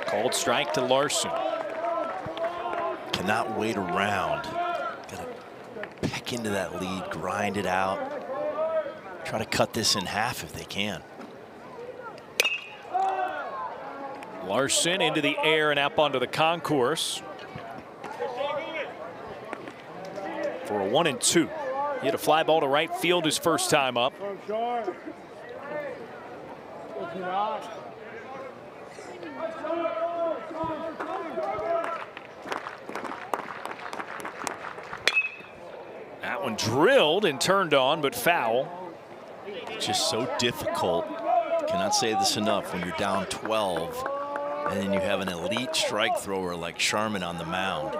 Called strike to Larson. Cannot wait around. Gotta peck into that lead, grind it out. Try to cut this in half if they can. Larson into the air and up onto the concourse for a 1-2. He hit a fly ball to right field his first time up. That one drilled and turned on, but foul. Just so difficult. Cannot say this enough when you're down 12 and then you have an elite strike thrower like Sharman on the mound.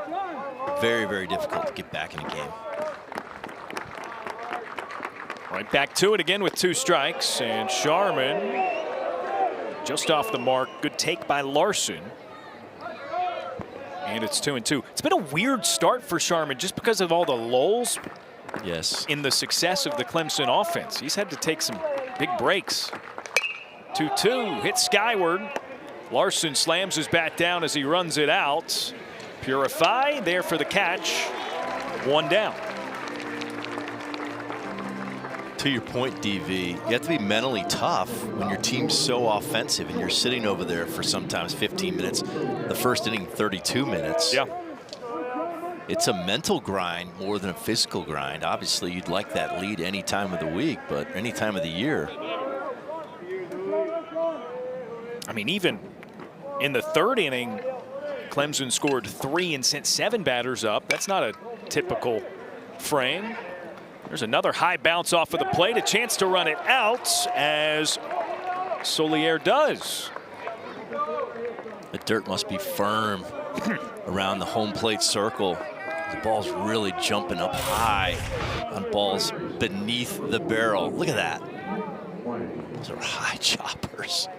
Very, very difficult to get back in a game. Right back to it again with 2 strikes, and Sharman just off the mark. Good take by Larson. And it's 2-2. It's been a weird start for Sharman just because of all the lulls in the success of the Clemson offense. He's had to take some big breaks. 2-2 hit skyward. Larson slams his bat down as he runs it out. Purify there for the catch. 1 down. To your point, DV, you have to be mentally tough when your team's so offensive and you're sitting over there for sometimes 15 minutes. The first inning, 32 minutes. Yeah. It's a mental grind more than a physical grind. Obviously, you'd like that lead any time of the week, but any time of the year. I mean, even in the 3rd inning, Clemson scored 3 and sent 7 batters up. That's not a typical frame. There's another high bounce off of the plate. A chance to run it out as Solier does. The dirt must be firm around the home plate circle. The ball's really jumping up high on balls beneath the barrel. Look at that. Those are high choppers.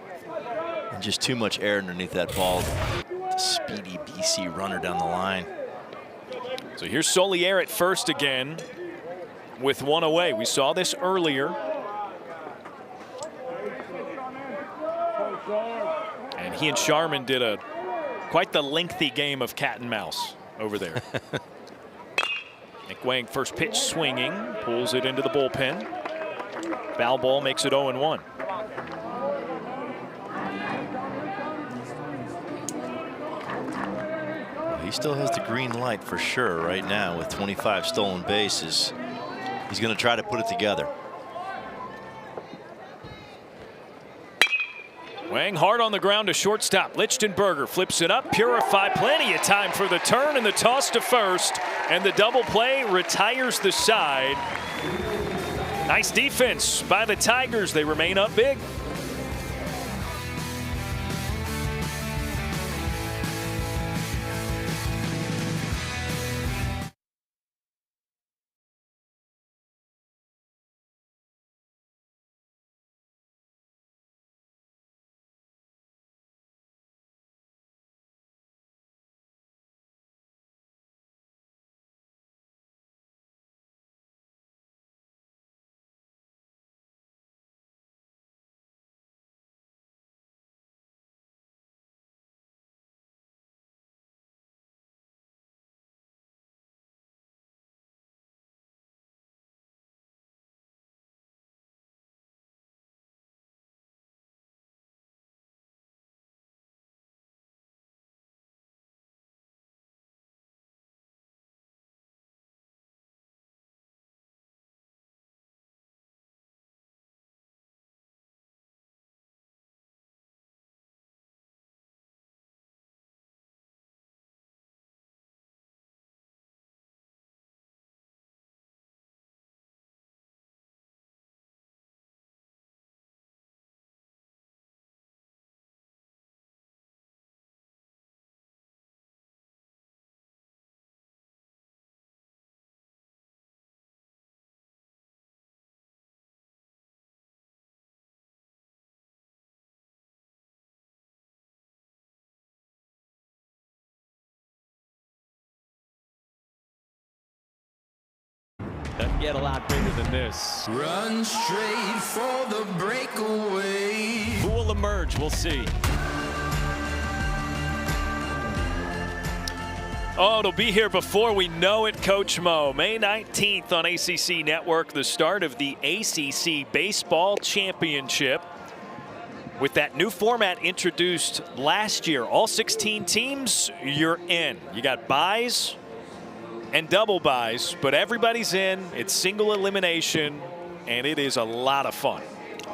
And just too much air underneath that ball. The speedy BC runner down the line. So here's Solier at first again with one away. We saw this earlier. And he and Sharman did quite the lengthy game of cat and mouse over there. McWang first pitch swinging, pulls it into the bullpen. Foul ball makes it 0-1. He still has the green light for sure right now with 25 stolen bases. He's going to try to put it together. Wang hard on the ground to shortstop. Lichtenberger flips it up. Purify, plenty of time for the turn and the toss to first. And the double play retires the side. Nice defense by the Tigers. They remain up big. Doesn't get a lot bigger than this. Run straight for the breakaway. Who will emerge? We'll see. Oh, it'll be here before we know it, Coach Mo. May 19th on ACC Network, the start of the ACC Baseball Championship. With that new format introduced last year, all 16 teams, you're in. You got byes and double byes, but everybody's in. It's single elimination, and it is a lot of fun.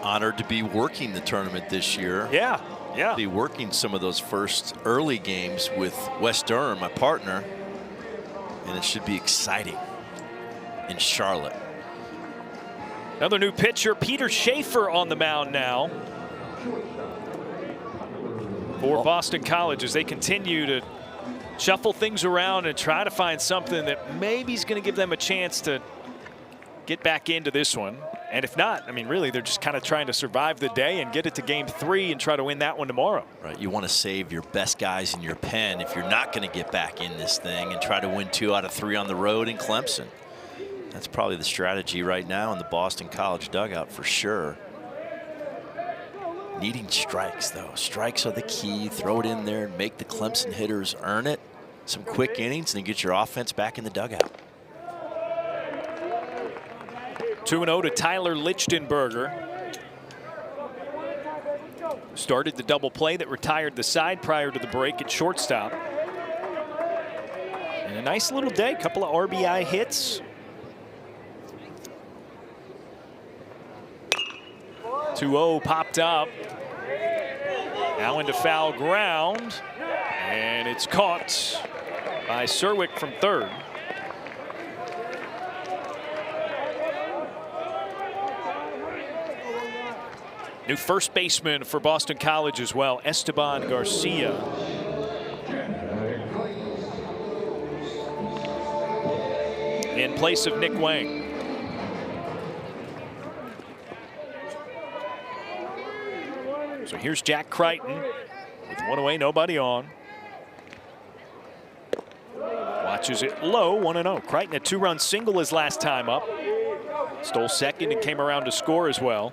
Honored to be working the tournament this year. Yeah. Be working some of those first early games with Wes Durham, my partner, and it should be exciting in Charlotte. Another new pitcher, Peter Schaefer, on the mound now for Boston College as they continue to shuffle things around and try to find something that maybe is going to give them a chance to get back into this one. And if not, I mean, really, they're just kind of trying to survive the day and get it to game 3 and try to win that one tomorrow. Right. You want to save your best guys in your pen if you're not going to get back in this thing and try to win 2 out of 3 on the road in Clemson. That's probably the strategy right now in the Boston College dugout for sure. Needing strikes, though. Strikes are the key. Throw it in there and make the Clemson hitters earn it. Some quick innings and then get your offense back in the dugout. 2-0 to Tyler Lichtenberger. Started the double play that retired the side prior to the break at shortstop. And a nice little day, couple of RBI hits. 2-0 popped up. Now into foul ground. And it's caught by Serwick from third. New first baseman for Boston College as well, Esteban Garcia. In place of Nick Wang. So here's Jack Crichton with one away, nobody on. Watches it low, 1-0. Crichton a 2-run single his last time up. Stole second and came around to score as well.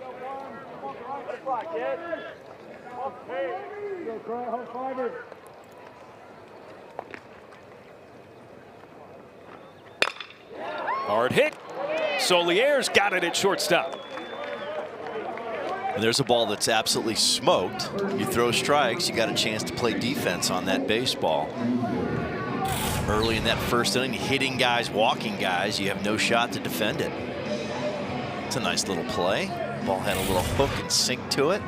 Hard hit. Solier's got it at shortstop. And there's a ball that's absolutely smoked. You throw strikes, you got a chance to play defense on that baseball. Early in that first inning, hitting guys, walking guys, you have no shot to defend it. It's a nice little play. Ball had a little hook and sink to it.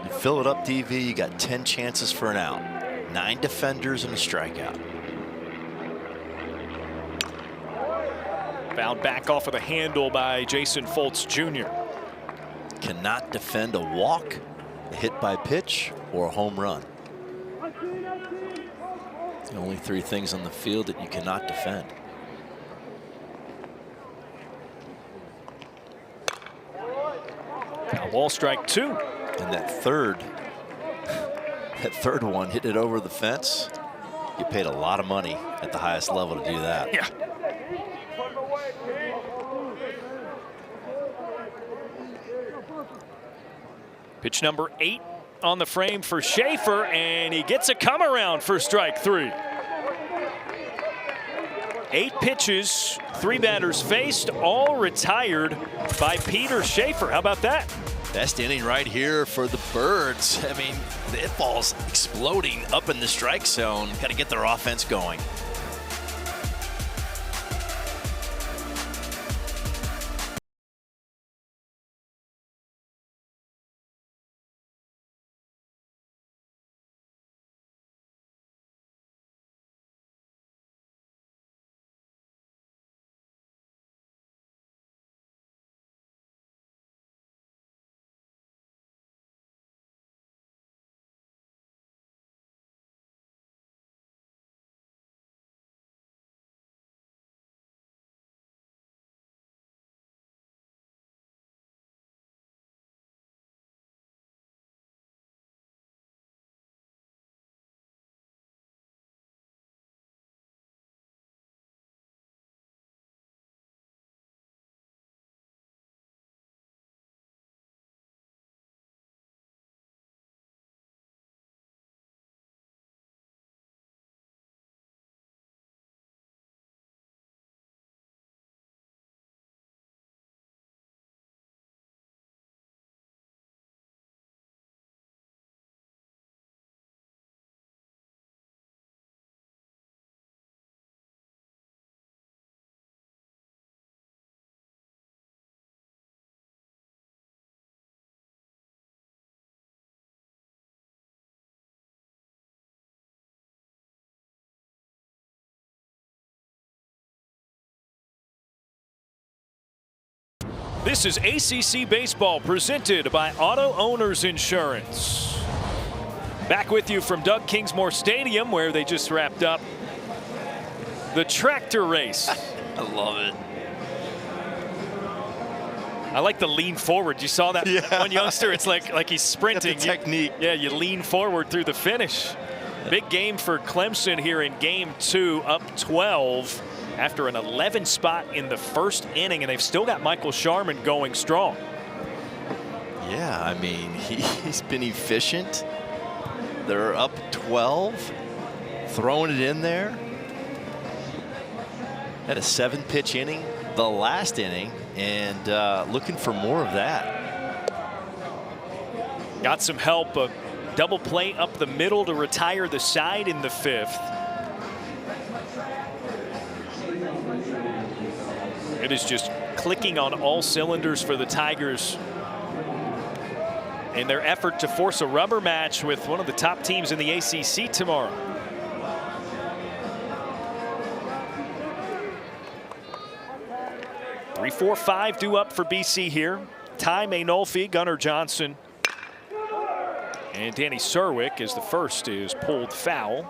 You fill it up, DV, you got 10 chances for an out. 9 defenders and a strikeout. Fouled back off of the handle by Jason Foltz Jr. Cannot defend a walk, a hit by pitch, or a home run. The only 3 things on the field that you cannot defend. Foul ball, strike 2. And that third one hit it over the fence. You paid a lot of money at the highest level to do that. Yeah. Pitch number 8 on the frame for Schaefer, and he gets a come around for strike 3. 8 pitches, 3 batters faced, all retired by Peter Schaefer. How about that? Best inning right here for the Birds. I mean, the ball's exploding up in the strike zone. Got to get their offense going. This is ACC Baseball presented by Auto Owners Insurance. Back with you from Doug Kingsmore Stadium, where they just wrapped up the tractor race. I love it. I like the lean forward. You saw that Yeah. one youngster? It's like he's sprinting. Got the technique. You lean forward through the finish. Big game for Clemson here in game 2, up 12 after an 11 spot in the first inning, and they've still got Michael Sharman going strong. Yeah, I mean, he's been efficient. They're up 12, throwing it in there. Had a 7-pitch inning, the last inning, and looking for more of that. Got some help, a double play up the middle to retire the side in the 5th. It is just clicking on all cylinders for the Tigers in their effort to force a rubber match with one of the top teams in the ACC tomorrow. 3, 4, 5 due up for BC here. Ty Mainolfi, Gunnar Johnson, and Danny Serwick as the first is pulled foul.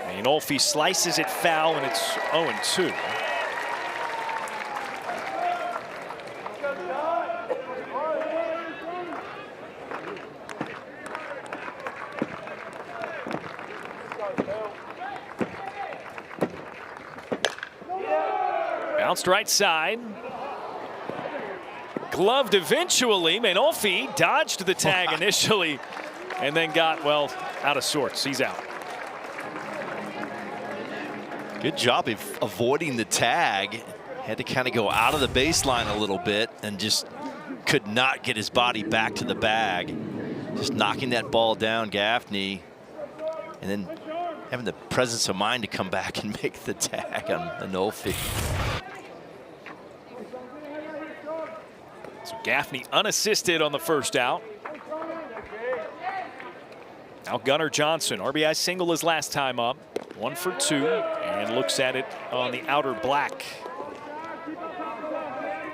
Mainolfi slices it foul, and it's 0-2. Bounced right side. Gloved eventually. Mainolfi dodged the tag initially and then got, well, out of sorts. He's out. Good job of avoiding the tag. Had to kind of go out of the baseline a little bit and just could not get his body back to the bag. Just knocking that ball down, Gaffney, and then having the presence of mind to come back and make the tag on Mainolfi. So Gaffney unassisted on the first out. Now Gunnar Johnson, RBI single his last time up. 1 for 2, and looks at it on the outer black.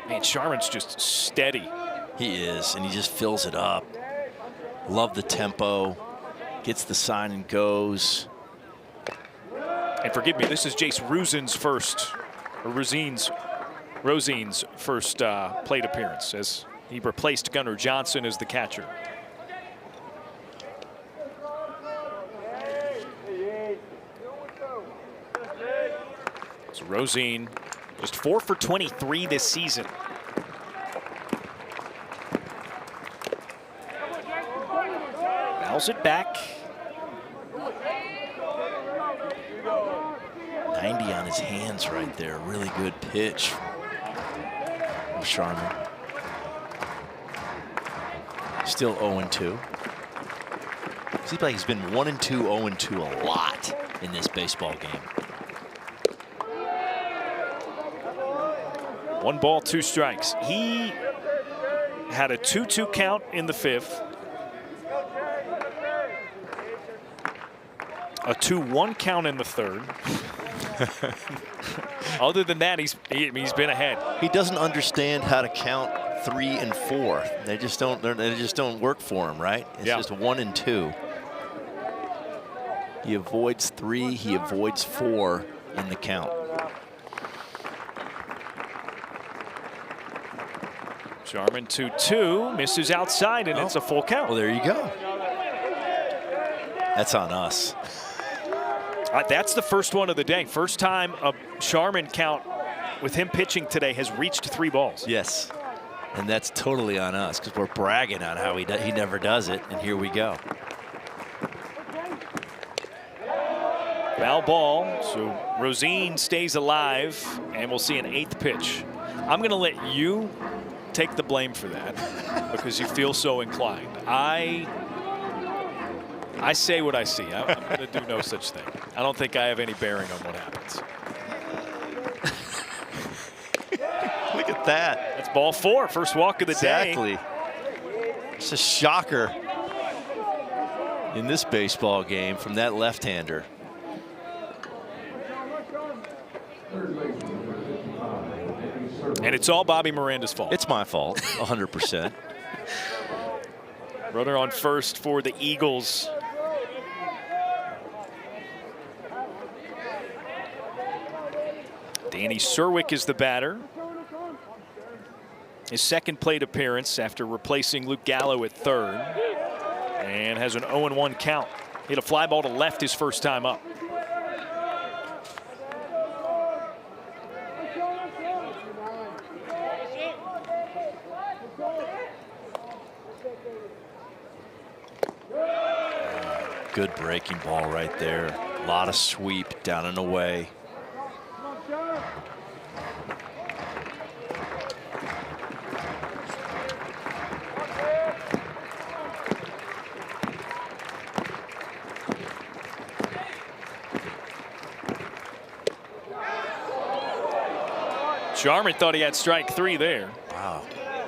Man, Sharman's just steady. He is, and he just fills it up. Love the tempo. Gets the sign and goes. And forgive me, this is Jace Rosin's first, or Rosin's first plate appearance as he replaced Gunnar Johnson as the catcher. So Rosin just 4 for 23 this season. Fouls it back. 90 on his hands right there. Really good pitch from Sharman. Still 0-2. Seems like he's been 1-2, 0-2 a lot in this baseball game. 1 ball, 2 strikes. He had a 2-2 count in the 5th. A 2-1 count in the 3rd. Other than that, he's been ahead. He doesn't understand how to count 3 and 4. They just don't work for him, right? It's just 1 and 2. He avoids 3, he avoids 4 in the count. Sharman 2-2, misses outside, and it's a full count. Well, there you go. That's on us. That's the first one of the day. First time a Sharman count with him pitching today has reached 3 balls. Yes, and that's totally on us because we're bragging on how he never does it, and here we go. Foul ball, so Rosin stays alive, and we'll see an 8th pitch. I'm going to let you take the blame for that because you feel so inclined. I say what I see. I'm going to do no such thing. I don't think I have any bearing on what happens. Look at that. That's ball 4, first walk of the day. Exactly. It's a shocker in this baseball game from that left-hander. And it's all Bobby Miranda's fault. It's my fault, 100%. Runner on first for the Eagles. Danny Serwick is the batter. His second plate appearance after replacing Luke Gallo at 3rd. And has an 0-1 count. Hit a fly ball to left his first time up. Good breaking ball right there. A lot of sweep down and away. Sharman thought he had strike 3 there. Wow.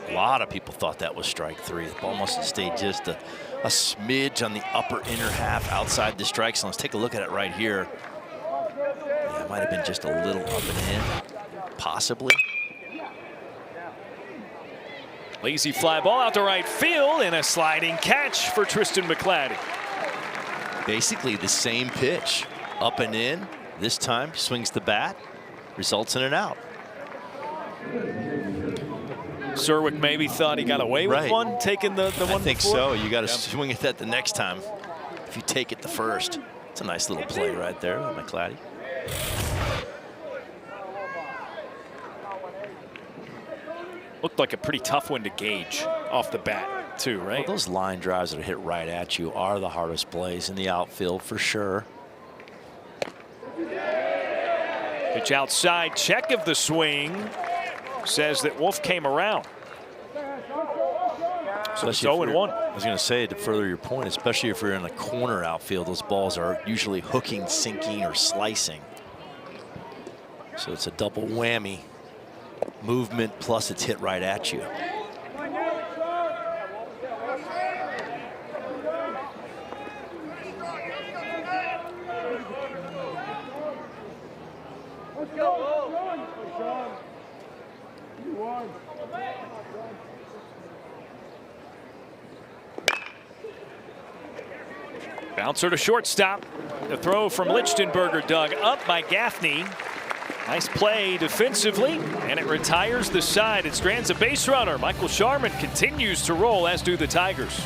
A lot of people thought that was strike 3. The ball must have stayed just a smidge on the upper inner half outside the strike zone. Let's take a look at it right here. Yeah, it might have been just a little up and in, possibly. Lazy fly ball out to right field and a sliding catch for Tristan McClatty. Basically the same pitch, up and in. This time swings the bat, results in an out. Serwick maybe thought he got away with one, taking the one I think before. so. You got to swing at that the next time. If you take it the first, it's a nice little play right there with McClatty. Looked like a pretty tough one to gauge off the bat, too, right? Well, those line drives that hit right at you are the hardest plays in the outfield for sure. Pitch outside, check of the swing. Says that Wolf came around. So it's 0-1. I was going to say, to further your point, especially if you're in a corner outfield, those balls are usually hooking, sinking, or slicing. So it's a double whammy. Movement plus it's hit right at you. Bouncer to shortstop. The throw from Lichtenberger dug up by Gaffney. Nice play defensively, and it retires the side. It strands a base runner. Michael Sharman continues to roll, as do the Tigers.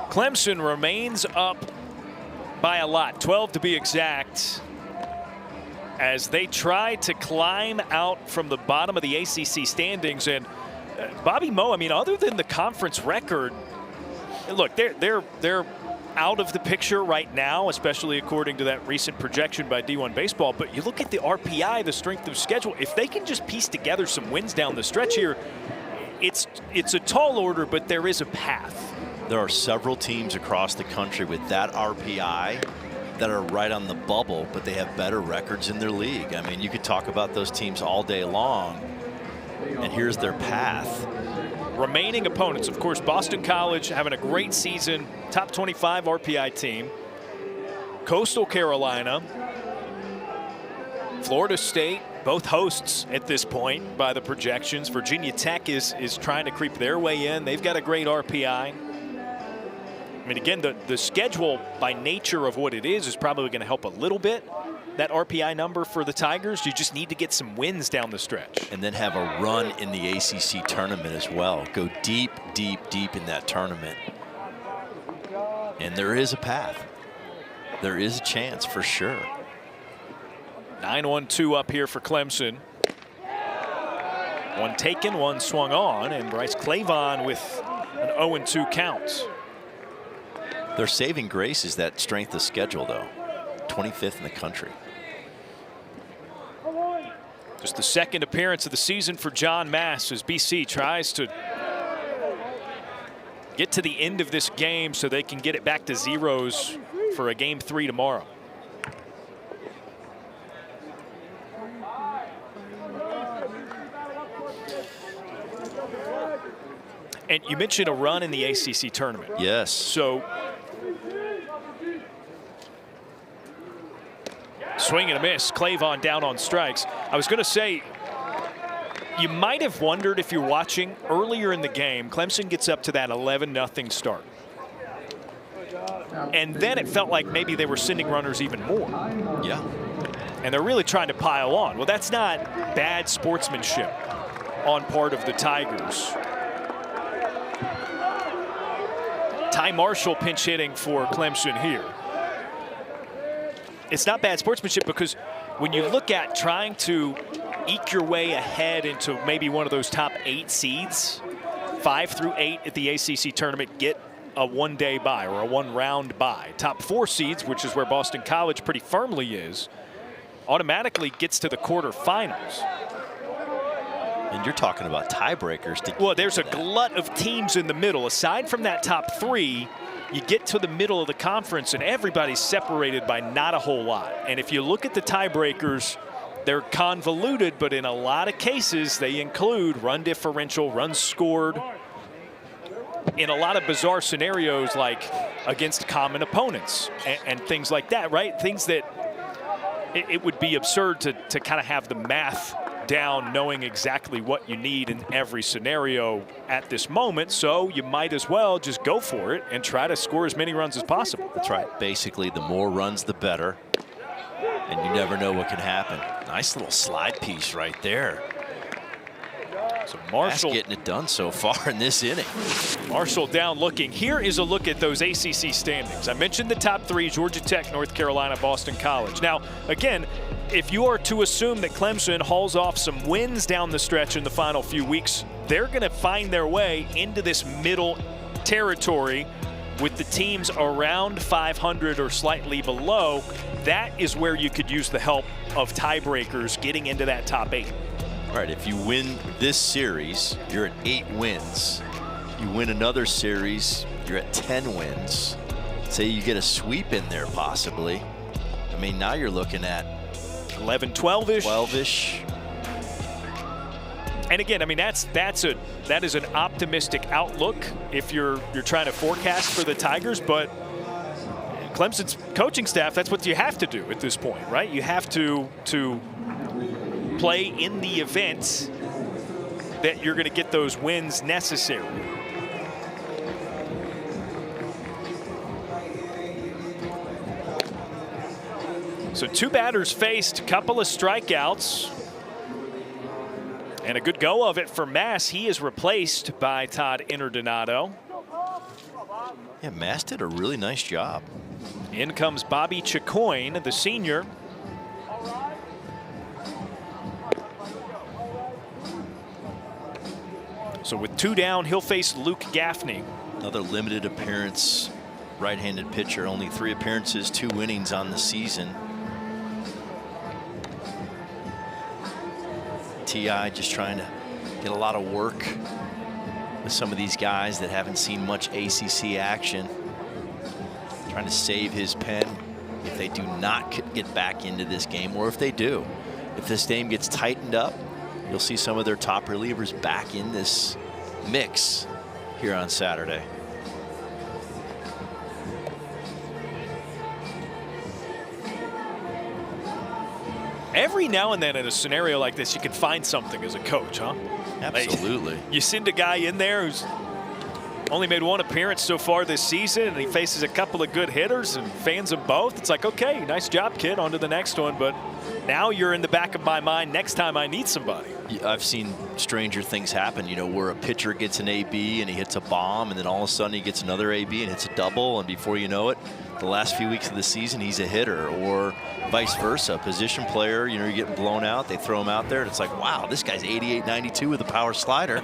Clemson remains up by a lot, 12 to be exact, as they try to climb out from the bottom of the ACC standings. And Bobby Moe, I mean, other than the conference record, look, they're out of the picture right now, especially according to that recent projection by D1 Baseball. But you look at the RPI, the strength of schedule, if they can just piece together some wins down the stretch here, it's a tall order, but there is a path. There are several teams across the country with that RPI that are right on the bubble, but they have better records in their league. I mean, you could talk about those teams all day long, and here's their path. Remaining opponents, of course, Boston College having a great season, top 25 RPI team. Coastal Carolina, Florida State, both hosts at this point by the projections. Virginia Tech is trying to creep their way in. They've got a great RPI. I mean, again, the schedule by nature of what it is probably going to help a little bit. That RPI number for the Tigers, you just need to get some wins down the stretch. And then have a run in the ACC tournament as well. Go deep, deep, deep in that tournament. And there is a path. There is a chance for sure. 9-1-2 up here for Clemson. One taken, one swung on, and Bryce Clavon with an 0-2 count. Their saving grace is that strength of schedule, though. 25th in the country. Just the second appearance of the season for John Mass as BC tries to get to the end of this game so they can get it back to zeros for a Game 3 tomorrow. And you mentioned a run in the ACC tournament. Yes. So swing and a miss. Clavon down on strikes. I was going to say, you might have wondered if you're watching earlier in the game, Clemson gets up to that 11-0 start. And then it felt like maybe they were sending runners even more. Yeah. And they're really trying to pile on. Well, that's not bad sportsmanship on part of the Tigers. Ty Marshall pinch hitting for Clemson here. It's not bad sportsmanship because when you look at trying to eke your way ahead into maybe one of those top 8 seeds, 5 through 8 at the ACC tournament, get a one-day bye or a one-round bye. Top 4 seeds, which is where Boston College pretty firmly is, automatically gets to the quarterfinals. And you're talking about tiebreakers. Well, there's a glut of teams in the middle. Aside from that top 3, you get to the middle of the conference and everybody's separated by not a whole lot. And if you look at the tiebreakers, they're convoluted, but in a lot of cases, they include run differential, runs scored, in a lot of bizarre scenarios like against common opponents and things like that, right? Things that it would be absurd to kind of have the math down knowing exactly what you need in every scenario at this moment, so you might as well just go for it and try to score as many runs as possible. That's right. Basically, the more runs, the better. And you never know what can happen. Nice little slide piece right there. So Marshall getting it done so far in this inning. Marshall down looking. Here is a look at those ACC standings. I mentioned the top 3, Georgia Tech, North Carolina, Boston College. Now, again, if you are to assume that Clemson hauls off some wins down the stretch in the final few weeks, they're going to find their way into this middle territory with the teams around 500 or slightly below. That is where you could use the help of tiebreakers getting into that top 8. All right, if you win this series, you're at 8 wins. You win another series, you're at 10 wins. Say you get a sweep in there possibly. I mean, now you're looking at 11, 12-ish. 12-ish. And again, I mean, that is an optimistic outlook if you're trying to forecast for the Tigers, but Clemson's coaching staff, that's what you have to do at this point, right? You have to play in the event that you're going to get those wins necessary. So 2 batters faced, a couple of strikeouts, and a good go of it for Mass. He is replaced by Todd Interdonato. Yeah, Mass did a really nice job. In comes Bobby Chicoine, the senior. So with 2 down, he'll face Luke Gaffney. Another limited appearance right-handed pitcher. Only 3 appearances, 2 innings on the season. T.I. just trying to get a lot of work with some of these guys that haven't seen much ACC action. Trying to save his pen if they do not get back into this game, or if they do. If this game gets tightened up, you'll see some of their top relievers back in this mix here on Saturday. Every now and then in a scenario like this, you can find something as a coach, huh? Absolutely. You send a guy in there who's only made 1 appearance so far this season, and he faces a couple of good hitters and fans them both. It's like, okay, nice job, kid, on to the next one. But now you're in the back of my mind next time I need somebody. I've seen stranger things happen, you know, where a pitcher gets an AB and he hits a bomb, and then all of a sudden he gets another AB and hits a double, and before you know it, the last few weeks of the season he's a hitter, or vice versa. Position player, you know, you're getting blown out, they throw him out there, and it's like, wow, this guy's 88-92 with a power slider,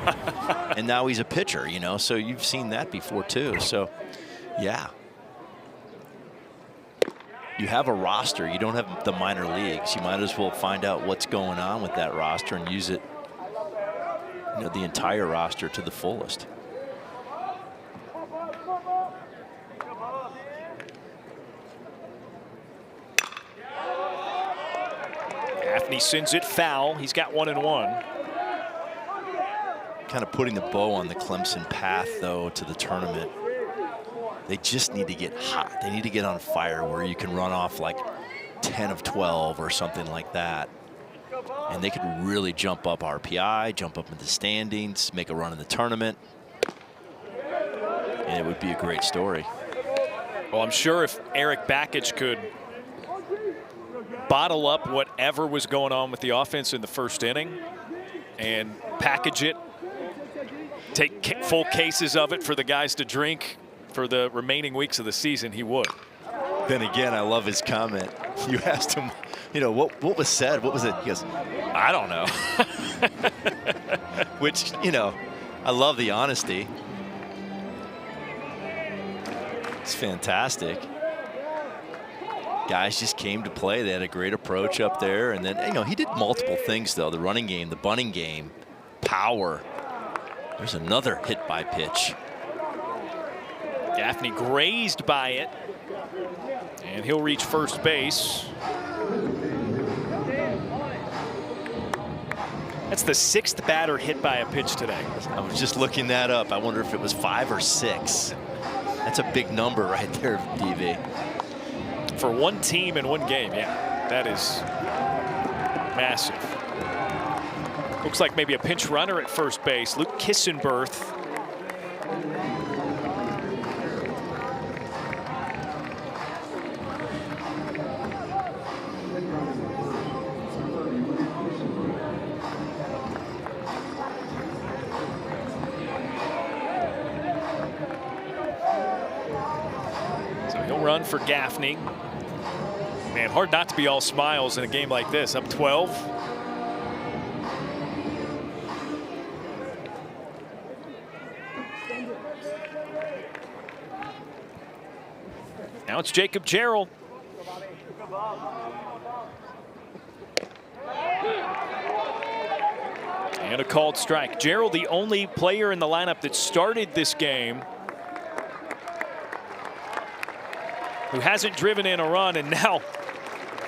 and now he's a pitcher, you know, so you've seen that before too. So yeah, you have a roster. You don't have the minor leagues. You might as well find out what's going on with that roster and use it, you know, the entire roster to the fullest. Gaffney sends it foul. He's got 1-1. Kind of putting the bow on the Clemson path, though, to the tournament. They just need to get hot. They need to get on fire where you can run off like 10 of 12 or something like that. And they could really jump up RPI, jump up in the standings, make a run in the tournament. And it would be a great story. Well, I'm sure if Eric Bakich could bottle up whatever was going on with the offense in the first inning and package it, take full cases of it for the guys to drink for the remaining weeks of the season, he would. Then again, I love his comment. You asked him, you know, what was said? What was it? He goes, I don't know. Which, you know, I love the honesty. It's fantastic. Guys just came to play. They had a great approach up there. And then, you know, he did multiple things, though. The running game, the bunting game, power. There's another hit by pitch. Gaffney grazed by it, and he'll reach first base. That's the 6th batter hit by a pitch today. I was just looking that up. I wonder if it was 5 or 6. That's a big number right there, DV. For one team in one game, yeah, that is massive. Looks like maybe a pinch runner at first base. Luke Kissenberth. Run for Gaffney. Man, hard not to be all smiles in a game like this. Up 12. Now it's Jacob Gerald. And a called strike. Gerald, the only player in the lineup that started this game who hasn't driven in a run, and now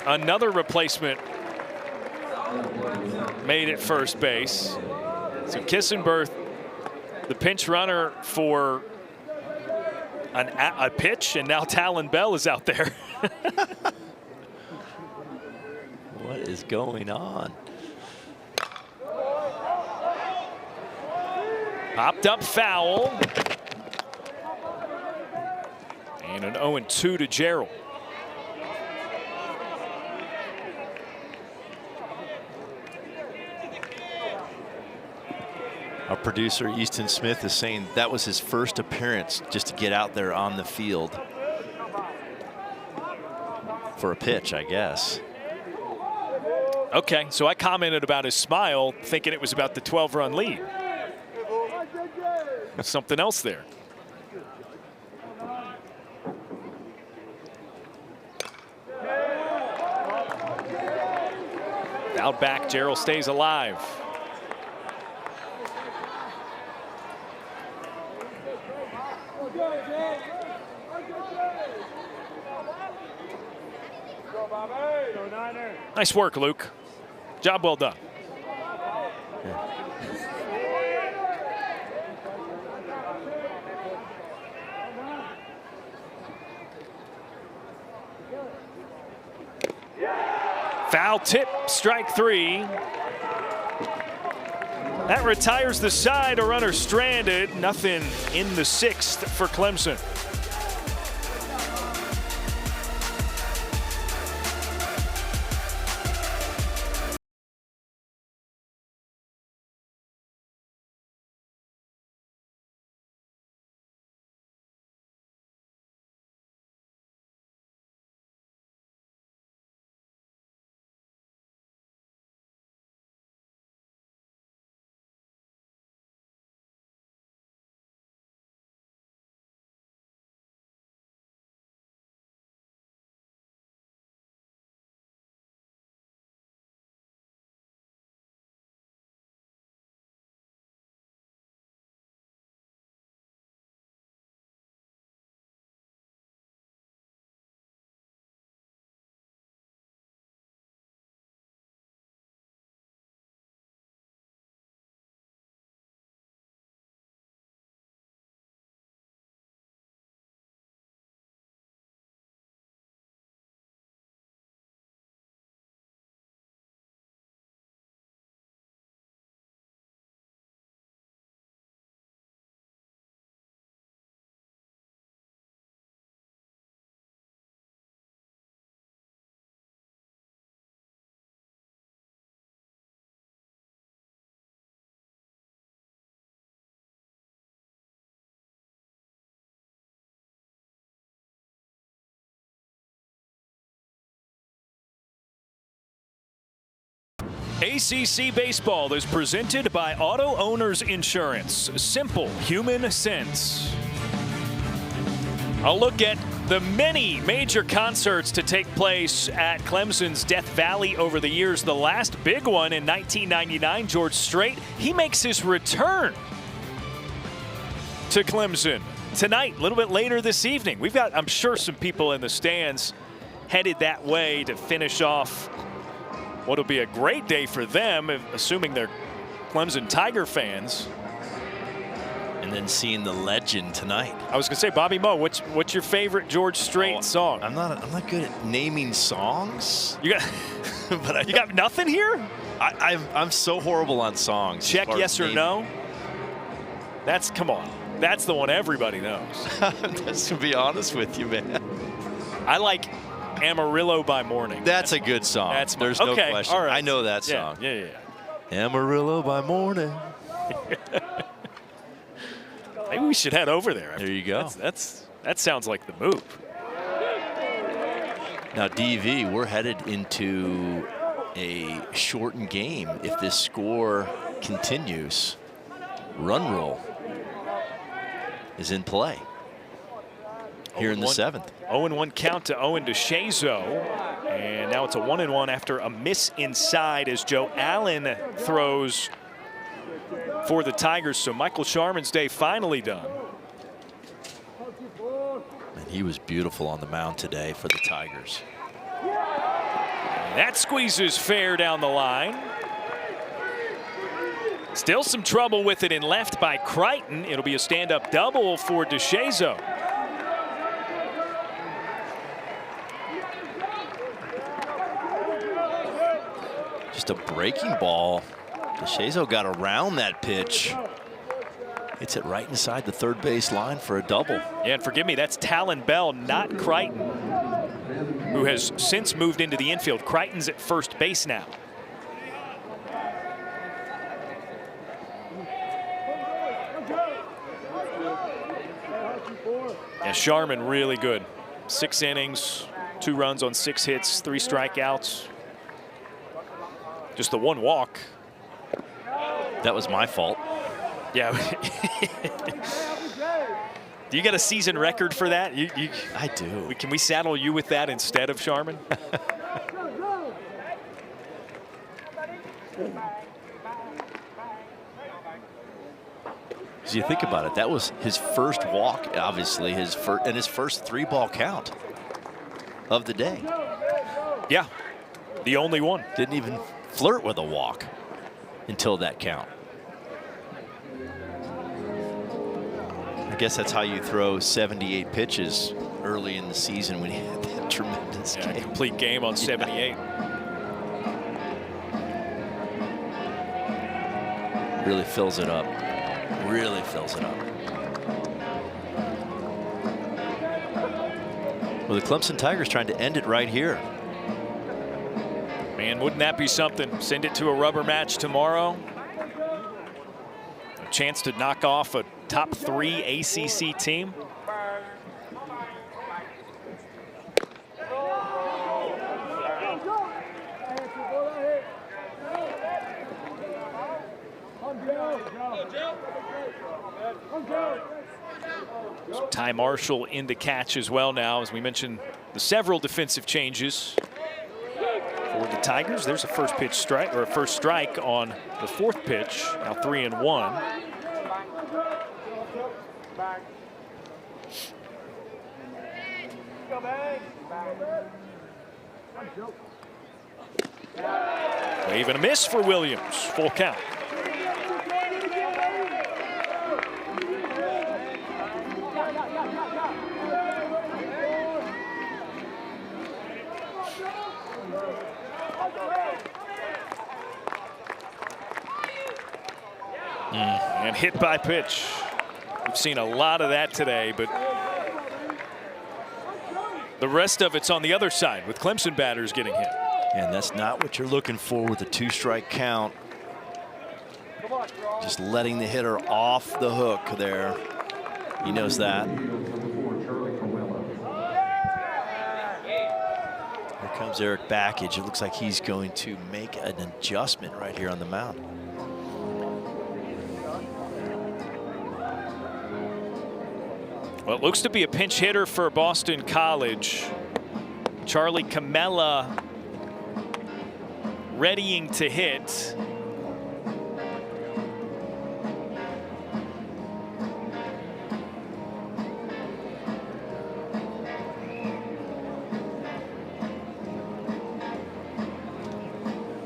another replacement made at first base. So Kissenberth, the pinch runner for a pitch, and now Talon Bell is out there. What is going on? Popped up foul. And an 0-2 to Gerald. Our producer, Easton Smith, is saying that was his first appearance just to get out there on the field for a pitch, I guess. Okay, so I commented about his smile, thinking it was about the 12-run lead. There's something else there. Out back, Gerald stays alive. Nice work, Luke. Job well done. Foul tip, strike 3. That retires the side, a runner stranded. Nothing in the 6th for Clemson. ACC Baseball is presented by Auto Owners Insurance. Simple human sense. A look at the many major concerts to take place at Clemson's Death Valley over the years. The last big one in 1999, George Strait, he makes his return to Clemson tonight, a little bit later this evening. We've got, I'm sure, some people in the stands headed that way to finish off what'll be a great day for them, assuming they're Clemson Tiger fans. And then seeing the legend tonight. I was gonna say, Bobby Moe, what's your favorite George Strait song? I'm not good at naming songs. You got, but you got nothing here? I'm so horrible on songs. Check yes or no. Come on. That's the one everybody knows. Just to be honest with you, man. I like Amarillo by Morning. That's a good song. There's no question. All right. I know that song. Yeah. Amarillo by Morning. Maybe we should head over there. There you go. That sounds like the move. Now, DV, we're headed into a shortened game if this score continues. Run rule is in play here in the 7th. 0-1 count to Owen DeShazo. And now it's a 1-1 after a miss inside as Joe Allen throws for the Tigers. So Michael Sharman's day finally done. And he was beautiful on the mound today for the Tigers. And that squeezes fair down the line. Still some trouble with it in left by Crichton. It'll be a stand-up double for DeShazo. Just a breaking ball. DeShazo got around that pitch. Hits it right inside the third base line for a double. Yeah, and forgive me, that's Talon Bell, not Crichton, who has since moved into the infield. Crichton's at first base now. Yeah, Sharman really good. 6 innings, 2 runs on 6 hits, 3 strikeouts. Just the 1 walk. That was my fault. Yeah. Do you got a season record for that? I do. Can we saddle you with that instead of Sharman? So you think about it, that was his first walk, obviously, his first 3-ball count of the day. Yeah, the only one. Didn't even flirt with a walk until that count. I guess that's how you throw 78 pitches early in the season when you had that tremendous game. Complete game on 78. Really fills it up. Really fills it up. Well, the Clemson Tigers trying to end it right here. Man, wouldn't that be something? Send it to a rubber match tomorrow. A chance to knock off a top 3 ACC team. So Ty Marshall in to catch as well now, as we mentioned the several defensive changes for the Tigers. There's a first pitch strike, or a first strike on the 4th pitch. Now 3-1. Wave and a miss for Williams. Full count. And hit by pitch. We've seen a lot of that today, but the rest of it's on the other side with Clemson batters getting hit. And that's not what you're looking for with a 2-strike count. Just letting the hitter off the hook there. He knows that. Here comes Eric Bakich. It looks like he's going to make an adjustment right here on the mound. Well, it looks to be a pinch hitter for Boston College. Charlie Camella readying to hit.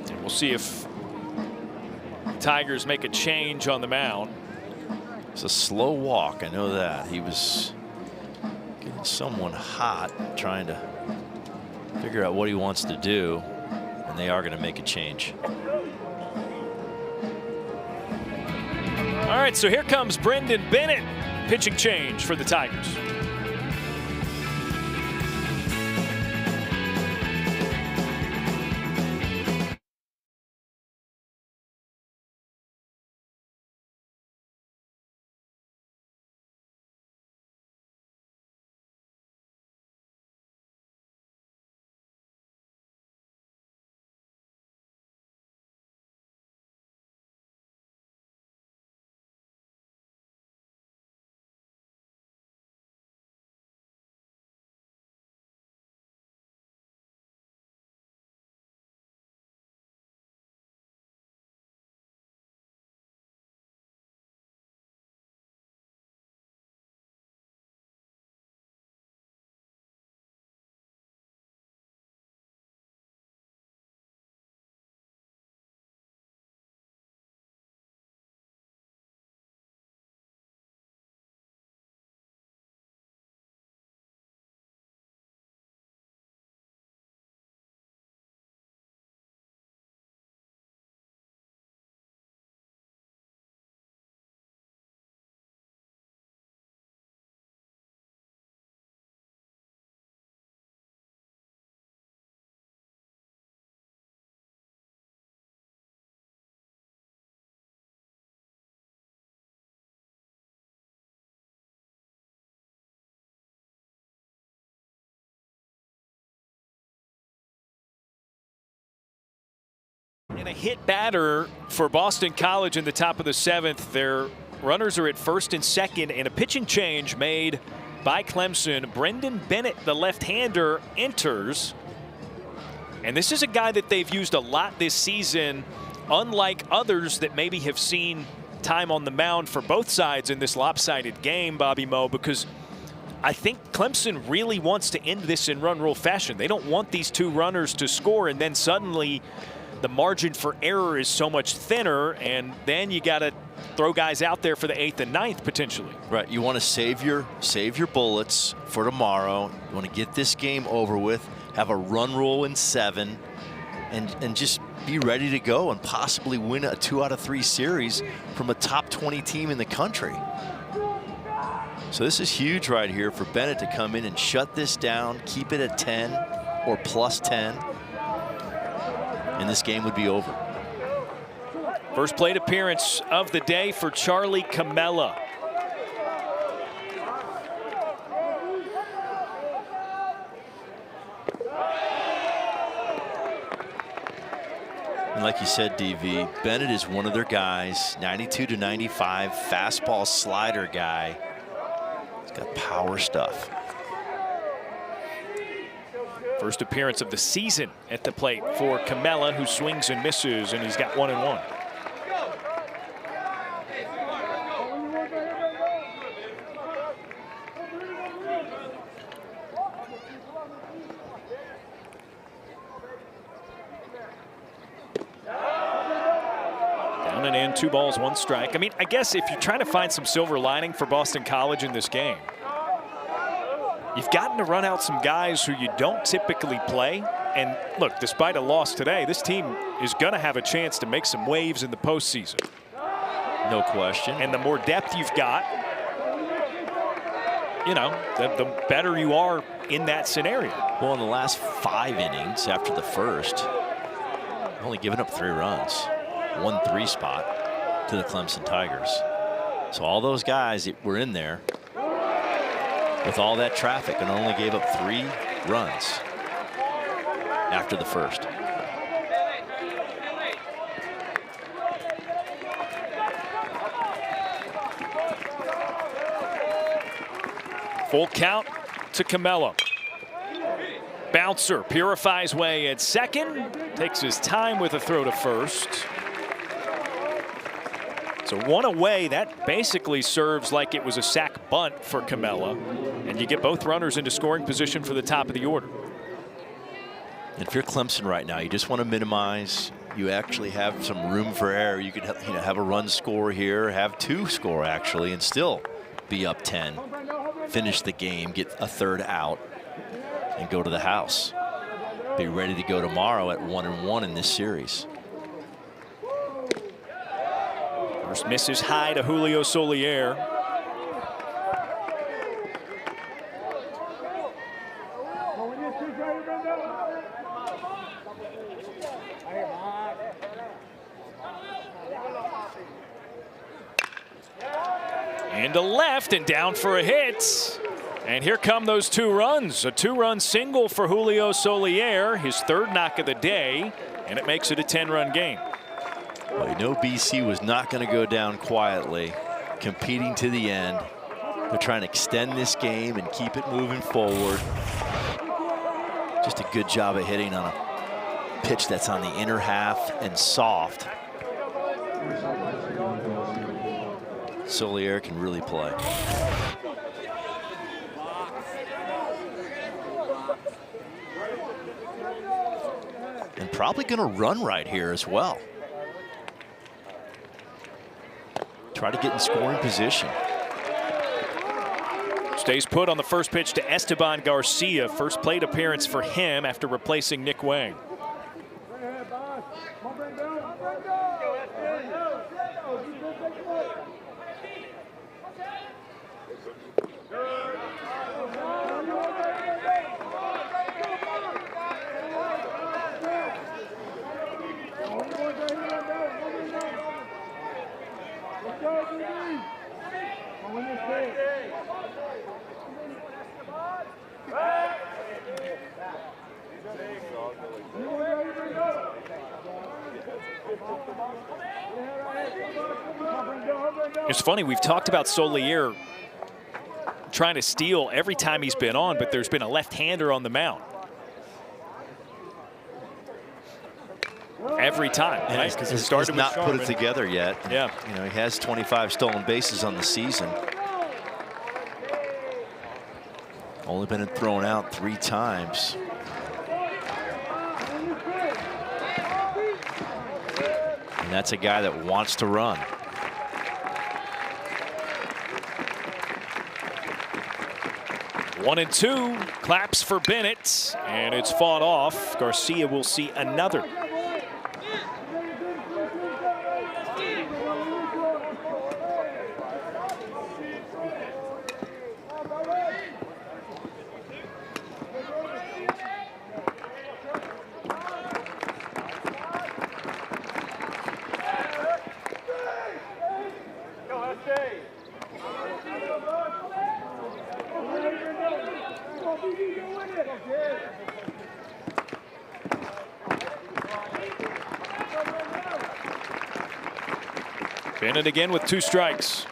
And we'll see if Tigers make a change on the mound. It's a slow walk, I know that. He was getting someone hot, trying to figure out what he wants to do, and they are going to make a change. All right, so here comes Brendan Bennett. Pitching change for the Tigers. And a hit batter for Boston College in the top of the 7th. Their runners are at first and second, and a pitching change made by Clemson. Brendan Bennett, the left-hander, enters. And this is a guy that they've used a lot this season, unlike others that maybe have seen time on the mound for both sides in this lopsided game, Bobby Moe, because I think Clemson really wants to end this in run rule fashion. They don't want these two runners to score, and then suddenly the margin for error is so much thinner, and then you got to throw guys out there for the 8th and 9th potentially. Right, you want to save your bullets for tomorrow. You want to get this game over with, have a run rule in 7, and just be ready to go and possibly win a 2 out of 3 series from a top 20 team in the country. So this is huge right here for Bennett to come in and shut this down, keep it at 10 or plus 10. And this game would be over. First plate appearance of the day for Charlie Camella. And like you said, DV, Bennett is one of their guys, 92 to 95, fastball slider guy. He's got power stuff. First appearance of the season at the plate for Camella, who swings and misses, and he's got 1-1. Down and in, 2 balls, 1 strike. I mean, I guess if you're trying to find some silver lining for Boston College in this game, you've gotten to run out some guys who you don't typically play. And look, despite a loss today, this team is going to have a chance to make some waves in the postseason. No question. And the more depth you've got, you know, the better you are in that scenario. Well, in the last 5 innings after the first, only given up 3 runs, 1-3 spot to the Clemson Tigers. So all those guys that were in there with all that traffic and only gave up 3 runs. after the first. Full count to Camelo. Bouncer purifies way at second. Takes his time with a throw to first. So one away, that basically serves like it was a sac bunt for Camelo. And you get both runners into scoring position for the top of the order. And if you're Clemson right now, you just want to minimize. You actually have some room for error. You could have a run score here, have 2 score actually, and still be up 10. Finish the game, get a third out, and go to the house. Be ready to go tomorrow at 1-1 in this series. First misses high to Julio Solier. Into left and down for a hit. And here come those 2 runs. A 2-run single for Julio Solier, his 3rd knock of the day, and it makes it a 10-run game. Well, you know BC was not going to go down quietly, competing to the end. They're trying to extend this game and keep it moving forward. Just a good job of hitting on a pitch that's on the inner half and soft. Solier can really play. And probably going to run right here as well. Try to get in scoring position. Stays put on the first pitch to Esteban Garcia. First plate appearance for him after replacing Nick Wang. It's funny, we've talked about Solier trying to steal every time he's been on, but there's been a left-hander on the mound. Every time, right? Because he started with not put it Sharman. together yet. Yeah. You know, he has 25 stolen bases on the season. Only been thrown out 3 times. And that's a guy that wants to run. One and two, claps for Bennett, and it's fought off. Garcia will see another. Bennett again with 2 strikes.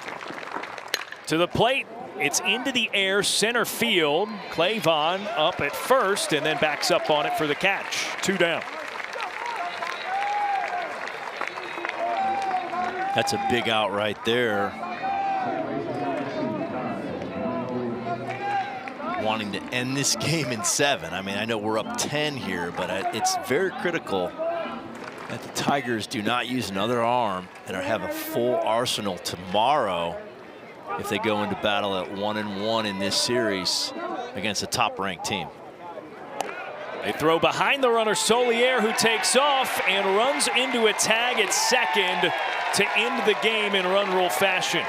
To the plate, it's into the air, center field. Clavon up at first and then backs up on it for the catch. 2 down. That's a big out right there. Wanting to end this game in 7. I mean, I know we're up 10 here, but it's very critical that the Tigers do not use another arm and have a full arsenal tomorrow if they go into battle at 1-1 in this series against a top-ranked team. They throw behind the runner, Solier, who takes off and runs into a tag at second to end the game in run rule fashion.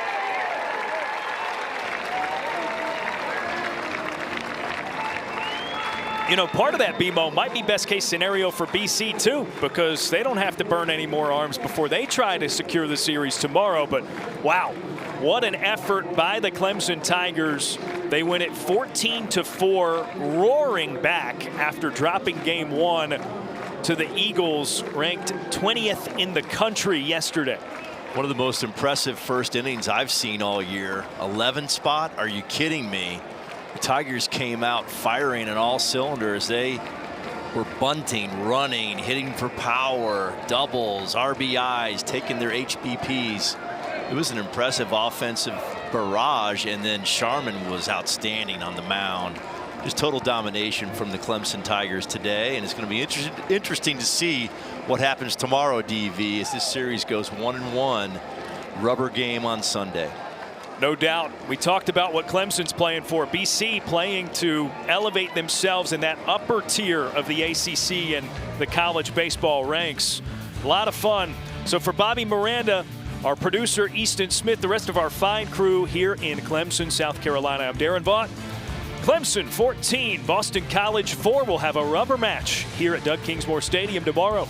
You know, part of that, BMO, might be best case scenario for BC too, because they don't have to burn any more arms before they try to secure the series tomorrow. But wow, What an effort by the Clemson Tigers. They win it 14-4, roaring back after dropping game one to the Eagles, ranked 20th in the country yesterday. One of the most impressive first innings I've seen all year. 11 spot? Are you kidding me? The Tigers came out firing on all cylinders. They were bunting, running, hitting for power, doubles, RBIs, taking their HBPs. It was an impressive offensive barrage, and then Sharman was outstanding on the mound. Just total domination from the Clemson Tigers today, and it's going to be interesting to see what happens tomorrow, DV, as this series goes 1-1. Rubber game on Sunday. No doubt. We talked about what Clemson's playing for. BC playing to elevate themselves in that upper tier of the ACC and the college baseball ranks. A lot of fun. So for Bobby Miranda, our producer Easton Smith, the rest of our fine crew here in Clemson, South Carolina, I'm Darren Vaught. Clemson 14, Boston College 4 will have a rubber match here at Doug Kingsmore Stadium tomorrow.